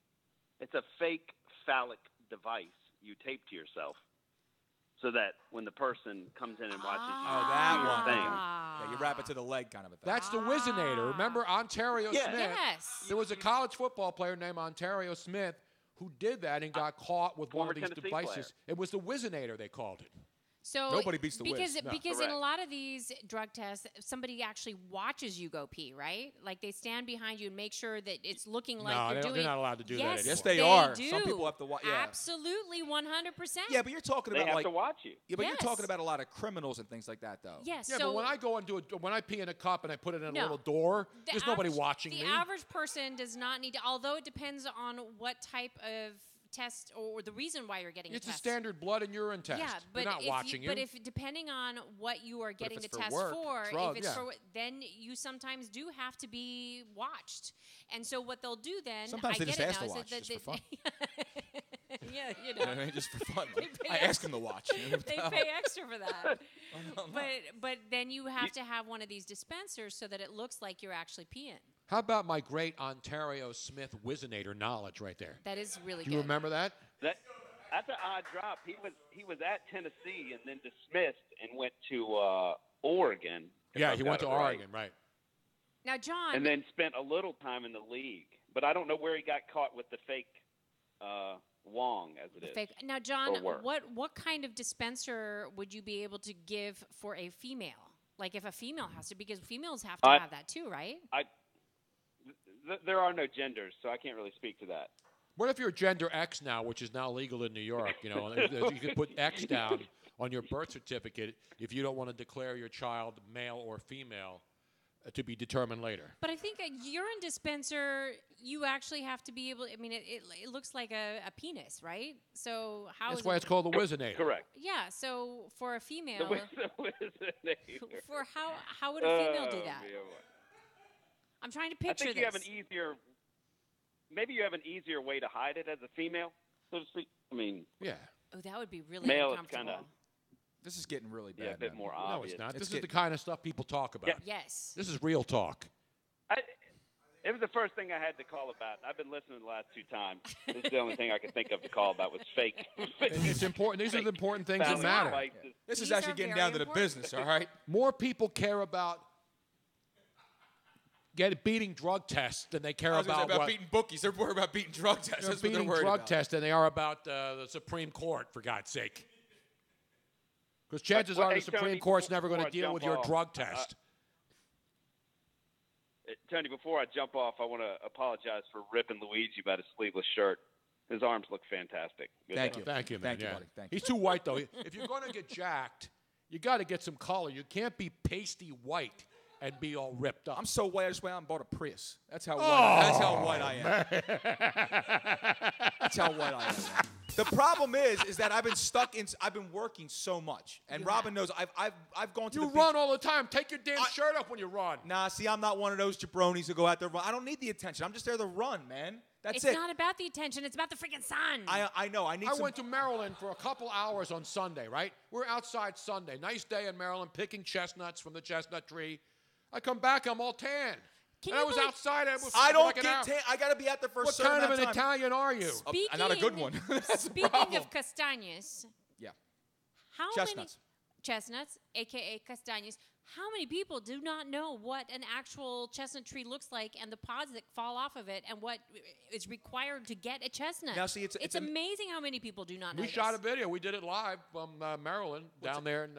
phallic device you tape to yourself. so that when the person comes in and watches you Oh, that do your one. thing. Yeah, you wrap it to the leg kind of a thing. That's the Whizzinator. Remember Ontario Yeah. Smith? Yes. There was a college football player named Ontario Smith who did that and got caught with one Former of these Tennessee devices. It was the Whizzinator, they called it. So Nobody beats the because whiz. No. because in a Correct. lot of these drug tests, somebody actually watches you go pee, right? Like they stand behind you and make sure that it's looking like No, you're they don't- doing. they're not allowed to do that yes, anymore. Yes, they they are. do. Some people have to watch. Yeah. Absolutely, 100%. Yeah, but you're talking They about have like to watch you. Yeah, but you're Yes. talking about a lot of criminals and things like that, though. Yes. Yeah, so but when I go and when I pee in a cup and I put it in a No. little door, the there's nobody average- watching the me. average person does not need to, although it depends on what type of test or the reason why you're getting It's a a test. standard blood and urine test. Yeah, but They're not if watching you. But if depending on what you are getting the it's for test work, for, drug, if it's yeah. for, then you sometimes do have to be watched. And so what they'll do then, Sometimes I they get just it ask now, to is watch that just for fun. yeah, you You know know. what I mean? Just for fun. They pay I ask them to watch. They pay extra for that. But then you have to have one of these dispensers so that it looks like you're actually peeing. How about my great Ontario Smith Whizzinator knowledge right there? That is really Do good. you remember that? That's an odd drop. He was at Tennessee and then dismissed and went to Oregon. if Yeah, I've he got went to it right. Oregon, right. Now, John. And then spent a little time in the league, but I don't know where he got caught with the fake Wong, as it is. Fake. Now, John, Or work. what kind of dispenser would you be able to give for a female? Like if a female has to, because females have to have that too, right? There are no genders, so I can't really speak to that. What if you're gender X now, which is now legal in New York? You know, and you can put X down on your birth certificate if you don't want to declare your child male or female to be determined later. But I think a urine dispenser, you actually have to be able. I mean, it looks like a penis, right? So how? That's is why it- it's called the Whizzinator. Correct. Yeah. So for a female, The for how would a female do Oh, that? dear. I'm trying to I picture think this. you have an easier, maybe you have an easier way to hide it as a female, so to speak. I mean, yeah. Oh, that would be really male is uncomfortable. kind of. This is getting really bad. Yeah, a bit now. more No, obvious. it's not. It's This is getting- the kind of stuff people talk about. Yeah. Yes. This is real talk. It was the first thing I had to call about. I've been listening the last 2 times. This is the only thing I could think of to call about was fake. It's important. These are the important things that family matter. devices. This is These actually are getting very down to the important. business, all right? More people care about beating drug tests than they care I was gonna say about, about what beating bookies. They're worried about beating drug tests. they're That's what they're beating worried drug about. tests than they are about the Supreme Court, for God's sake. Because chances Well, are hey, the Supreme Tony, Court's never before going to I deal jump with your off, drug test. Tony, before I jump off, I want to apologize for ripping Luigi about his sleeveless shirt. His arms look fantastic. Good Thank job. you. Thank you, man. Thank you, yeah. buddy. Thank He's too white, though. If you're going to get jacked, you got to get some color. You can't be pasty white and be all ripped up. I'm so white, I just went out and bought a Prius. That's how white, Oh, that's how white I am. That's how white I am. The problem is that I've been stuck in. I've been working so much, and Robin knows. I've gone to You the run beach. all the time. Take your damn shirt off when you run. Nah, see, I'm not one of those jabronis who go out there run. I don't need the attention. I'm just there to run, man. That's It's it. not about the attention. It's about the freaking sun. I know. I need. I some, went to Maryland for a couple hours on Sunday, right? We're outside Sunday. Nice day in Maryland, picking chestnuts from the chestnut tree. I come back, I'm all tan. Can and you I was believe- outside. Was I for don't like an get hour. tan. I got to be out there for a What certain kind of an amount of time. Italian are you? Not a good one. That's the Speaking problem. of castañas, Yeah. how Chestnuts. many chestnuts, aka castañas? How many people do not know what an actual chestnut tree looks like and the pods that fall off of it and what is required to get a chestnut? Now, see, it's amazing how many people do not know. We shot a video. We did it live from Maryland down there in.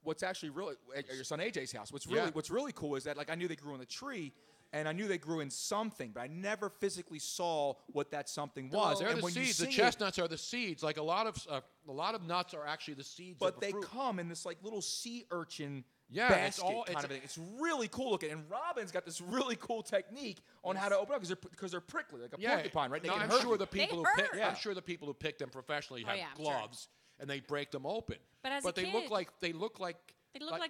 What's actually really at your son AJ's house? What's Yeah. really cool is that like I knew they grew in the tree, and I knew they grew in something, but I never physically saw what that something was. They're and the when you seeds. The see it- chestnuts are the seeds. Like a lot of nuts are actually the seeds. but of they a fruit. come in this like little sea urchin Yeah, it's basket all- kind it's- of thing. It's really cool looking. And Robin's got this really cool technique on how to open up because they're prickly, like a porcupine, right? They No, can I'm hurt sure you. the people who pick. Yeah. I'm sure the people who pick them professionally have yeah, I'm sure. gloves and they break them open. But as a they kid- look like They look like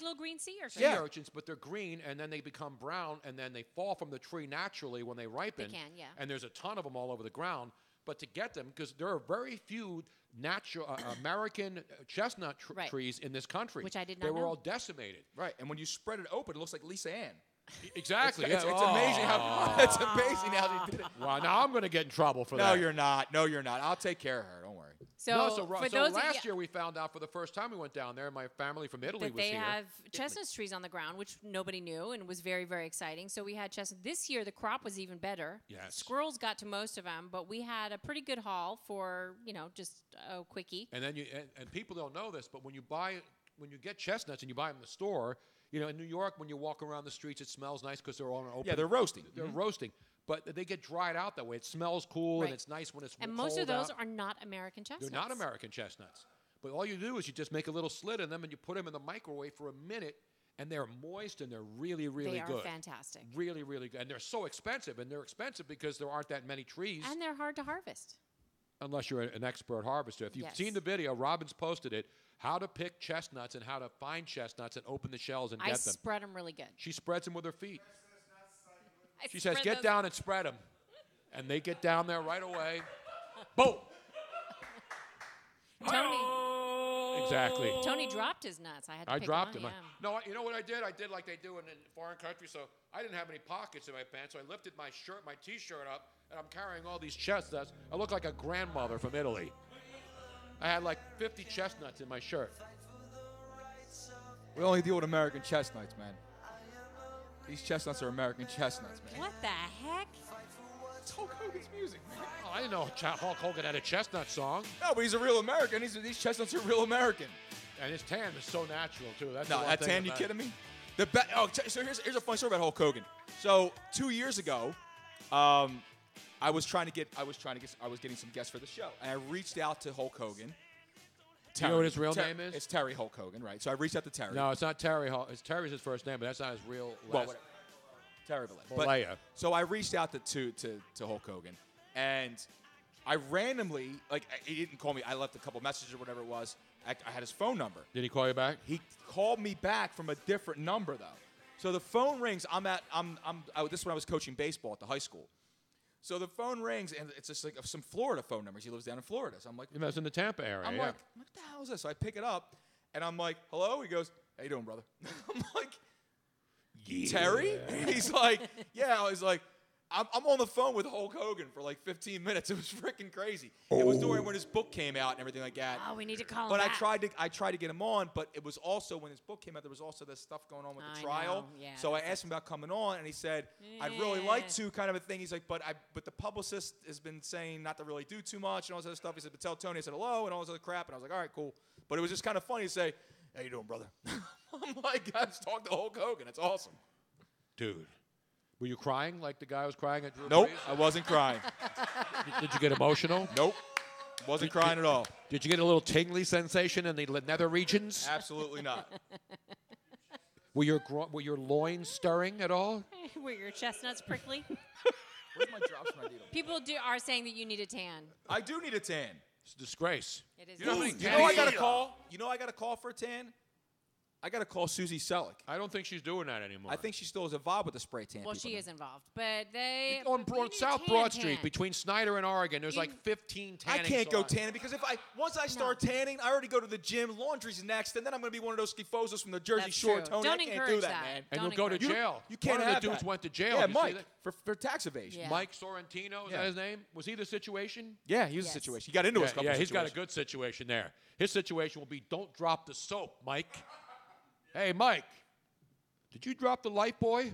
little green sea urchins. sea urchins, but they're green, and then they become brown, and then they fall from the tree naturally when they ripen. They can, yeah. And there's a ton of them all over the ground. But to get them, because there are very few natural American chestnut trees in this country, Which I did They not were know. all decimated. Right, and when you spread it open, it looks like Lisa Ann. Exactly. It's yeah. amazing how it's amazing how they did it. Wow, now I'm going to get in trouble for No, that. you're not. No, you're not. I'll take care of her. Don't worry. So last year we found out for the first time we went down there. My family from Italy that was they here. have chestnut trees on the ground, which nobody knew and was very, very exciting. So we had chestnut. This year the crop was even better. Yes. Squirrels got to most of them, but we had a pretty good haul for just a quickie. And then and people don't know this, but when you get chestnuts and you buy them in the store, in New York when you walk around the streets, it smells nice because they're all open. Yeah, they're roasting. They're roasting. But they get dried out that way. It smells cool, and it's nice when it's cold out. And most of those are not American chestnuts. They're not American chestnuts. But all you do is you just make a little slit in them, and you put them in the microwave for a minute, and they're moist, and they're really, really good. They are fantastic. Really, really good. And they're so expensive, and they're expensive because there aren't that many trees. And they're hard to harvest. Unless you're an expert harvester. If you've seen the video, Robin's posted it, how to pick chestnuts and how to find chestnuts and open the shells and get them. I spread them really good. She spreads them with her feet. I She says, spread get those- down and spread them. And they get down there right away. Boom! Tony. Exactly. Tony dropped his nuts. I had to I pick dropped them them. up, No, you know what I did? I did like they do in foreign countries. So I didn't have any pockets in my pants. So I lifted my T-shirt up, and I'm carrying all these chestnuts. I look like a grandmother from Italy. I had like 50 chestnuts in my shirt. We only deal with American chestnuts, man. These chestnuts are American chestnuts, man. What the heck? It's Hulk Hogan's music, man. Oh, I didn't know Hulk Hogan had a chestnut song. No, but he's a real American. These chestnuts are real American. And his tan is so natural, too. That's No, the one that thing tan, you about kidding it. me? So here's a funny story about Hulk Hogan. So 2 years ago, I was getting some guests for the show, and I reached out to Hulk Hogan. You know what his real name is? It's Terry Hulk Hogan, right? So I reached out to Terry. No, it's not Terry Hulk. Terry's his first name, but that's not his real last Well, whatever. Terry Bollea. Bollea. So I reached out to Hulk Hogan, and I randomly, he didn't call me. I left a couple messages or whatever it was. I had his phone number. Did he call you back? He called me back from a different number, though. So the phone rings. This is when I was coaching baseball at the high school. So the phone rings, and it's just like some Florida phone numbers. He lives down in Florida. So I'm like, That's in the Tampa area. I'm like, what the hell is this? So I pick it up, and I'm like, hello? He goes, how you doing, brother? I'm like, Terry? He's like, yeah. I was like, I'm on the phone with Hulk Hogan for like 15 minutes. It was freaking crazy. It was during when his book came out and everything like that. Oh, we need to call him But back. I tried to get him on, but it was also when his book came out, there was also this stuff going on with the trial. know, yeah, so I asked him about coming on, and he said, I'd really like to, kind of a thing. He's like, but the publicist has been saying not to really do too much and all this other stuff. He said, but tell Tony I said hello and all this other crap. And I was like, all right, cool. But it was just kind of funny to say, how you doing, brother? I'm like, I just talked to Hulk Hogan. It's awesome. Dude. Were you crying like the guy was crying at Drew Nope, Brees? I wasn't crying. Did you get emotional? Nope. Wasn't crying at all. Did you get a little tingly sensation in the nether regions? Absolutely not. Were your loins stirring at all? Were your chestnuts prickly? Where's my drops from my needle? People are saying that you need a tan. I do need a tan. It's a disgrace. It is. You know I got a call? You know I got a call for a tan? I got to call Susie Selleck. I don't think she's doing that anymore. I think she still is involved with the spray tan. Well, people she now. is involved, but they on you need a South tan Broad Street tan. between Snyder and Oregon, there's like 15 I tanning can't go salons. tanning because once I start tanning, I already go to the gym. Laundry's next, and then I'm going to be one of those schifozos from the Jersey That's Shore. true. Tony, Don't I can't encourage do that, that. man. And Don't you'll go to encourage jail. You can't One have of the dudes that. went to jail. Yeah, Did you see Mike that? for tax evasion. Yeah. Mike Sorrentino, is Yeah. that his name? Was he the situation? Yeah, he was a situation. He got into a couple. Yeah, he's got a situations. good situation there. His situation will be don't drop the soap, Mike. Hey, Mike, did you drop the light boy?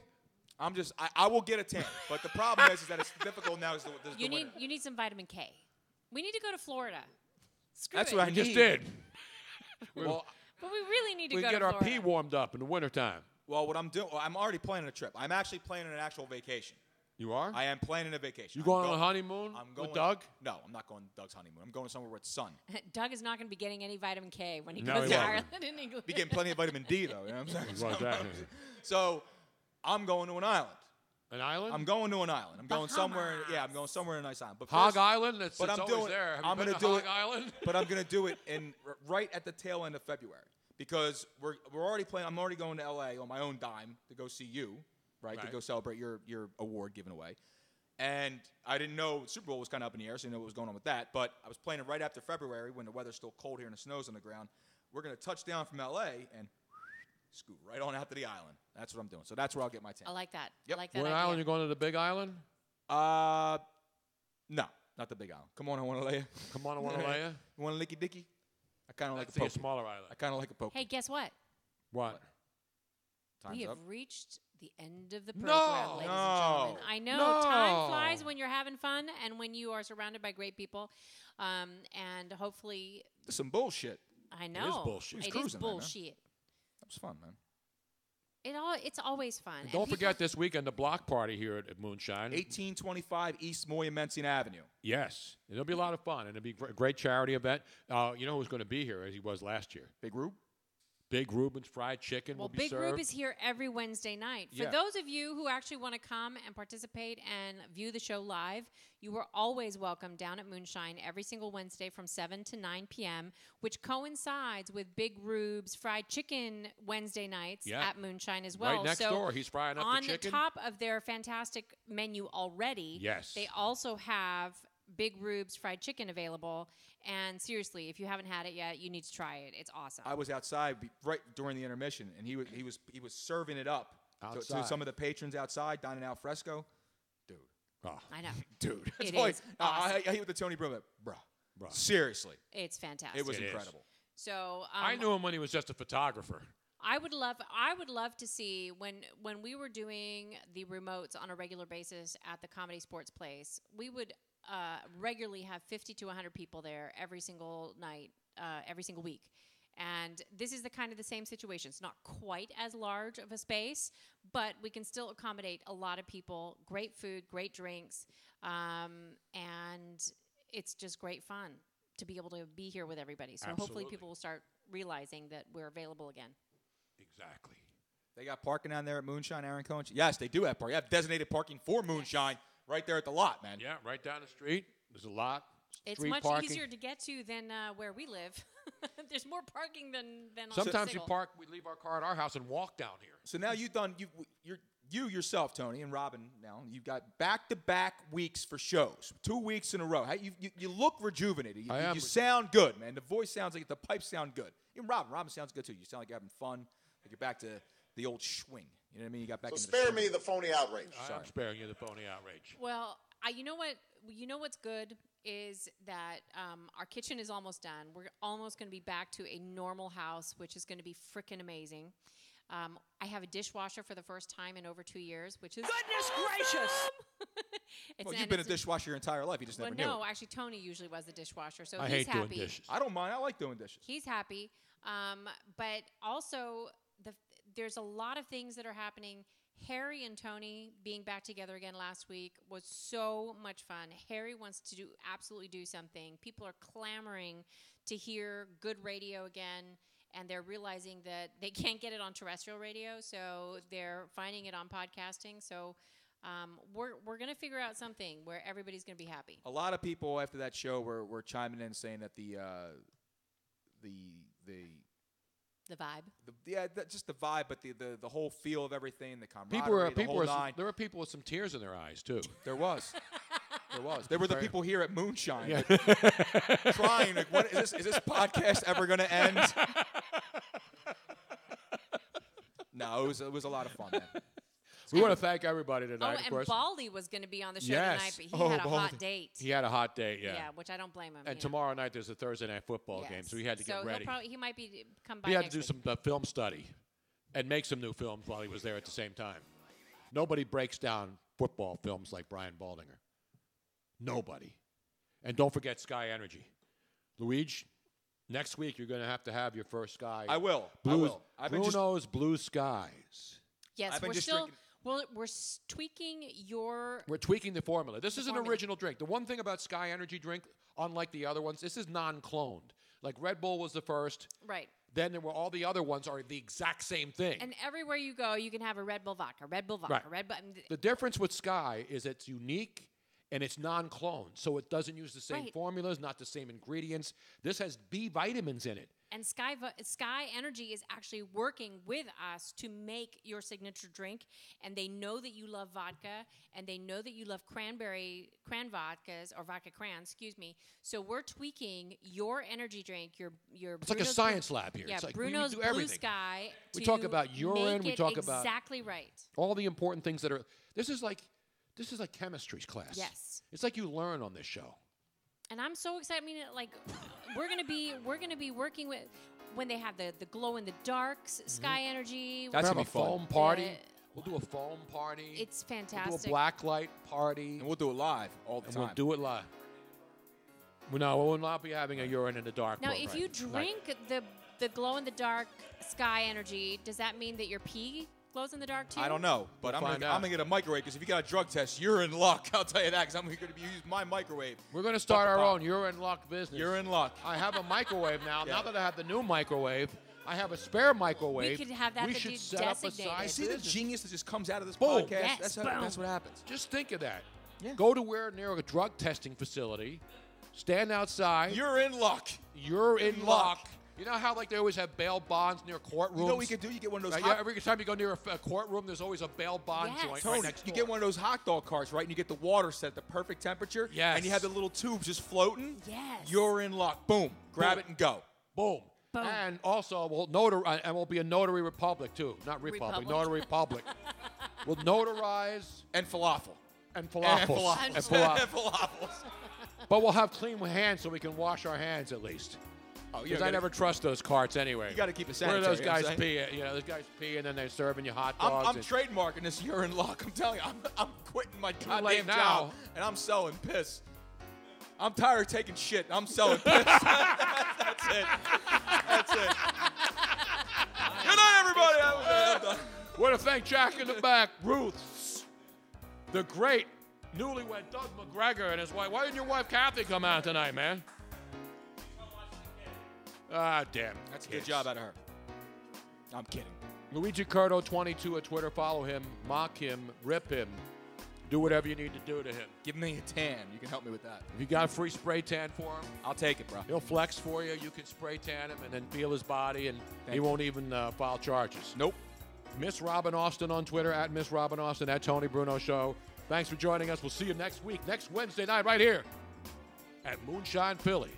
I will get a tan, but the problem is that it's difficult now. You need some vitamin K. We need to go to Florida. Screw That's it. what I We just need. did. Well, But we really need to We go get to our Florida. pee warmed up in the wintertime. well, what I'm doing, I'm already planning a trip. I'm actually planning an actual vacation. You are? I am planning a vacation. You going on a honeymoon I'm going with Doug? No, I'm not going to Doug's honeymoon. I'm going somewhere with sun. Doug is not going to be getting any vitamin K when he No, goes he to won't. Ireland and England. Be getting plenty of vitamin D though. You know what I'm saying? Like that. So, I'm going to an island. An island? I'm going to an island. I'm going somewhere. Yeah, I'm going somewhere in a nice island. But Hog first- Island? It's but I'm always doing, there. Have you I'm been gonna to do Hog it. Island? But I'm going to do it right at the tail end of February because we're already planning. I'm already going to LA on my own dime to go see you, right? To go celebrate your award given away. And I didn't know Super Bowl was kind of up in the air, so I didn't know what was going on with that. But I was planning right after February when the weather's still cold here and the snow's on the ground. We're going to touch down from LA and scoot right on out to the island. That's what I'm doing. So that's where I'll get my tan. I like that. Yep. I like that What idea. island? You're going to the Big Island? No. Not the Big Island. Come on, I want to lay you. Come on, I want to lay you. You want a licky dicky? I kind of like That's a a poke. smaller island. I kind of like a poke. Hey, guess what? What? Time's We have up. reached the end of the No! program, ladies and gentlemen. I know time No! flies when you're having fun and when you are surrounded by great people, and hopefully. Some bullshit. I know. bullshit. Who's It is cruising, man, huh? bullshit. That was fun, man. It's always fun. And don't forget this weekend the block party here at Moonshine. 1825 East Moyamensing Avenue. Yes, it'll be a lot of fun, and it'll be a great charity event. You know who's going to be here as he was last year? Big Rube. Big Ruben's fried chicken Well, will be Big served. Rube is here every Wednesday night. For Yeah. those of you who actually want to come and participate and view the show live, you are always welcome down at Moonshine every single Wednesday from 7 to 9 p.m., which coincides with Big Rube's fried chicken Wednesday nights Yeah. at Moonshine as well. Right next so door, he's frying up the on chicken. top of their fantastic menu already, Yes. they also have Big Rube's fried chicken available. And seriously, if you haven't had it yet, you need to try it. It's awesome. I was outside right during the intermission, and he was serving it up to Outside. some of the patrons outside, dining al fresco. Dude. Oh. I know. Dude. It That's is I hate with the Tony Bruno. Bruh. Seriously. It's fantastic. It was It is. incredible. So I knew him when he was just a photographer. I would love to see when we were doing the remotes on a regular basis at the Comedy Sports Place, we would regularly have 50 to 100 people there every single night, every single week. And this is the same situation. It's not quite as large of a space, but we can still accommodate a lot of people, great food, great drinks, and it's just great fun to be able to be here with everybody. So hopefully Absolutely. people will start realizing that we're available again. Exactly. They got parking down there at Moonshine, Aaron Cohen? Yes, they do have parking. They have designated parking for Moonshine right there at the lot, man. Yeah, right down the street. There's a lot. It's Street much parking. easier to get to than where we live. There's more parking than on Sometimes single. we leave our car at our house and walk down here. So now you yourself, Tony, and Robin now, you've got back-to-back weeks for shows. 2 weeks in a row. You look rejuvenated. You sound good, man. The voice sounds like the pipes sound good. Even Robin sounds good too. You sound like you're having fun. Like you're back to the old swing. You know what I mean? You got back So into spare the me the phony outrage. I'm sparing you the phony outrage. Well, you know what? You know what's good is that our kitchen is almost done. We're almost going to be back to a normal house, which is going to be freaking amazing. I have a dishwasher for the first time in over 2 years, which is Goodness gracious! Well, you've been a dishwasher your entire life. You just never knew. No, actually, Tony usually was the dishwasher, so I he's hate happy. doing dishes. I don't mind. I like doing dishes. He's happy, but also there's a lot of things that are happening. Harry and Tony being back together again last week was so much fun. Harry wants to absolutely do something. People are clamoring to hear good radio again, and they're realizing that they can't get it on terrestrial radio, so they're finding it on podcasting. So we're going to figure out something where everybody's going to be happy. A lot of people after that show were chiming in saying that the vibe. Just the vibe, but the whole feel of everything, the camaraderie, There were people with some tears in their eyes too. There was. There were the people here at Moonshine, Yeah. trying. Like, what is this podcast ever going to end? No, it was a lot of fun, man. We want to thank everybody tonight, of and course. Baldy was going to be on the show Yes. tonight, but he had a hot date. He had a hot date, yeah. Yeah, which I don't blame him. And tomorrow night there's a Thursday night football game, so he had to get ready. He might come by He had next to do week. some film study and make some new films while he was there at the same time. Nobody breaks down football films like Brian Baldinger. Nobody. And don't forget Sky Energy. Luigi, next week you're going to have your first Sky. I will. Bruno's Blue Skies. Yes, we're tweaking your. We're tweaking the formula. This is an original drink. The one thing about Sky Energy drink, unlike the other ones, this is non-cloned. Like Red Bull was the first. Right. Then there were all the other ones are the exact same thing. And everywhere you go, you can have a Red Bull vodka, Red Bull vodka, Right. Red Bull. The difference with Sky is it's unique and it's non-cloned. So it doesn't use the same Right. formulas, not the same ingredients. This has B vitamins in it. And Sky Energy is actually working with us to make your signature drink, and they know that you love vodka, and they know that you love cran vodkas or vodka crans, excuse me. So we're tweaking your energy drink, your. It's like a Bruno's science lab here. Yeah, It's like Bruno's we do Blue everything. Sky. We to talk about urine. make We it talk about exactly right. all the important things that are. This is like chemistry class. Yes. It's like you learn on this show. And I'm so excited. I mean, like, we're gonna be working with when they have the glow in the dark sky energy. That's gonna be fun. Foam party. The- We'll do a foam party. It's We'll fantastic. do a blacklight party. And we'll do it live all the time. We'll do it live. No, we will not be having a urine in the dark. Now, room, if right? you drink the glow in the dark sky energy, does that mean that your pee glows in the dark too? I don't know, but We'll I'm find out. gonna get a microwave because if you got a drug test, you're in luck. I'll tell you that because I'm going to use my microwave. We're going to start our own You're in luck business. You're in luck. I have a microwave now. Yeah. Now that I have the new microwave, I have a spare microwave. We could have that We to should be set up a designated. side See the business. genius that just comes out of this Boom. podcast? Yes, That's what happens. Just think of that. Yeah. Go to where near a drug testing facility. Stand outside. You're in luck. You're in luck. You know how like they always have bail bonds near courtrooms? You know what we could do? You get one of those Yeah, every time you go near a courtroom, there's always a bail bond Yes. joint Tony, right next you door. get one of those hot dog carts, right? And you get the water set at the perfect temperature. Yes. And you have the little tubes just floating. Yes. You're in luck. Boom. Grab it and go. Boom. Boom. And also, we'll be a notary republic too. Not republic, notary republic. We'll notarize And falafel. and falafels. And And falafels. But we'll have clean hands so we can wash our hands at least. Oh, Because I never trust those carts anyway. You got to keep it Where sanitary. do those you know what guys I'm pee? saying? You know, those guys pee and then they're serving you hot dogs. I'm and- trademarking this. You're in luck. I'm telling you. I'm quitting my late goddamn now. job and I'm selling piss. I'm tired of taking shit. I'm selling piss. That's it. That's it. Good night, everybody. I'm done. Want to thank Jack in the back, Ruth, the great newlywed Doug McGregor and his wife. Why didn't your wife Kathy come out tonight, man? Ah, damn. That's a good job out of her. I'm kidding. Luigi Curto 22 at Twitter. Follow him, mock him, rip him. Do whatever you need to do to him. Give me a tan. You can help me with that. If you got a free spray tan for him, I'll take it, bro. he'll flex for you. You can spray tan him and then feel his body, and he won't even file charges. Nope. Miss Robin Austin on Twitter, at Miss Robin Austin, at Tony Bruno Show. Thanks for joining us. We'll see you next week, next Wednesday night, right here at Moonshine Philly.